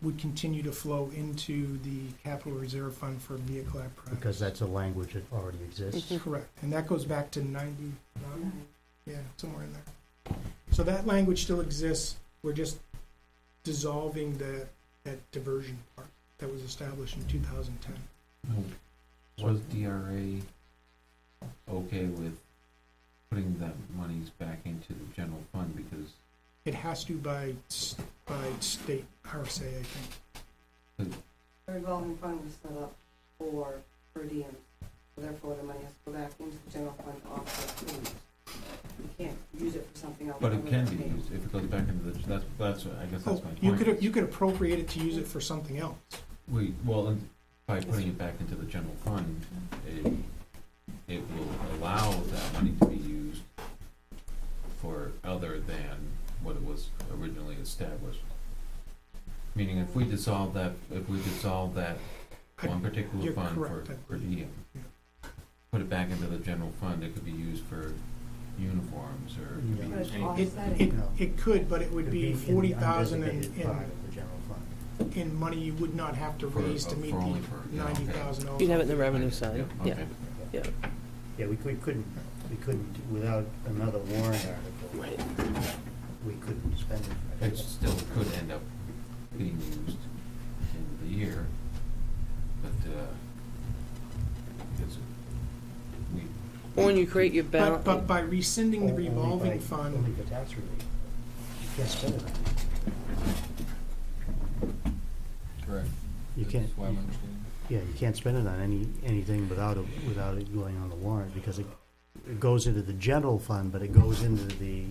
would continue to flow into the capital reserve fund for vehicle apparatus. Because that's a language that already exists. Correct, and that goes back to 99, yeah, somewhere in there. So that language still exists, we're just dissolving that diversion part that was established in 2010. Was DRA okay with putting that monies back into the general fund, because It has to by state RSA, I think. The revolving fund was set up for per diems, so therefore the money has to go back into the general fund to offset premiums. You can't use it for something else. but it other can than be payments. used if it goes back into the, that's I guess that's my point. You could appropriate it to use it for something else. By putting it back into the general fund, it will allow that money to be used for other than what it was originally established. Meaning if we dissolve that one particular You're fund correct, for I per believe. diem, put it back into the general fund, it could be used for uniforms, or it could be Yeah. used But for it's offsetting. It could, but it would It'd be in the 40,000 undesignated part of the general fund. in money you would not have to raise to meet the only for $90,000. You'd have it in the revenue side, yeah. Okay. Yeah, we couldn't, without another warrant article, Right. we couldn't spend it. It still could end up being used in the year, but it's, we, When you create your balance, But by rescinding the Only revolving by- fund, Only for tax relief. You can't spend it on it. Correct. You can't, That's why I'm understanding. yeah, you can't spend it on anything without it going on the warrant, because it goes into the general fund, but it goes into the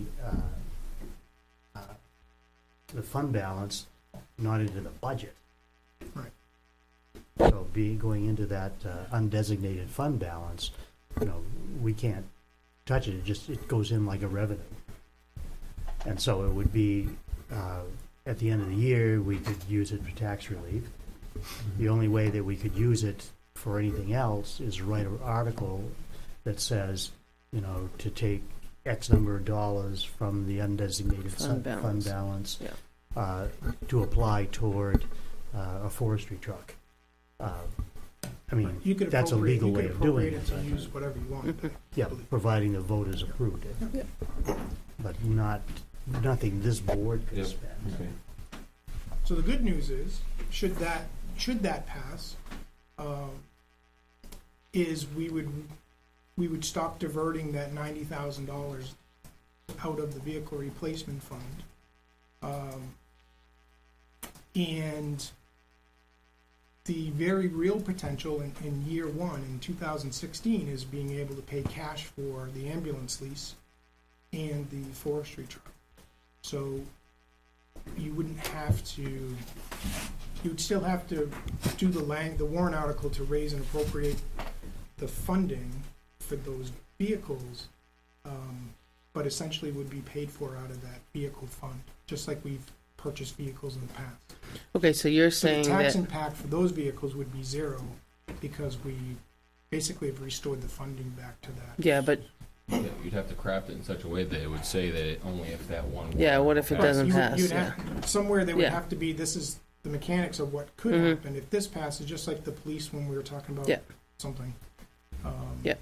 fund balance, not into the budget. Right. So going into that undesignated fund balance, we can't touch it, it goes in like a revenue. And so it would be, at the end of the year, we could use it for tax relief. The only way that we could use it for anything else is write an article that says, to take X number of dollars from the undesignated Fund balance. balance Yeah. to apply toward a forestry truck. I mean, You could that's a appropriate, legal you way could of doing appropriate it. it to use whatever you want. Yeah, providing the voters approved it. But nothing this board could Yep. spend. Okay. So the good news is, should that pass, is we would stop diverting that $90,000 out of the vehicle replacement fund. And the very real potential in year one, in 2016, is being able to pay cash for the ambulance lease and the forestry truck. So you wouldn't have to, you would still have to do the warrant article to raise and appropriate the funding for those vehicles, but essentially would be paid for out of that vehicle fund, just like we've purchased vehicles in the past. Okay, so you're So the saying tax that, impact for those vehicles would be zero, because we basically have restored the funding back to that. yeah, but, Yeah, you'd have to craft it in such a way that it would say that it only if that one. yeah, what if it passes. doesn't You would- pass, you'd yeah. have- Somewhere there would Yeah. have to be, this is the mechanics of what could Mhm. happen if this passes, just like the police when we were talking about Yeah. something. Yeah.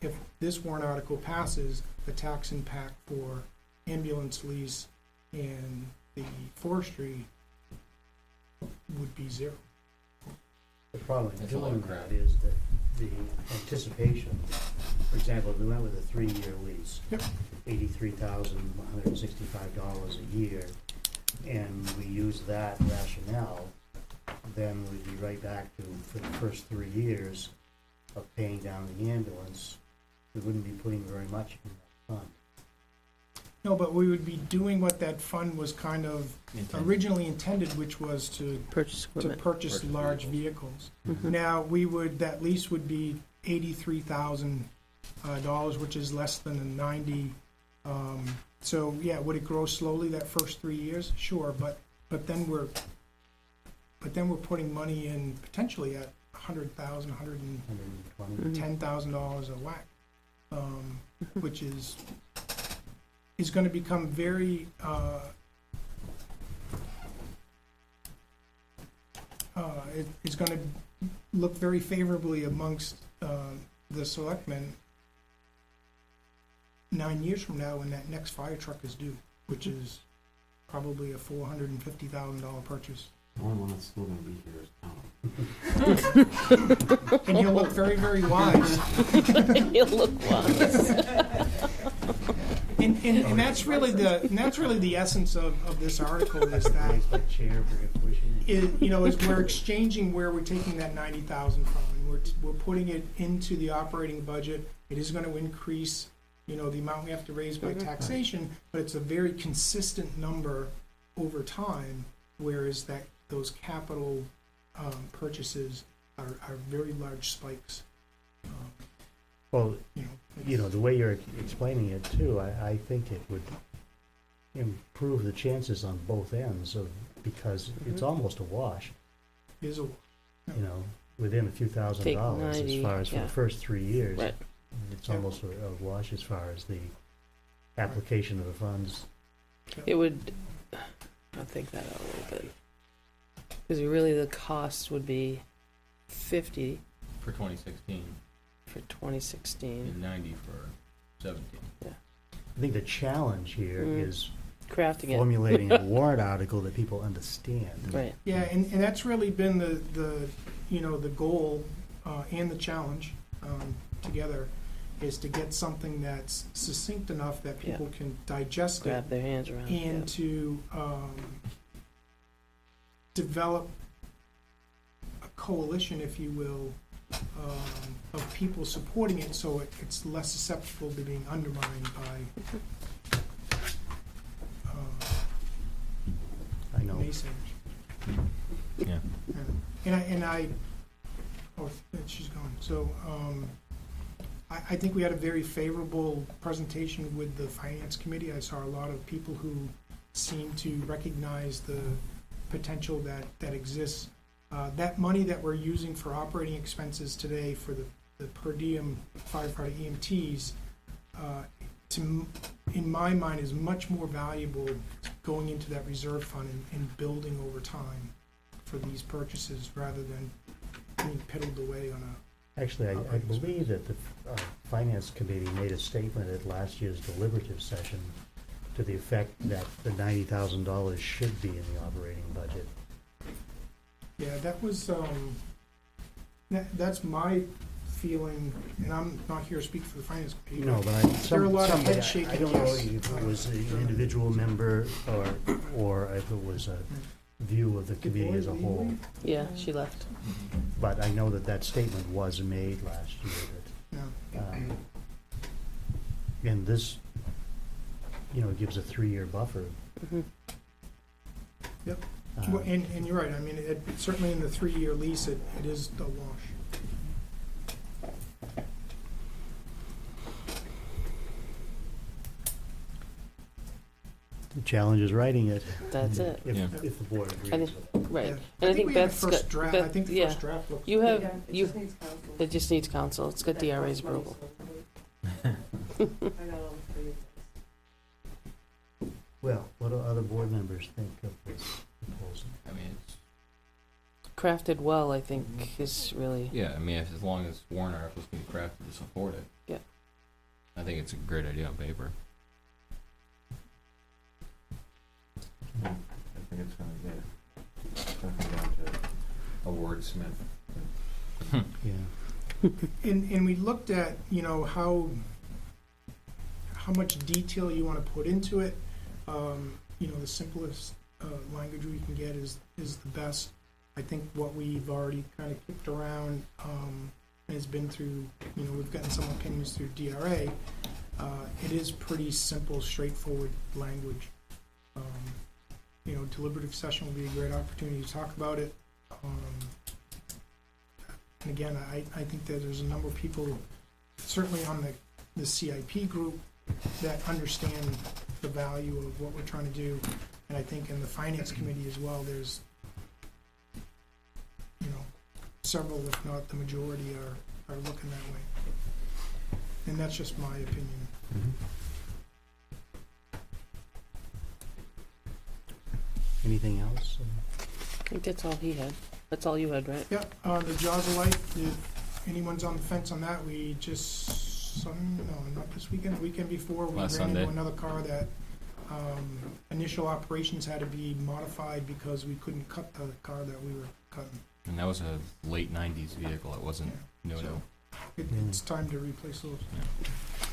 If this warrant article passes, the tax impact for ambulance lease and the forestry would be zero. The problem in That's a lot doing of crap. that is that the anticipation, for example, if we went with a 3-year lease, Yep. $83,165 a year, and we use that rationale, then we'd be right back to, for the first 3 years of paying down the ambulance, we wouldn't be putting very much in that fund. No, but we would be doing what that fund was kind of Intended. originally intended, which was to Purchase equipment. purchase Purchase large vehicles. Mhm. Now, that lease would be $83,000, which is less than a 90. So, yeah, would it grow slowly that first 3 years? Sure, but then we're putting money in potentially at $100,000, $120,000. $10,000 a whack, which is going to become very, it's going to look very favorably amongst the selectmen 9 years from now when that next fire truck is due, which is probably a $450,000 purchase. The only one that's still gonna be here is Tom. And he'll look very, very wise. You'll look wise. And that's really the essence of this article is that Raise my chair for your pushing. is we're exchanging where we're taking that 90,000 from, and we're putting it into the operating budget. It is going to increase, the amount we have to raise by taxation, but it's a very consistent number over time. Whereas those capital purchases are very large spikes. Well, it's- the way you're explaining it too, I think it would improve the chances on both ends because it's almost a wash, is a within a few Take $1,000s 90, as far as for yeah. the first 3 years. Right. It's almost a wash as far as the application of the funds. It would, I'll think that out a little bit. Because really the cost would be 50 For 2016 for 2016. and 90 for 17. I think the challenge here Mm. is Crafting it, formulating a warrant article that people understand. right. Yeah, and that's really been the goal and the challenge together is to get something that's succinct enough that people can digest it Grab their hands around it. and to develop a coalition, if you will, of people supporting it so it's less susceptible to being undermined by I know. naysayers. Yeah. And I, she's gone. So, I think we had a very favorable presentation with the finance committee. I saw a lot of people who seem to recognize the potential that exists. That money that we're using for operating expenses today for the per diem firefighter EMTs, in my mind, is much more valuable going into that reserve fund and building over time for these purchases rather than being piddled away on a. Actually, I believe that the Finance Committee made a statement at last year's deliberative session to the effect that the $90,000 should be in the operating budget. Yeah, that was, that's my feeling, and I'm not here to speak for the finance committee. No, but There are a lot of somebody, head shaking I don't know yes. if it was an individual member or if it was a view of the committee as a whole. Yeah, she left. But I know that that statement was made last year Yeah. that, and this, gives a 3-year buffer. Mhm. Yep. Uh, Well, and you're right, I mean, certainly in the 3-year lease, it is a wash. The challenge is writing it. That's it. Yeah. If the board agrees I with think- it. Right. Yeah. And I think we have Beth's the first got, draft. I Beth, think the yeah, first draft looks. you have, Yeah, it you, just needs council. it just needs counsel. It's got That DRA's costs money, approval. so I got all the three. Well, what do other board members think of this proposal? I mean, it's, Crafted well, I think, is really, yeah, I mean, as long as warrant articles can be crafted to support it. Yeah. I think it's a great idea on paper. I think it's gonna come down to a wordsmith. Yeah. And we looked at, how much detail you wanna put into it. The simplest, language we can get is the best. I think what we've already kinda kicked around, has been through, we've gotten some opinions through DRA. It is pretty simple, straightforward language. Deliberative session will be a great opportunity to talk about it. And again, I think that there's a number of people, certainly on the CIP group, that understand the value of what we're trying to do. And I think in the finance committee as well, there's, several, if not the majority, are looking that way. And that's just my opinion. Anything else? I think that's all he had. That's all you had, right? Yeah, the Jaws of Life, if anyone's on the fence on that, we just, not this weekend, the weekend before, we Last ran into Sunday. another car that, initial operations had to be modified because we couldn't cut the car that we were cutting. And that was a late '90s vehicle. It wasn't new. So, It's time to replace those.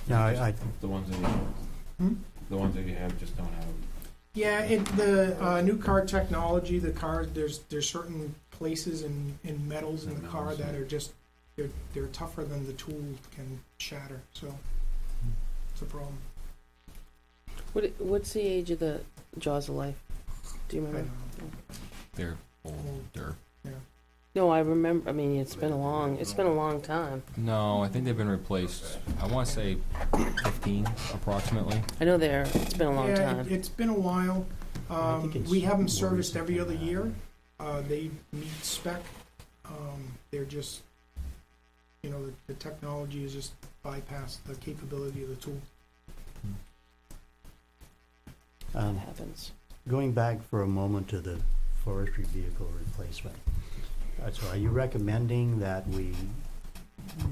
No, I The ones that you have, Hmm? the ones that you have just don't have. Yeah, the new car technology, the car, there's certain places in metals in the car that are just, they're tougher than the tool can shatter, so it's a problem. What's the age of the Jaws of Life? Do you I don't remember? know. They're older. No, I remember, it's been a long time. No, I think they've been replaced. I want to say 15 approximately. I know it's been a long Yeah, time. it's been a while. I think it's We have them more serviced recent every than other that. year. They meet spec. They're just, the technology has just bypassed the capability of the tool. It Um, happens. Going back for a moment to the forestry vehicle replacement. So are you recommending that we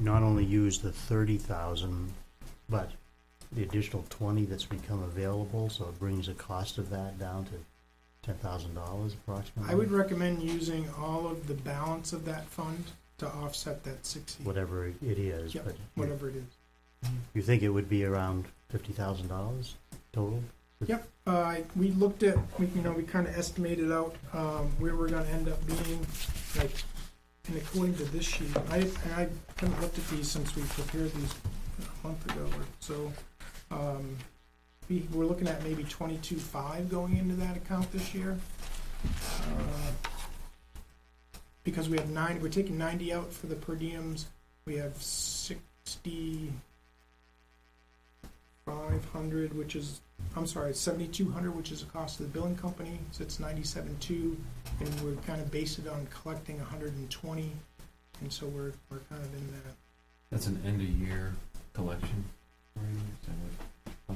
not only use the 30,000, but the additional 20 that's become available, so it brings the cost of that down to $10,000 approximately? I would recommend using all of the balance of that fund to offset that 60, Whatever it is, Yep, but whatever it is. you think it would be around $50,000 total? Yep, we looked at, we kind of estimated out, where we're gonna end up being, like, and according to this sheet, I haven't looked at these since we prepared these a month ago or so. We're looking at maybe 22.5 going into that account this year. Because we have we're taking 90 out for the per diems, we have 6,500, which is, 7,200, which is the cost of the billing company, so it's 97.2, and we're kind of based it on collecting 120, and so we're kind of in that. That's an end of year collection. Is that what-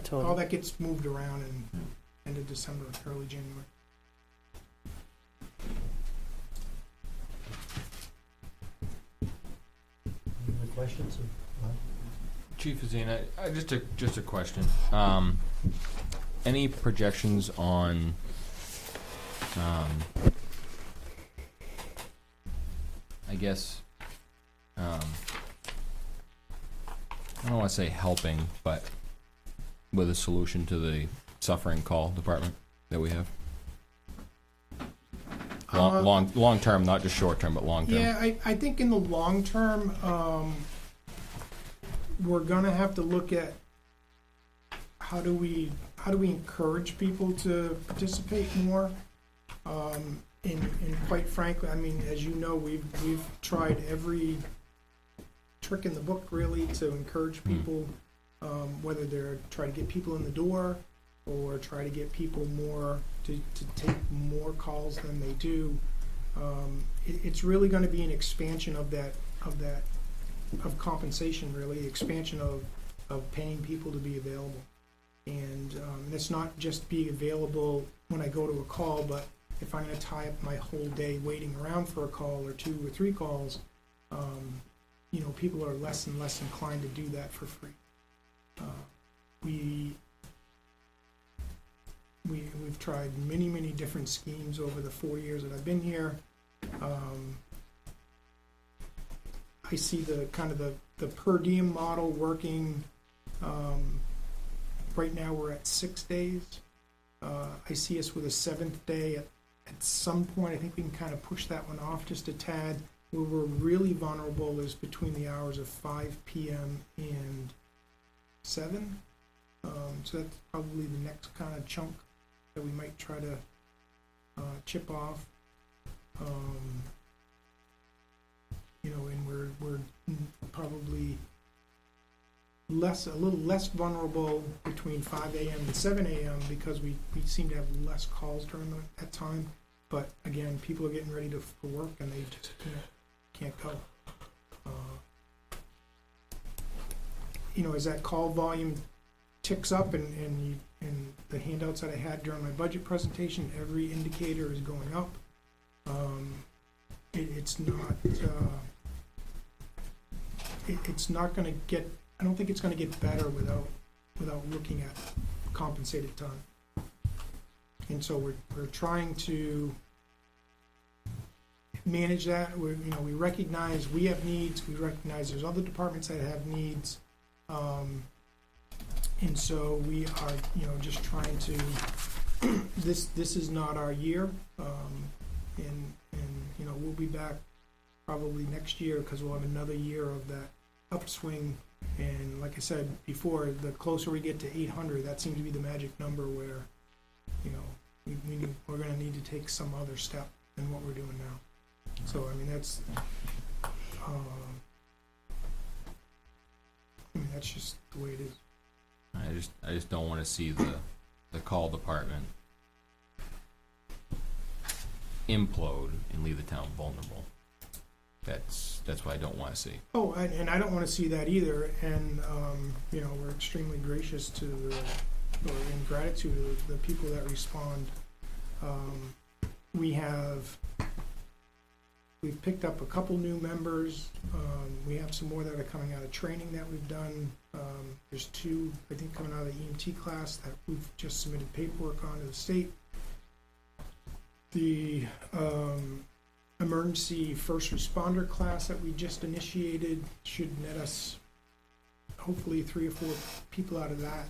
total. all that gets moved around in end of December, early January. Any other questions? Chief Azina, just a question. Any projections on, I guess, I don't want to say helping, but with a solution to the suffering call department that we have? Long term, not just short term, but long term. Yeah, I think in the long term, we're gonna have to look at how do we encourage people to participate more? And quite frankly, I mean, as you know, we've tried every trick in the book really to encourage people, whether they're trying to get people in the door or try to get people more to take more calls than they do. It's really going to be an expansion of compensation, really, expansion of paying people to be available. And it's not just being available when I go to a call, but if I'm going to tie up my whole day waiting around for a call or 2 or 3 calls, people are less and less inclined to do that for free. We've tried many different schemes over the 4 years that I've been here. I see the kind of the per diem model working. Right now we're at 6 days. I see us with a 7th day at some point. I think we can kind of push that one off just a tad. Where we're really vulnerable is between the hours of 5 p.m. and 7. So that's probably the next kind of chunk that we might try to chip off. And we're probably a little less vulnerable between 5 a.m. and 7 a.m. because we seem to have less calls during that time. But again, people are getting ready for work and they just can't go. As that call volume ticks up and the handouts that I had during my budget presentation, every indicator is going up. It's not going to get. I don't think it's going to get better without looking at compensated time. And so we're trying to manage that. We recognize we have needs. We recognize there's other departments that have needs. And so we are, just trying to. This is not our year, and we'll be back probably next year because we'll have another year of that upswing. And like I said before, the closer we get to 800, that seems to be the magic number where, we're going to need to take some other step than what we're doing now. So I mean that's just the way it is. I just don't want to see the call department implode and leave the town vulnerable. That's what I don't want to see. Oh, and I don't want to see that either. And we're extremely gracious to in gratitude to the people that respond. We've picked up a couple new members. We have some more that are coming out of training that we've done. There's 2, I think, coming out of the EMT class that we've just submitted paperwork on to the state. The emergency first responder class that we just initiated should net us hopefully 3 or 4 people out of that.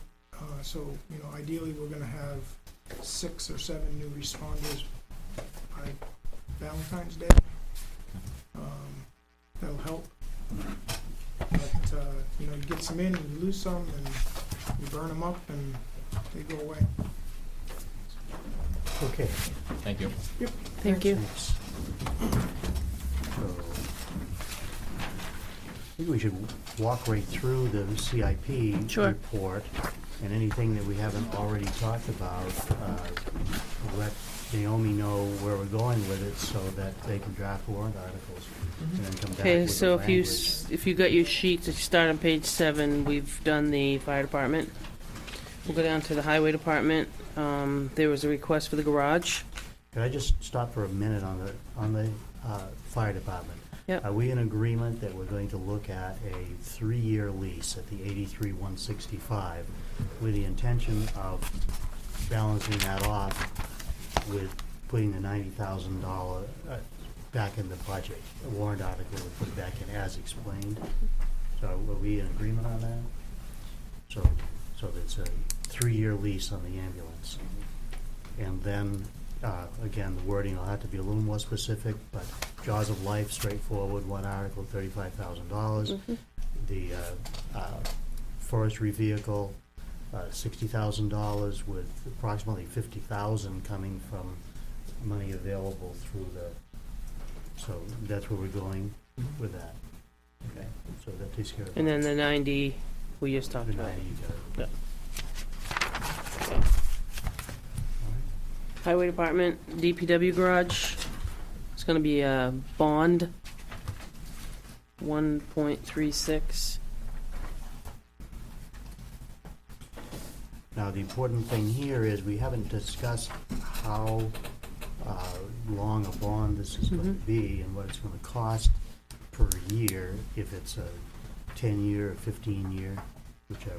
So ideally we're going to have 6 or 7 new responders by Valentine's Day. That'll help. But you get some in and you lose some and you burn them up and they go away. Okay. Thank you. Yep. Thank you. Thanks. So, I think we should walk right through the CIP Sure. report and anything that we haven't already talked about. Let Naomi know where we're going with it so that they can draft warrant articles and then come back Okay, with so the if you got your sheets, if you start on page 7, we've done the fire department. We'll go down to the highway department. There was a request for the garage. Could I just stop for a minute on the fire department? Yep. Are we in agreement that we're going to look at a 3-year lease at the 83,165 with the intention of balancing that off with putting the $90,000 back in the budget? A warrant article to put back in as explained. So are we in agreement on that? So it's a 3-year lease on the ambulance. And then, again, the wording will have to be a little more specific, but Jaws of Life, straightforward, one article, $35,000. The forestry vehicle, $60,000 with approximately $50,000 coming from money available through so that's where we're going with that. Okay, so that takes care of And then the 90 we just talked the about. 90 you got it. Yeah. All right. Highway department, DPW garage. It's gonna be a bond, 1.36. Now, the important thing here is we haven't discussed how long a bond this is going to be and what it's going to cost per year, if it's a 10-year or 15-year, whichever.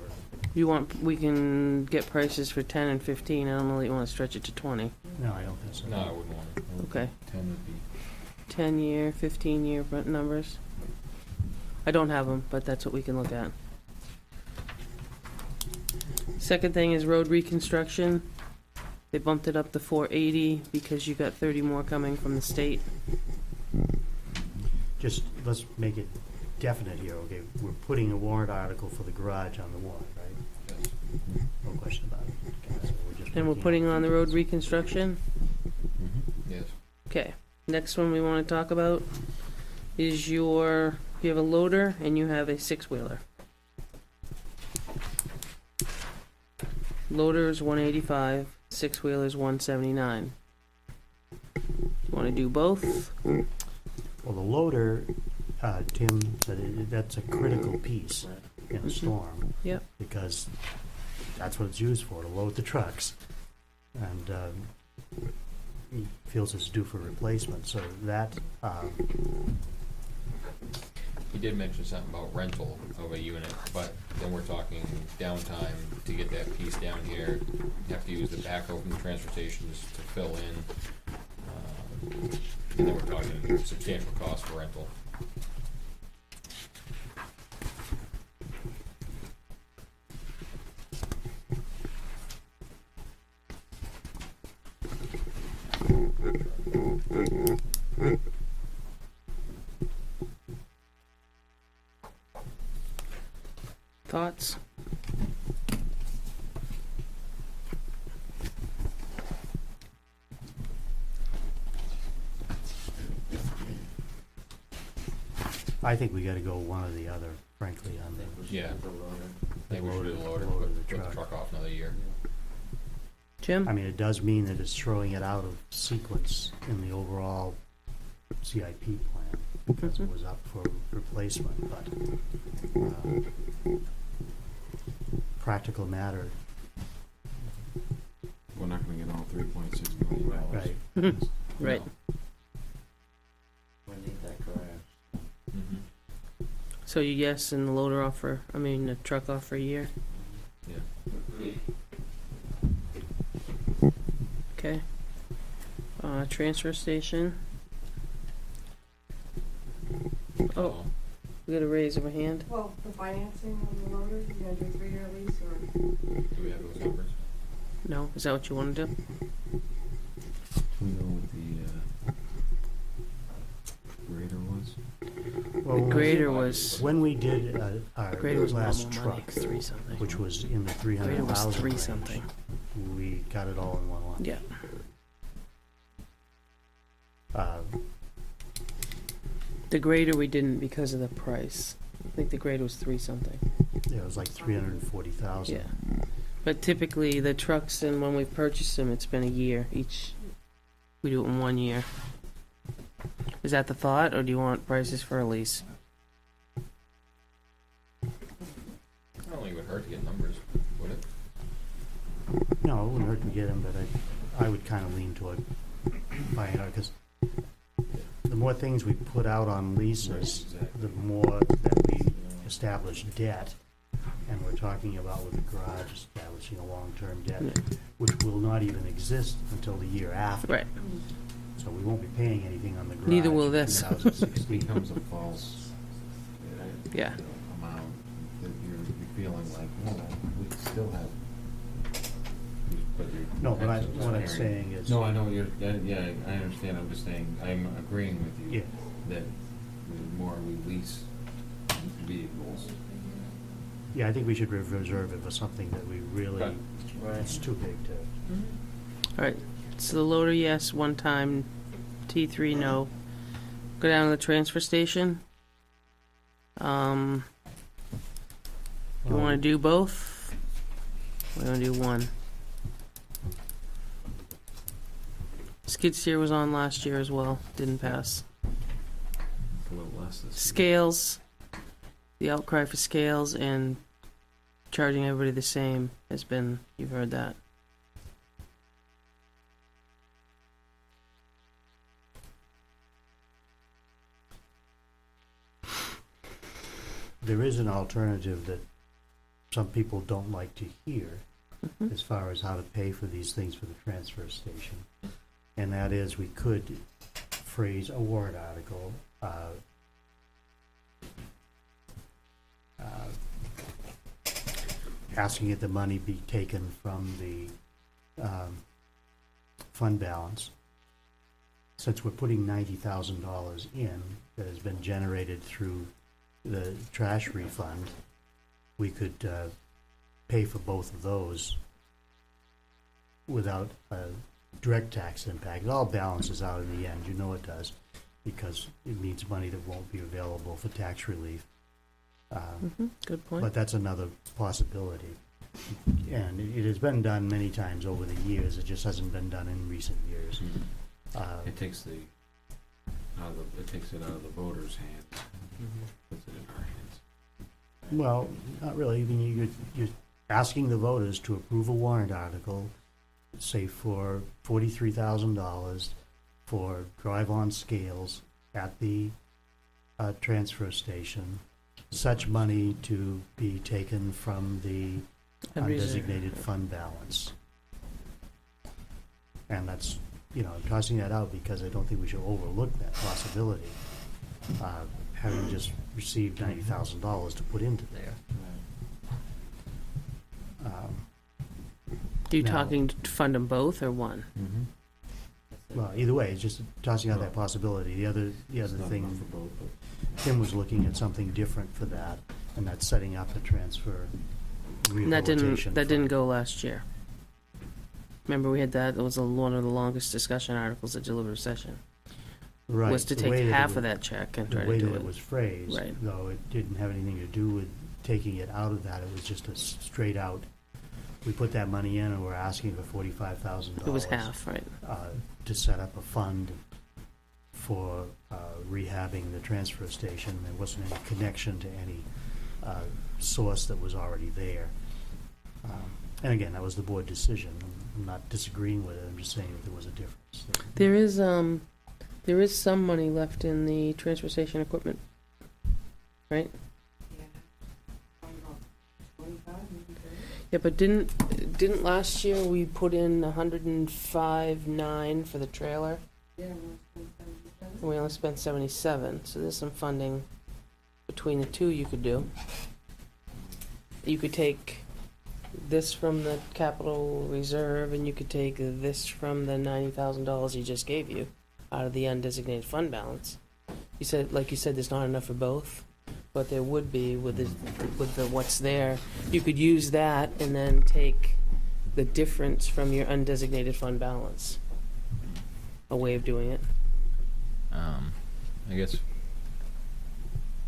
We can get prices for 10 and 15. I don't know that you want to stretch it to 20. No, I don't think so. No, I wouldn't want it. Okay. 10 would be, 10-year, 15-year numbers. I don't have them, but that's what we can look at. Second thing is road reconstruction. They bumped it up to 480 because you got 30 more coming from the state. Just, let's make it definite here, okay? We're putting a warrant article for the garage on the warrant, right? Yes. No question about it. Okay, so we're just And we're making- putting on the road reconstruction. Yes. Okay. Next one we want to talk about is you have a loader and you have a 6-wheeler. Loader is 185, 6-wheeler is 179. You want to do both? Well, the loader, Tim said that's a critical piece in a storm. Yep. Because that's what it's used for, to load the trucks. And he feels it's due for replacement, so that, He did mention something about rental of a unit, but then we're talking downtime to get that piece down here. You have to use the backhoe from the transfer stations to fill in. And then we're talking substantial cost for rental. Thoughts? I think we gotta go one or the other, frankly, on the. Yeah. I think we should do the loader, Loader, put the the truck. truck off another year. Jim? I mean, it does mean that it's throwing it out of sequence in the overall CIP plan, because it was up for replacement, but, practical matter, we're not gonna get all $3.6 million. right? Right. We need that garage. So you yes, and the loader off for, the truck off for a year? Yeah. Okay. Transfer station. Oh, we got a raise of a hand. Well, the financing of the loader, you gonna do a 3-year lease or? Do we have those numbers? No, is that what you want to do? We go with the grader was. Well, The when- grader was, When we did our grader was last normal truck, money, 3 something. which was in the Grader was 300,000 3 range, something. we got it all in one line. Yeah. The grader we didn't because of the price. I think the grader was 3 something. Yeah, it was like 340,000. Yeah. But typically the trucks, and when we've purchased them, it's been a year each. We do it in 1 year. Is that the thought, or do you want prices for a lease? I don't think it would hurt to get numbers, would it? No, it wouldn't hurt to get them, but I would kind of lean toward buying it, because the more things we put out on leases, the more that we establish debt. And we're talking about with the garage establishing a long-term debt, which will not even exist until the year after. Right. So we won't be paying anything on the garage. Neither will in this. 2016. It becomes a false Yeah. amount that you're feeling like, well, we still have. but your No, but taxes what I'm are saying is. No, I know you're, yeah, I understand, I'm just saying, I'm agreeing with you. Yeah. That the more we lease vehicles. Yeah, I think we should reserve it for something that we really, Okay. it's too big to. All right, so the loader, yes, one time, T3, no. Go down to the transfer station. You wanna do both? We wanna do one. Skid steer was on last year as well, didn't pass. A little less this year. Scales, the outcry for scales and charging everybody the same has been, you've heard that. There is an alternative that some people don't like to hear Mhm. as far as how to pay for these things for the transfer station. And that is, we could phrase a warrant article, asking that the money be taken from the fund balance. Since we're putting $90,000 in that has been generated through the trash refund, we could pay for both of those without a direct tax impact. It all balances out in the end, you know it does, because it needs money that won't be available for tax relief. Good point. But that's another possibility. And it has been done many times over the years, it just hasn't been done in recent years. It takes it out of the voters' hands, puts it in our hands. Well, not really. I mean, you're asking the voters to approve a warrant article, say for $43,000 for drive-on scales at the transfer station, such money to be taken from the And reserve. undesignated fund balance. And that's, I'm tossing that out because I don't think we should overlook that possibility. Having just received $90,000 to put into there. You now- talking to fund them both or one? Well, either way, it's just tossing out that possibility. The other It's not thing, enough for both, but Tim was looking at something different for that, and that's setting up a transfer And that rehabilitation. didn't fund. go last year. Remember we had that, it was one of the longest discussion articles at deliberative session. Right. Was to the take way that it half was- of that check and try The to way do that it. it was phrased, Right. though it didn't have anything to do with taking it out of that, it was just a straight out, we put that money in and we're asking for $45,000. It was half, right? To set up a fund for rehabbing the transfer station. There wasn't any connection to any source that was already there. And again, that was the board decision. I'm not disagreeing with it, I'm just saying that there was a difference. There is some money left in the transfer station equipment, right? Yeah. Probably about 25, maybe 30. Yeah, but didn't last year we put in 105.9 for the trailer? Yeah, we'll spend 77. And we only spent 77, so there's some funding between the two you could do. You could take this from the capital reserve, and you could take this from the $90,000 he just gave you out of the undesignated fund balance. You said, there's not enough for both, but there would be with the what's there. You could use that and then take the difference from your undesignated fund balance. A way of doing it. I guess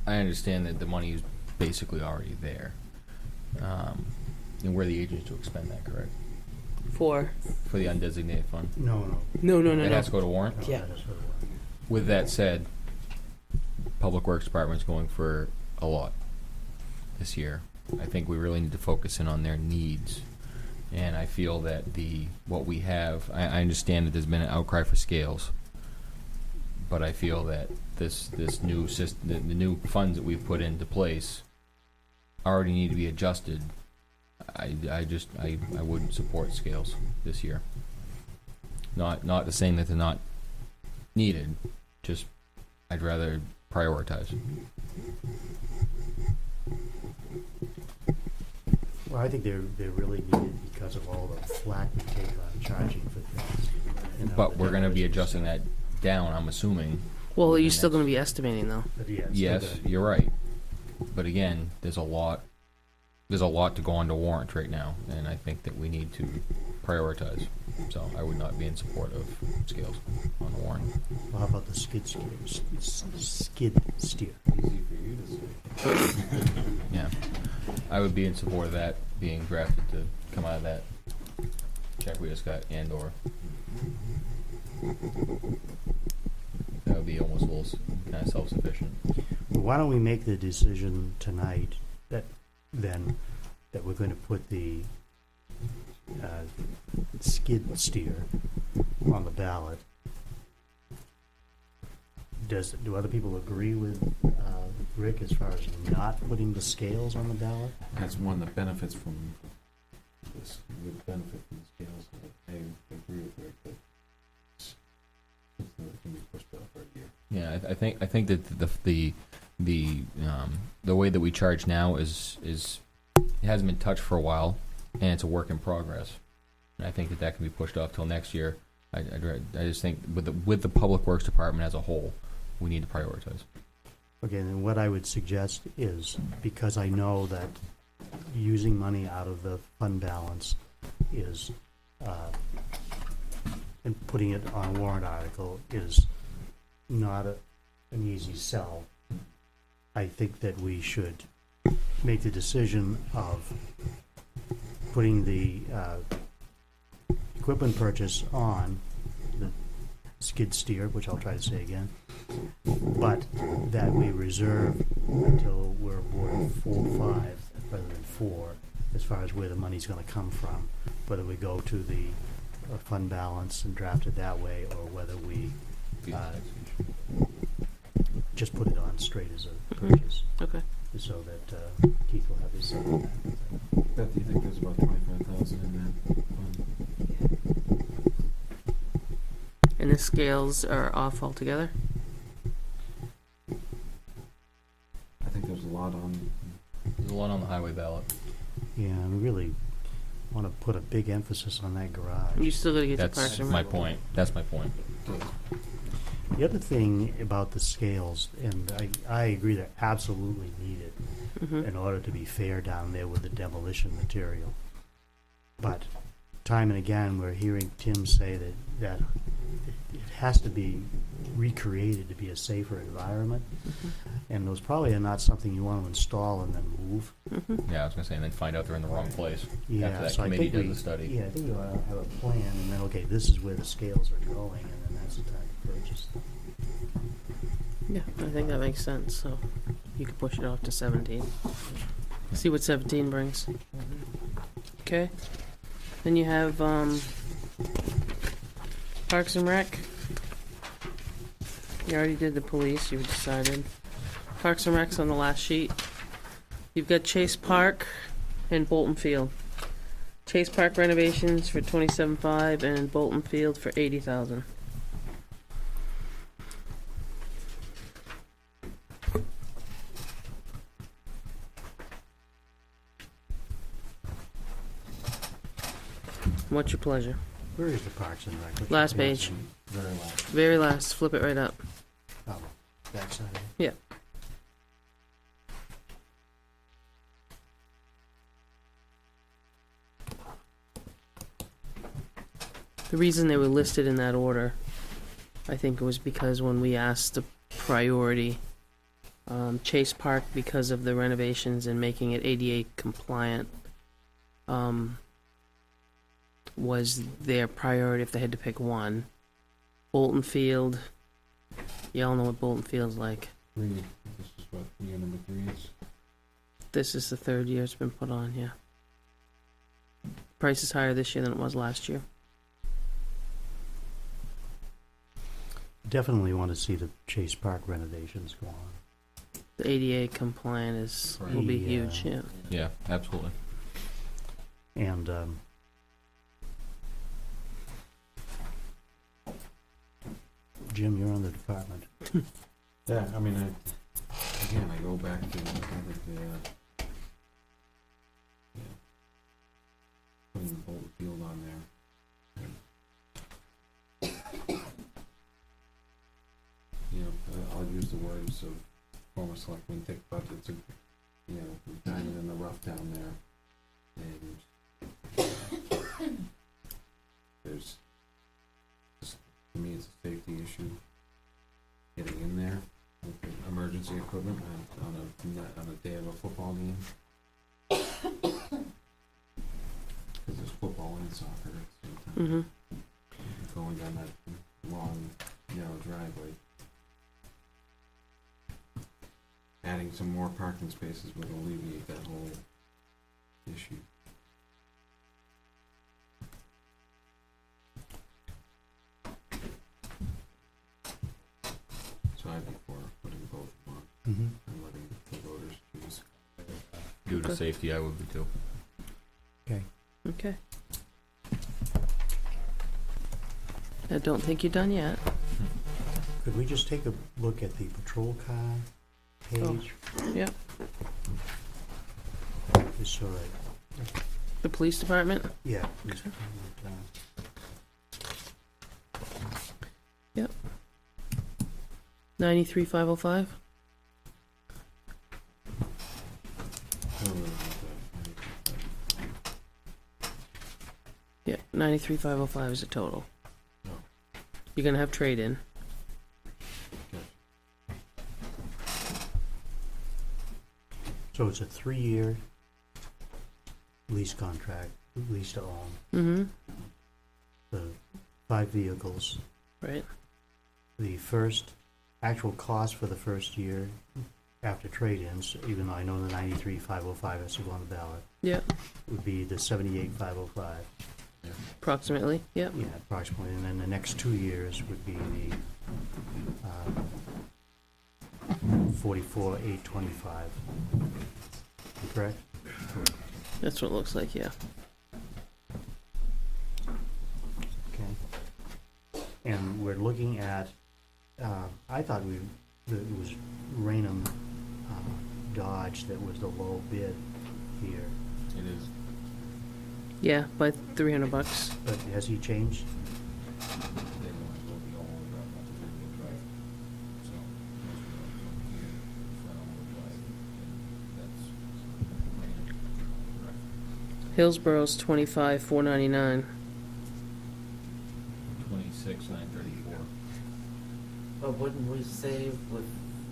I understand that the money is basically already there. And we're the agents to expend that, correct? For For the undesignated fund? No. It has to go to warrant? No, Yeah. that is what it was. With that said, Public Works Department's going for a lot this year. I think we really need to focus in on their needs. And I feel that what we have, I understand that there's been an outcry for scales, but I feel that this new system, the new funds that we've put into place already need to be adjusted. I wouldn't support scales this year. Not to saying that they're not needed, just I'd rather prioritize. Well, I think they're really needed because of all the flack we take on charging for things. You know, But the we're gonna be demolition adjusting stuff. that down, I'm assuming. Well, you're And still that's- gonna be estimating though. But yeah, it's Yes, still gonna- you're right. But again, there's a lot to go onto warrant right now, and I think that we need to prioritize. So I would not be in support of scales on the warrant. Well, how about the skid steer? Skid steer. Easy for you to say. Yeah. I would be in support of that being drafted to come out of that check we just got and/or. That would be almost a little kind of self-sufficient. Well, why don't we make the decision tonight that we're going to put the skid steer on the ballot? Do other people agree with Rick as far as not putting the scales on the ballot? That's one that benefits from this, would benefit from the scales. I agree with Rick that it's something that can be pushed off for a year. Yeah, I think that the way that we charge now is it hasn't been touched for a while, and it's a work in progress. And I think that can be pushed off till next year. I just think with the Public Works Department as a whole, we need to prioritize. Okay, then what I would suggest is, because I know that using money out of the fund balance is, and putting it on a warrant article is not an easy sell. I think that we should make the decision of putting the equipment purchase on the skid steer, which I'll try to say again, but that we reserve until we're aboard 4 or 5 rather than 4, as far as where the money's going to come from, whether we go to the fund balance and draft it that way, or whether we just put it on straight as a purchase, Okay. so that Keith will have his say. Beth, do you think there's about 25,000 in that fund? And the scales are off altogether? I think there's a lot on. There's a lot on the highway ballot. Yeah, we really want to put a big emphasis on that garage. You still gotta get to That's Parks and my Rec. point. That's my point. The other thing about the scales, and I agree they're absolutely needed Mhm. in order to be fair down there with the demolition material. But time and again, we're hearing Tim say that it has to be recreated to be a safer environment. And those probably are not something you want to install and then move. Yeah, I was gonna say, and then find out they're in the wrong place Yeah, after that so I committee think does we, the study. yeah, I think we ought to have a plan, and then, okay, this is where the scales are going, and then that's the time to purchase them. Yeah, I think that makes sense, so you could push it off to 17. See what 17 brings. Okay. Then you have Parks and Rec. You already did the police, you decided. Parks and Rec's on the last sheet. You've got Chase Park and Bolton Field. Chase Park renovations for 27.5 and Bolton Field for 80,000. What's your pleasure? Where is the Parks and Rec? Which Last page? page. Very last. Very last, flip it right up. Oh, that side. Yeah. The reason they were listed in that order, I think it was because when we asked the priority, Chase Park, because of the renovations and making it ADA compliant, was their priority if they had to pick one. Bolton Field, y'all know what Bolton Field's like. 3. This is what year number 3 is. This is the third year it's been put on, yeah. price is higher this year than it was last year. Definitely want to see the Chase Park renovations go on. The ADA compliant will be Yeah. huge, yeah. Yeah, absolutely. And, Jim, you're on the department. Yeah, I mean, again, I go back to, I think the, yeah, putting the Bolton Field on there. You know, I'll use the words of former selectmen, thick budgets, you know, diamond in the rough down there. And there's, just, to me, it's a safety issue, getting in there with the emergency equipment on a day of a football game. Because there's football and soccer at the same time. Mm-hmm. Going down that long, narrow driveway. Adding some more parking spaces would alleviate that whole issue. So I'd be for putting both on Mm-hmm. and letting the voters choose. Due to Okay. safety, I would be too. Okay. I don't think you're done yet. Could we just take a look at the patrol car page? Yeah. Just so I, The police department? yeah. Just, 93,505? Yeah, 93,505 is the total. No. You're gonna have trade-in. So it's a 3-year lease contract, lease to own, Mm-hmm. the 5 vehicles. Right. The first actual cost for the first year after trade-ins, even though I know the 93,505 has to go on the ballot, Yeah, would be the 78,505. approximately. Yep. Yeah, approximately. And then the next 2 years would be the 44,825. Correct? That's what it looks like, yeah. Okay. And we're looking at, I thought that it was Raynham Dodge that was the low bid here. It is. Yeah, by $300. But has he changed? Hillsborough's 25,499. 26,934. But wouldn't we save with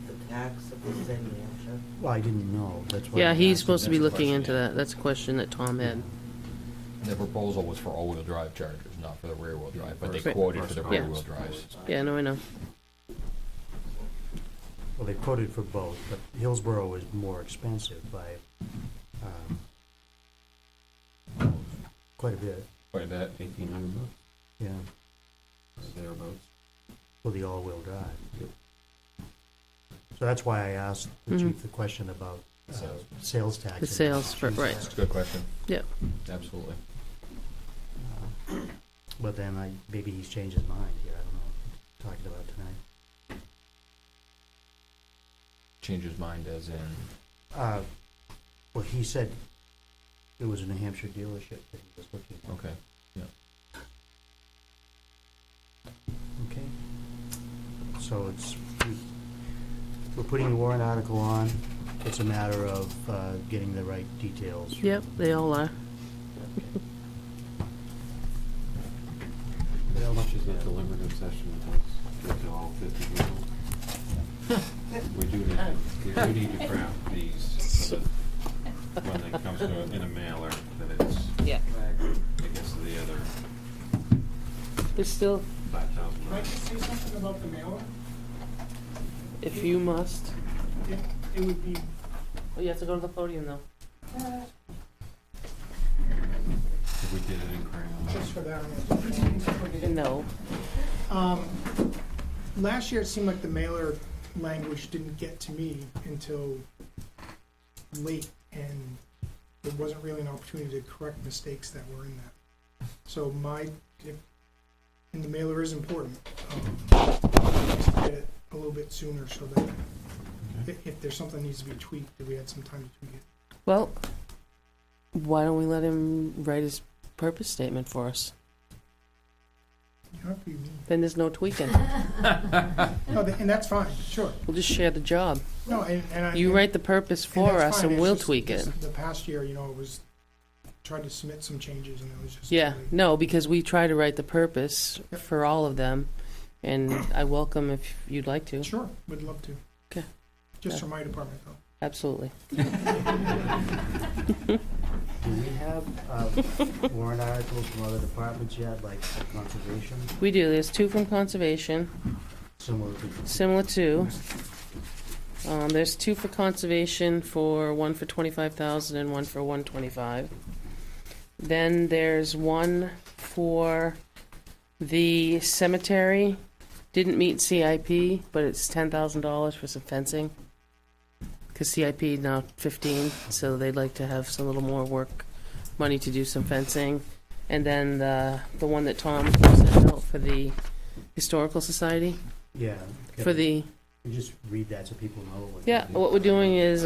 the tax if we stay in New Hampshire? Well, I didn't know. That's why. Yeah, I he's asked. supposed to be That's a looking question, into yeah. that. That's a question that Tom had. The proposal was for all-wheel drive chargers, not for the rear-wheel drive, but they Right. quoted for the Yeah. rear-wheel drives. Yeah, no, I know. Well, they quoted for both, but Hillsborough was more expensive by quite a bit. Quite a bit. $1,800, Yeah, thereabouts. for the all-wheel drive. So that's why I asked the Mhm. chief the question about sales tax. The sales for, right. That's a good question. Yep. Absolutely. But then maybe he's changed his mind here, I don't know, talking about tonight. Change his mind as in, Well, he said it was a New Hampshire dealership that he was looking at. okay. Okay. So we're putting the warrant article on. It's a matter of getting the right details. Yep, they all are. How much is the deliberative session get to all 50 people? We do need to craft these so that when it comes to in a mailer, that it's, Yeah. it gets to the other It's still, 5,000. Can I just say something about the mailer? if you must. It would be, Oh, you have to go to the podium, though. If we that one. No. Last year, it seemed like the mailer language didn't get to me until late, and there wasn't really an opportunity to correct mistakes that were in that. So and the mailer is important. Just to get it a little bit sooner so that if there's something that needs to be tweaked, that we had some time to tweak it. Well, why don't we let him write his purpose statement for us? You don't have to be mean. Then there's no tweaking. No, and that's fine, sure. We'll just share the job. No, and You and- write the purpose and for that's us fine. and It's we'll just tweak it. The past year, it was, tried to submit some changes and it was just. Yeah, really- no, because we try to write the purpose Yep. for all of them, and I welcome if you'd like to. Sure, would love to. Okay. Just Yeah. for my department, though. Absolutely. Do we have warrant articles from other departments yet, like for conservation, We do. There's 2 from conservation, similar to? similar to. There's 2 for conservation, one for 25,000 and one for 125. Then there's one for the cemetery. Didn't meet CIP, but it's $10,000 for some fencing. Because CIP now 15, so they'd like to have some little more money to do some fencing. And then the one that Tom sent out for the Historical Society, Yeah. for the, You just read that so people know what. yeah, what we're doing is,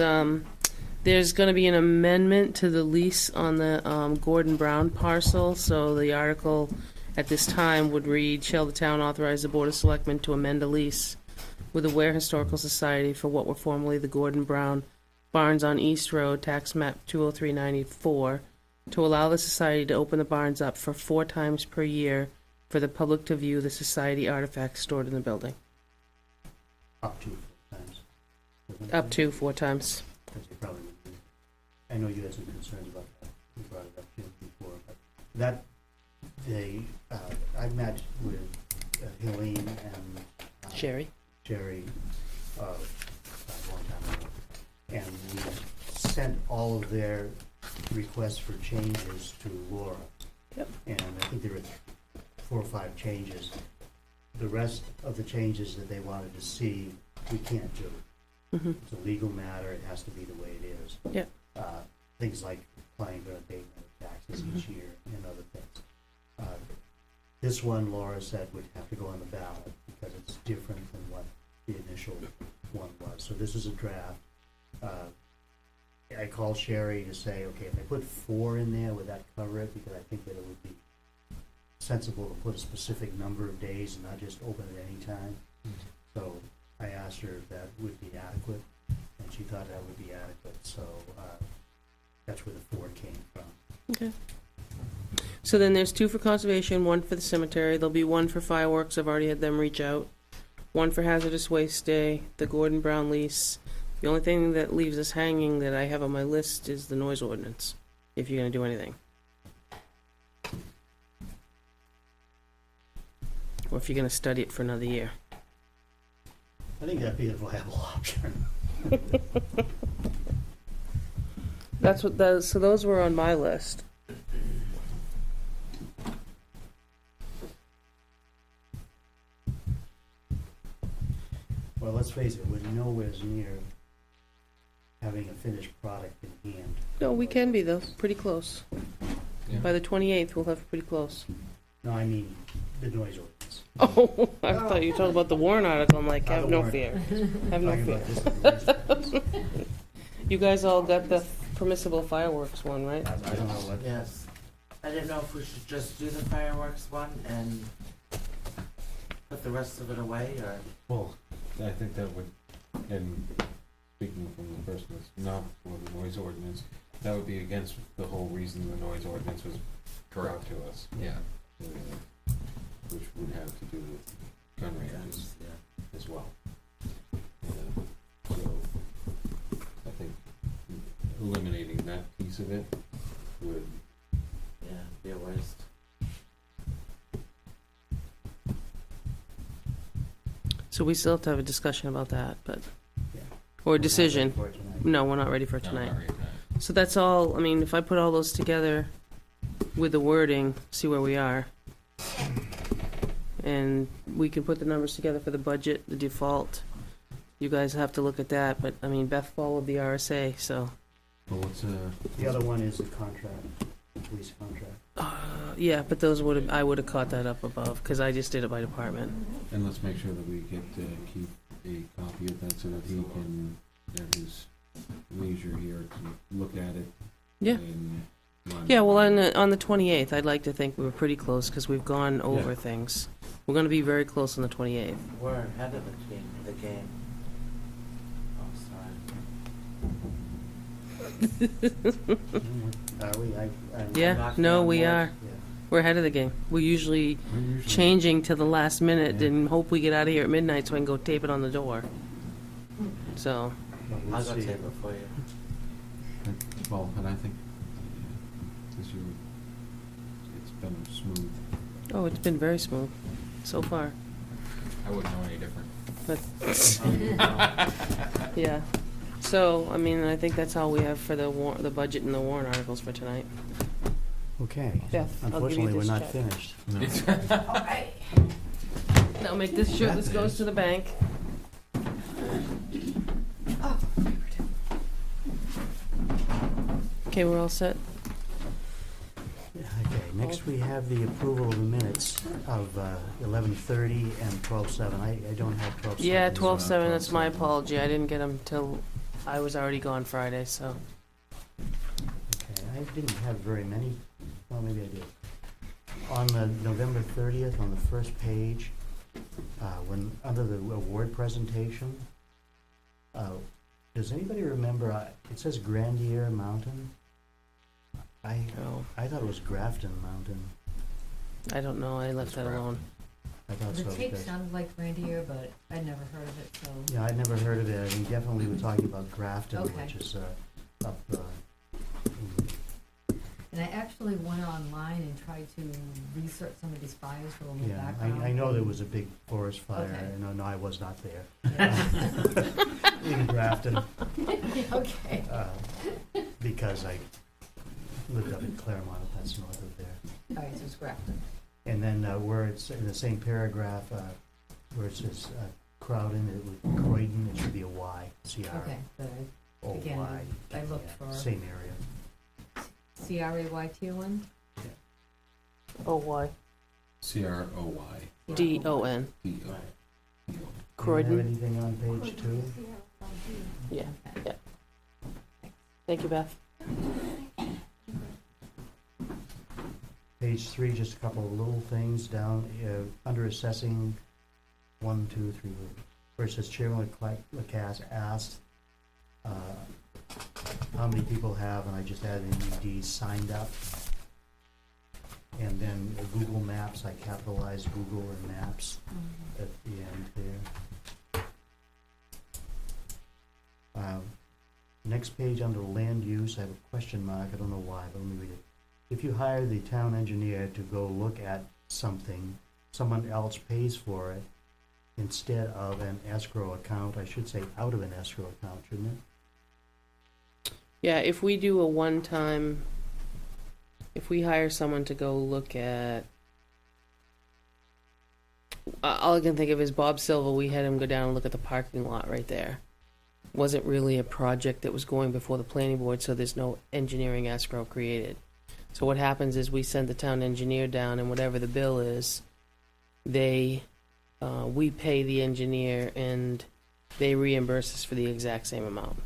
there's gonna be an amendment to the lease on the, Gordon Brown parcel, so the article at this time would read, shall the town authorize the Board of Selectmen to amend a lease with the Weare Historical Society for what were formerly the Gordon Brown Barns on East Road, tax map 20394, to allow the society to open the barns up for 4 times per year for the public to view the society artifacts stored in the building. Up to 4 times. Up to 4 times. Because they probably would be. I know you had some concerns about that. You brought it up to before, but that, I met with Helene and Sherry? Jerry, a long time ago, and we sent all of their requests for changes to Laura. Yep. And I think there were 4 or 5 changes. The rest of the changes that they wanted to see, we can't do. Mm-hmm. It's a legal matter, it has to be the way it is. Yep. Things like applying for abatement of taxes each year and other things. This one, Laura said, would have to go on the ballot because it's different than what the initial one was. So this is a draft. I called Sherry to say, okay, if I put 4 in there, would that cover it? Because I think that it would be sensible to put a specific number of days and not just open at any time. So I asked her if that would be adequate, and she thought that would be adequate. So that's where the 4 came from. Okay. So then there's 2 for conservation, 1 for the cemetery. There'll be 1 for fireworks. I've already had them reach out. 1 for hazardous waste day, the Gordon Brown lease. The only thing that leaves us hanging that I have on my list is the noise ordinance, if you're gonna do anything. Or if you're gonna study it for another year. I think that'd be a viable option. So those were on my list. Well, let's face it, we're nowhere near having a finished product in hand. No, we can be though, pretty close. Yeah. By the 28th, we'll have pretty close. No, I mean the noise ordinance. Oh, I thought you were talking about the Warren article. I'm like, Not have the no warrant. fear. Have no Talking fear. about just the noise ordinance. You guys all got the permissible fireworks one, right? I don't know what. Yes. I didn't know if we should just do the fireworks one and put the rest of it away, or... Well, I think that would, and speaking from the person that's not for the noise ordinance, that would be against the whole reason the noise ordinance was brought to us. Yeah. Which would have to do with gun ranges Yeah. as well. So, I think eliminating that piece of it would, Yeah, be a waste. So we still have to have a discussion about that, but, Yeah. or a decision. For tonight. No, we're not ready for No, tonight. not right now. So that's all, I mean, if I put all those together with the wording, see where we are. and we can put the numbers together for the budget, the default. You guys have to look at that, but, I mean, Beth followed the RSA, so, But what's, The other one is the contract, the police contract. yeah, but those would've, I would've caught that up above, because I just did it by department. and let's make sure that we get, keep a copy of that so that he can, at his leisure here, to look at it. Yeah. and run- Yeah, well, on the 28th, I'd like to think we were pretty close, because we've gone over things. We're gonna be very close on the 28th. We're ahead of the game. Oh, sorry. Are we? Yeah, knocking no, on we wood. are. We're ahead of the game. We're usually We're usually- changing to the last minute Yeah. and hope we get out of here at midnight so I can go tape it on the door. So, We'll I'll go see. tape it for you. Well, and I think, this year, it's been smooth. oh, it's been very smooth so far. I wouldn't know any different. But, yeah. So, I mean, I think that's all we have for the budget and the warrant articles for tonight. Okay. Beth, I'll give you Unfortunately, we're this not check. finished. Now make this sure this goes to the bank. Okay, we're all set? Yeah, okay, next we have the approval of the minutes of 11:30 and 12:07. I don't have 12:07. Yeah, 12/7, that's my apology. I didn't get them till I was already gone Friday, so. Okay, I didn't have very many, well, maybe I did. On the November 30th, on the first page, when, under the award presentation, does anybody remember, it says Grandier Mountain? Oh, I thought it was Grafton Mountain. I don't know, I left that alone. I thought The so. tape because- sounded like Grandier, but I'd never heard of it, so. Yeah, I'd never heard of it. I mean, definitely we're talking about Grafton, Okay. which is up, And I actually went online and tried to research some of these fires for a little yeah, background. I know there was a big forest fire. Okay. No, I was not there. Yeah. In Grafton, Okay. because I lived up in Claremont, that's north of there. All right, so it's Grafton. And then where it's in the same paragraph, where it says Crowden, it would Croydon, it should be a Y, C-R-O-Y. Okay, but again, I looked for- Same area. CRAYTON? Oh, why? CROY. D-O-N. D-O. Do you have Croydon? anything on page 2? Yeah, yeah. Thank you, Beth. Page 3, just a couple of little things down, under assessing, 1, 2, 3, where it says Chairman Lacasse asked how many people have, and I just added an ED, signed up. And then Google Maps, I capitalized Google and Maps at the end there. Next page under land use, I have a question mark, I don't know why, but let me read it. If you hire the town engineer to go look at something, someone else pays for it instead of an escrow account, I should say out of an escrow account, shouldn't it? Yeah, if we do a one-time, if we hire someone to go look at, all I can think of is Bob Silva, we had him go down and look at the parking lot right there. Wasn't really a project that was going before the planning board, so there's no engineering escrow created. So what happens is we send the town engineer down, and whatever the bill is, we pay the engineer, and they reimburse us for the exact same amount.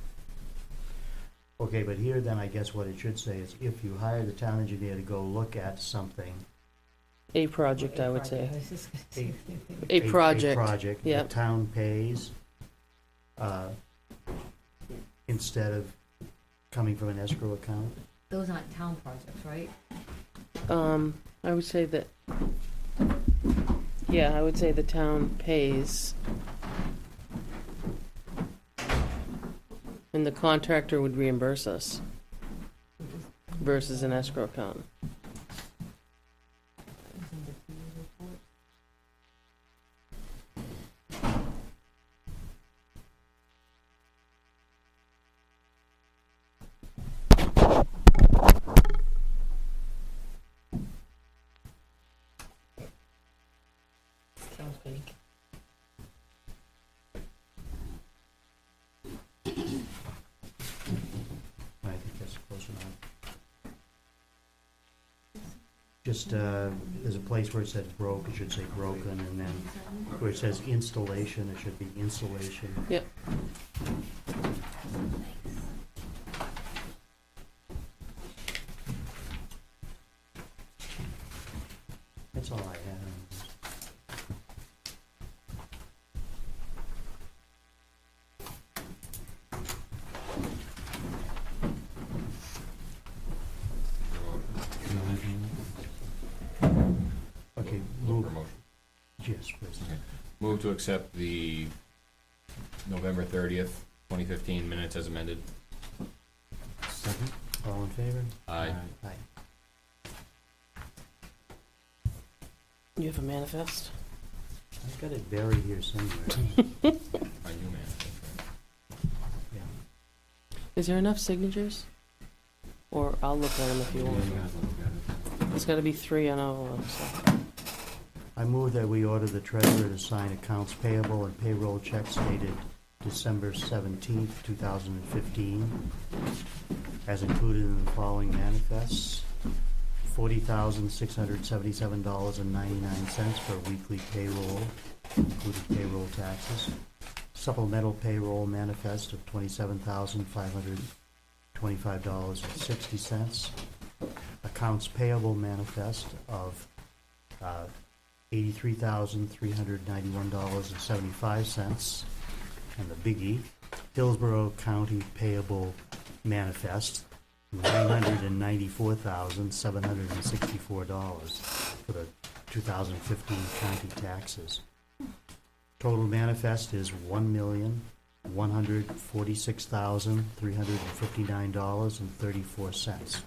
Okay, but here then I guess what it should say is if you hire the town engineer to go look at something. A project, I would say. I was just gonna say. A project, A project, the yep. town pays, instead of coming from an escrow account. Those aren't town projects, right? I would say that, yeah, I would say the town pays. And the contractor would reimburse us versus an escrow account. Just, there's a place where it says broke, it should say broken, and then where it says installation, it should be insulation. Yep. That's all I have. Okay, move, Promotion. yes, please. Move to accept the November 30th, 2015 minutes as amended. Second? All in favor? Aye. Aye. You have a manifest? I've got it buried here somewhere. I knew, man. Yeah. Is there enough signatures? Or I'll look at them if you Yeah, want. you gotta look at it. There's gotta be 3 on all of them, so. I move that we order the treasurer to sign accounts payable and payroll checks dated December 17th, 2015, as included in the following manifests. $40,677.99 for weekly payroll, including payroll taxes. Supplemental payroll manifest of $27,525.60. Accounts payable manifest of $83,391.75. And the biggie, Hillsborough County payable manifest, $994,764 for the 2015 county taxes. Total manifest is $1,146,359.34.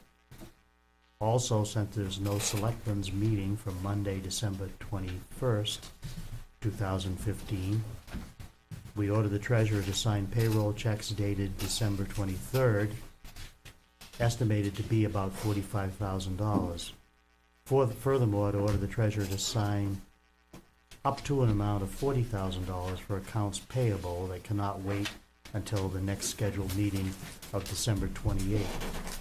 Also, since there's no selectmen's meeting for Monday, December 21st, 2015, we order the treasurer to sign payroll checks dated December 23rd, estimated to be about $45,000. Furthermore, to order the treasurer to sign up to an amount of $40,000 for accounts payable that cannot wait until the next scheduled meeting of December 28th,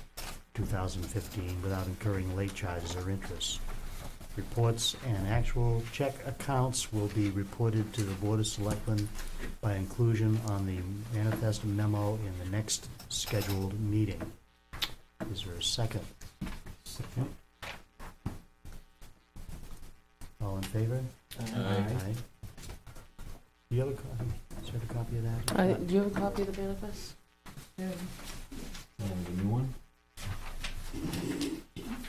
2015, without incurring late charges or interest. Reports and actual check accounts will be reported to the Board of Selectmen by inclusion on the manifest memo in the next scheduled meeting. Is there a second? Second? All in favor? Aye. Do you have a copy? Is there a copy of that? Do you have a copy of the manifest? The new one?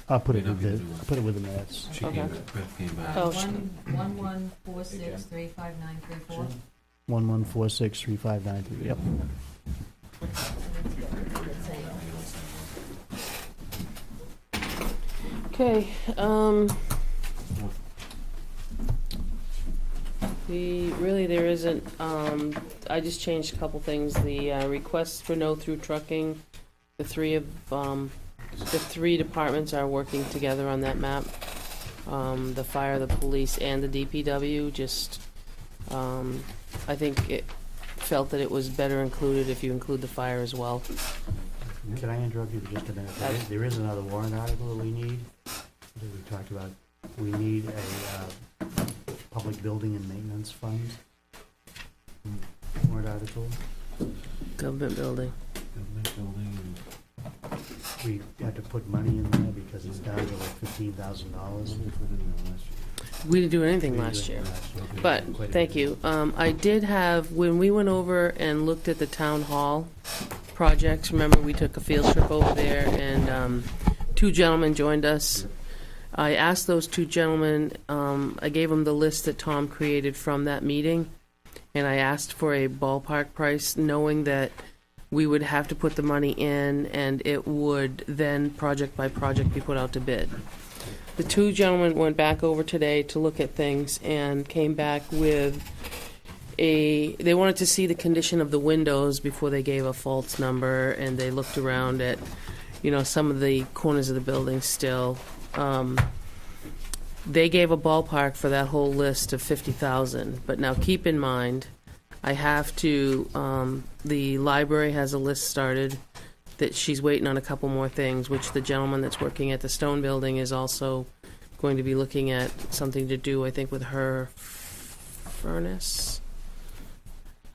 I'll put it May not with be the, the new one. I'll put it with the minutes. She Okay. came, Beth came back. Oh, 114635934. 11463593. Yep. Okay, there isn't, I just changed a couple things. The requests for no-through trucking, the three departments are working together on that map. The fire, the police, and the DPW, I think it felt that it was better included if you include the fire as well. Can I interrupt you for just a minute? There is another warrant article that we need, that we talked about. We need a public building and maintenance fund warrant article. Government building. Government building and We had to put money in there because it's down to like $15,000. We didn't do anything last year. But, thank you. I did have, when we went over and looked at the town hall projects, remember we took a field trip over there and 2 gentlemen joined us. I asked those 2 gentlemen, I gave them the list that Tom created from that meeting, and I asked for a ballpark price, knowing that we would have to put the money in and it would then, project by project, be put out to bid. The 2 gentlemen went back over today to look at things and came back with they wanted to see the condition of the windows before they gave a false number, and they looked around at, some of the corners of the building still. They gave a ballpark for that whole list of $50,000, but now keep in mind, I have to, the library has a list started that she's waiting on a couple more things, which the gentleman that's working at the stone building is also going to be looking at something to do, I think, with her furnace.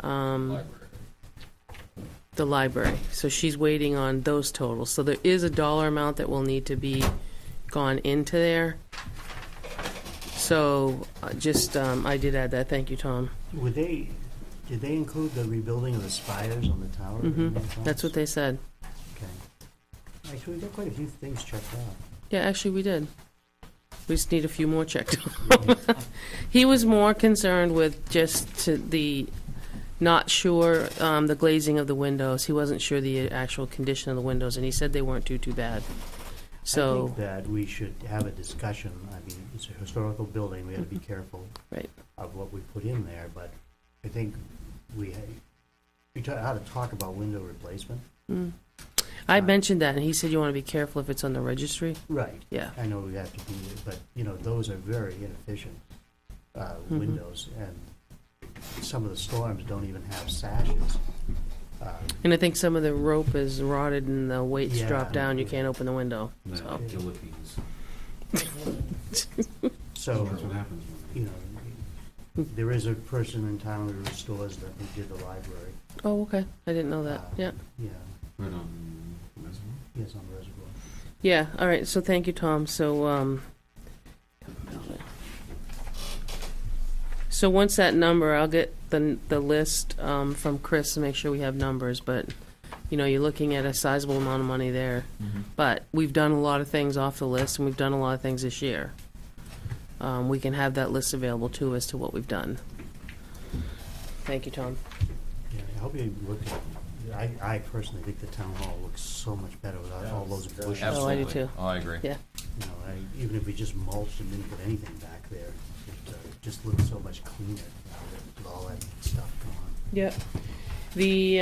Library. The library. So she's waiting on those totals. So there is a dollar amount that will need to be gone into there. So I did add that. Thank you, Tom. Did they include the rebuilding of the spires on the tower? That's what they said. Okay. Actually, we got quite a few things checked out. Yeah, actually, we did. We just need a few more checked. He was more concerned with just the not sure the glazing of the windows. He wasn't sure the actual condition of the windows, and he said they weren't too bad. So I think that we should have a discussion. I mean, it's a historical building. We got to be careful Right. of what we put in there. But I think we ought to talk about window replacement. I mentioned that, and he said you want to be careful if it's on the registry. Right. Yeah. I know we have to be, but those are very inefficient windows, and some of the storms don't even have sashes. And I think some of the rope is rotted and the weights Yeah. drop down. You can't open the window. No, So. Philippines. So, That's what happens when there is a person in town who restores who did the library. Oh, okay. I didn't know that. Yeah. Yeah, right on Reservoir. yes, on Reservoir. Yeah. All right. So thank you, Tom. So once that number, I'll get the list from Chris to make sure we have numbers. But you're looking at a sizable amount of money there. But we've done a lot of things off the list, and we've done a lot of things this year. We can have that list available too as to what we've done. Thank you, Tom. Yeah, I hope you look at. I personally think the town hall looks so much better without all those bushes. Oh, I do too. Oh, I agree. Yeah. Even if we just mulched and didn't put anything back there, it just looks so much cleaner with all that stuff gone. Yep. The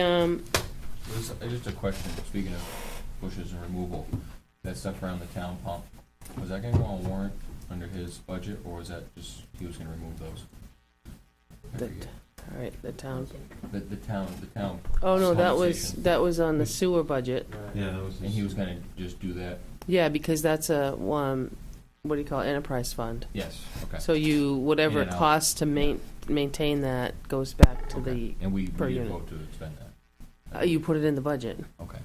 Just a question, speaking of bushes and removal, that stuff around the town pump, was that gonna go on warrant under his budget, or was that just, he was gonna remove those? I forget. all right, the town. The town. Oh no, compensation. that was on the sewer budget. Yeah, that was. And he was gonna just do that? Yeah, because that's a what do you call it, enterprise fund. Yes, okay. So whatever In it and out. costs to maintain that goes back to Okay. And we per did unit. vote to expend that? you put it in the budget. Okay.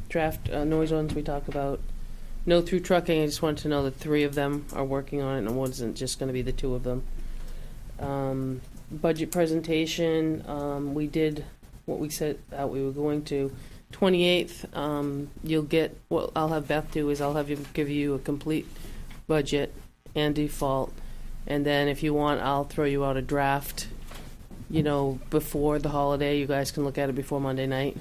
Draft noise ordinance we talked about. No through trucking, I just wanted to know that 3 of them are working on it and it wasn't just gonna be the 2 of them. Budget presentation, we did what we said out we were going to. 28th, you'll get, what I'll have Beth do is I'll have him give you a complete budget and default. And then if you want, I'll throw you out a draft, before the holiday. You guys can look at it before Monday night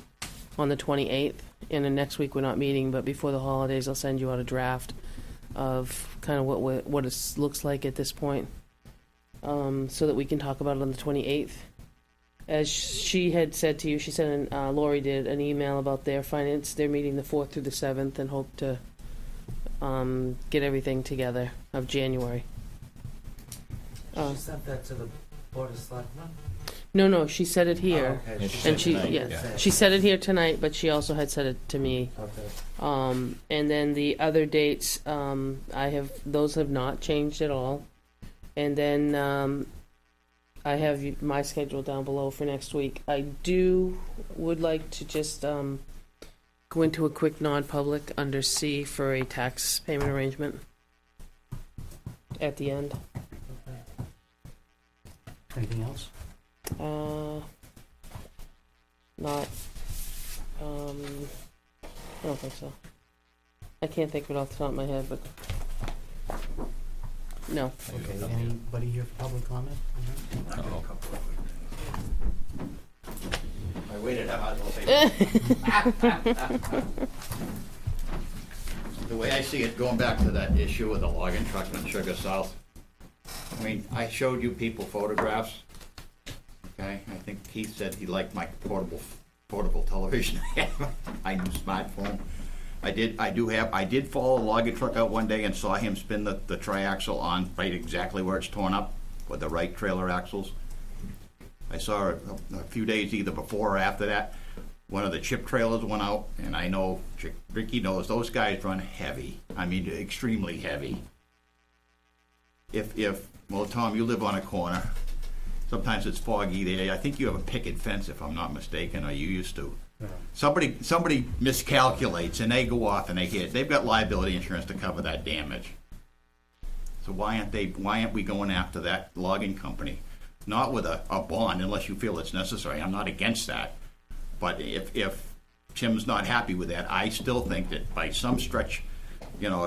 on the 28th. And then next week we're not meeting, but before the holidays I'll send you out a draft of kind of what it looks like at this point, so that we can talk about it on the 28th. As she had said to you, she sent Lori did an email about their finance. They're meeting the 4th through the 7th and hope to get everything together of January. She sent that to the Board of Selectmen? No, she said it here. Oh, okay. And she And said she, tonight, yeah, she said it here tonight, but she also had said it to me. Okay. And then the other dates, those have not changed at all. And then I have my schedule down below for next week. I would like to just go into a quick non-public under C for a tax payment arrangement at the end. Anything else? Not, I don't think so. I can't think of it off the top of my head, but no. Okay, anybody here for public comment? Uh-oh. I waited, I might as well say. The way I see it, going back to that issue with the logging truck in Sugar South, I mean, I showed you people photographs, okay? I think Keith said he liked my portable television, my new smartphone. I did follow a logging truck out one day and saw him spin the triaxle on right exactly where it's torn up with the right trailer axles. I saw it a few days either before or after that. one of the chip trailers went out, and I know Ricky knows those guys run heavy. I mean, extremely heavy. Well, Tom, you live on a corner. Sometimes it's foggy there. I think you have a picket fence, if I'm not mistaken, or you used to. Yeah. Somebody miscalculates, and they go off and they hit. They've got liability insurance to cover that damage. So why aren't we going after that logging company? Not with a bond, unless you feel it's necessary. I'm not against that. But if Tim's not happy with that, I still think that by some stretch,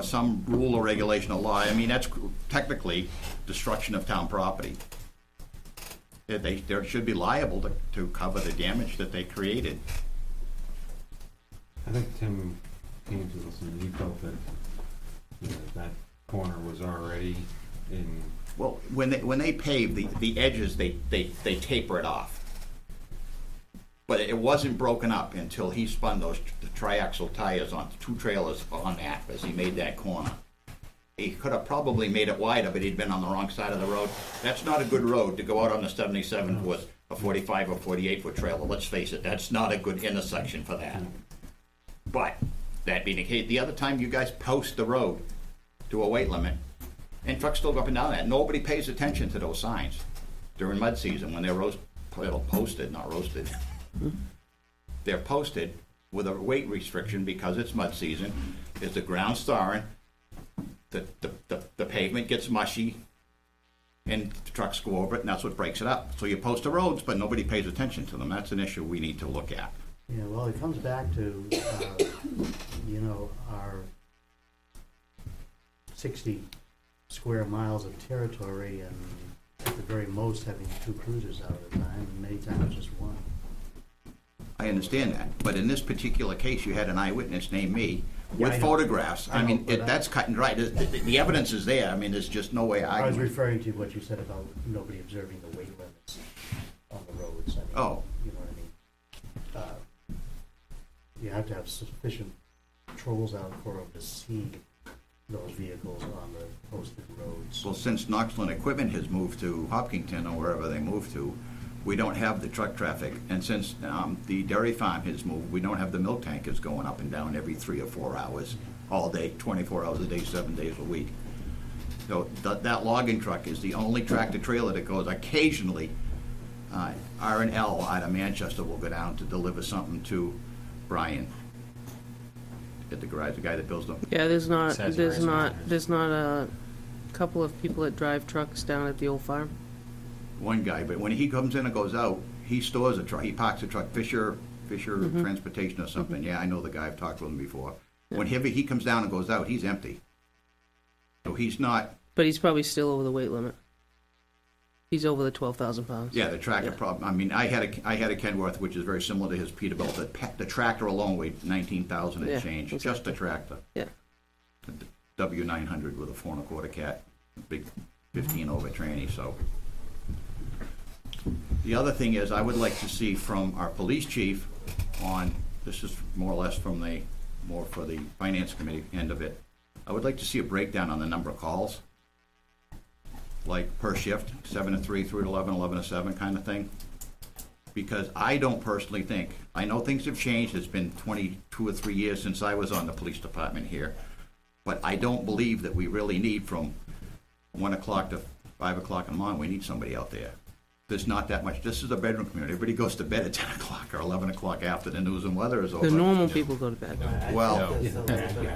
some rule or regulation or law, I mean, that's technically destruction of town property. They should be liable to cover the damage that they created. I think Tim came to us and he felt that, that corner was already in. Well, when they pave the edges, they taper it off. But it wasn't broken up until he spun those triaxle tires on 2 trailers on that as he made that corner. He could have probably made it wider, but he'd been on the wrong side of the road. That's not a good road to go out on the 77 with a 45 or 48-foot trailer. Let's face it, that's not a good intersection for that. But that being the case, the other time you guys post the road to a weight limit, and trucks still go up and down that. Nobody pays attention to those signs during mud season when they're posted, not roasted. They're posted with a weight restriction because it's mud season. It's the ground thawing, the pavement gets mushy, and the trucks go over it, and that's what breaks it up. So you post the roads, but nobody pays attention to them. That's an issue we need to look at. Yeah, well, it comes back to, our 60 square miles of territory, and at the very most having 2 cruisers out at a time, and many times just one. I understand that, but in this particular case, you had an eyewitness named me with I know. photographs. I I know, mean, but that's cut and dry. The evidence is there. I mean, there's just no way I was arguing. referring to what you said about nobody observing the weight limits on the roads. I mean, Oh. You know what I mean? You have to have sufficient patrols out for them to see those vehicles on the posted roads. Well, since Knoxland Equipment has moved to Hopkinton or wherever they moved to, we don't have the truck traffic. And since the dairy farm has moved, we don't have the milk tankers going up and down every 3 or 4 hours, all day, 24 hours a day, 7 days a week. So that logging truck is the only tractor trailer that goes occasionally. R&L out of Manchester will go down to deliver something to Brian at the garage, the guy that builds them. Yeah, there's not Says a couple of people that drive trucks down at the old farm. One guy, but when he comes in and goes out, he stores a truck, he parks a truck, Fisher Transportation or something. Yeah, I know the guy, I've talked with him before. When he comes down and goes out, he's empty. So he's not, But he's probably still over the weight limit. He's over the 12,000 pounds. yeah, the tractor problem. I mean, I had a Kenworth, which is very similar to his Peterbilt. The tractor alone weighed 19,000 and Yeah, change, just exactly. the tractor. Yeah. The W900 with a 4 1/4 cat, big 15 over tranny, so. The other thing is, I would like to see from our police chief on, this is more or less more for the finance committee end of it. I would like to see a breakdown on the number of calls, like per shift, 7 to 3, 3 to 11, 11 to 7 kind of thing. Because I don't personally think, I know things have changed, it's been 22 or 3 years since I was on the police department here, but I don't believe that we really need from 1 o'clock to 5 o'clock in the morning, we need somebody out there. There's not that much, this is a bedroom community, everybody goes to bed at 10 o'clock or 11 o'clock after the news and weather is over. The normal people go to bed. Well,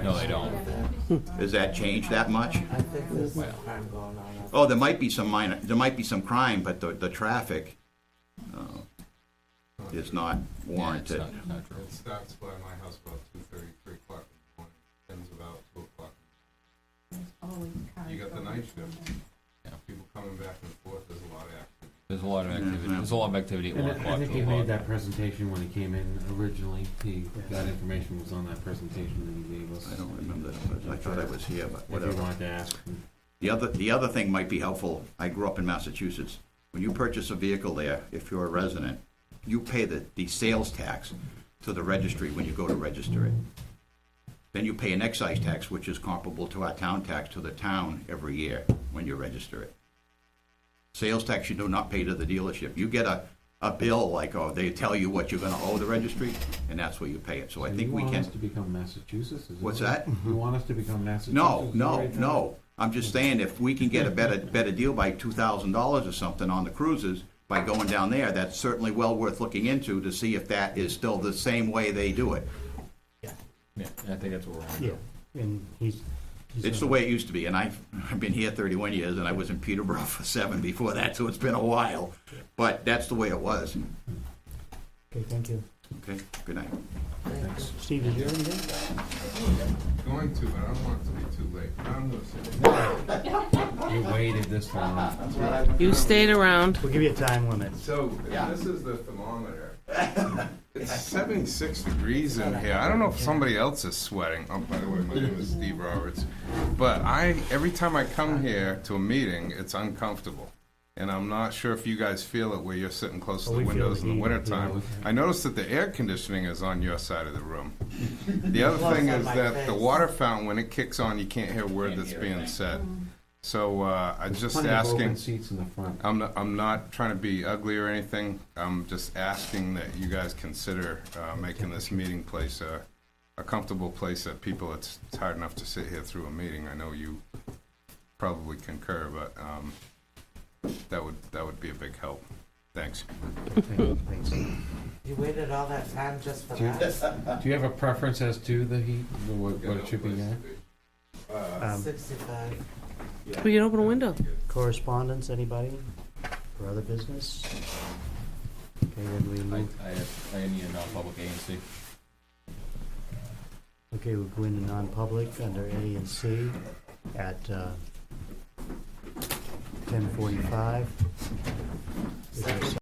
No, they don't. has that changed that much? I think there's some crime going on. Oh, there might be some crime, but the traffic is not warranted. Yeah, it's not true. It starts by my house about 2:30, 3 o'clock in the morning, ends about 2 o'clock. You got the night shift. Yeah. People coming back and forth, there's a lot of activity. There's a lot of activity. Yeah. There's a lot of activity at 1 And o'clock. I think to he a made lot. that presentation when he came in originally. That information was on that presentation that he gave us. I don't remember that, but I thought I was here, but If you whatever. wanted to ask. The other thing might be helpful, I grew up in Massachusetts. When you purchase a vehicle there, if you're a resident, you pay the sales tax to the registry when you go to register it. Then you pay an excise tax, which is comparable to our town tax to the town every year when you register it. Sales tax you do not pay to the dealership. You get a a bill, like, oh, they tell you what you're gonna owe the registry, and that's where you pay it. So I think we You want can, us to become Massachusetts? Is what's what- that? You want us to become Massachusetts? No. I'm just saying, if we can get a better deal by $2,000 or something on the cruises, by going down there, that's certainly well worth looking into to see if that is still the same way they do it. Yeah, I think that's what we're gonna Yeah, do. and he's. It's the way it used to be, and I've been here 31 years, and I was in Peterborough for 7 before that, so it's been a while. But that's the way it was. Okay, thank you. Okay, good night. Thanks. Steve, is there anything? Going to, but I don't want it to be too late. I'm gonna sit. You waited this long. You stayed around. We'll give you a time limit. So, this is the thermometer. It's 76 degrees in here. I don't know if somebody else is sweating. Oh, by the way, my name is Steve Roberts. But every time I come here to a meeting, it's uncomfortable. And I'm not sure if you guys feel it where you're sitting close to Oh, the we feel windows the in the heat, wintertime. yeah. I noticed that the air conditioning is on your side of the room. The other thing is that the water fountain, when it kicks on, you can't hear a word that's being said. So I'm There's just plenty of open asking. seats in the front. I'm not trying to be ugly or anything. I'm just asking that you guys consider making this meeting place a comfortable place that people, it's hard enough to sit here through a meeting. I know you probably concur, but that would be a big help. Thanks. Thanks. You waited all that time just for Do you- that? Do you have a preference as to the heat, what it should be at? 65. We can open a window. Correspondence, anybody? For other business? Okay, then we move, I need a non-public A and C. okay, we'll go into non-public under A and C at 10:45. Is there a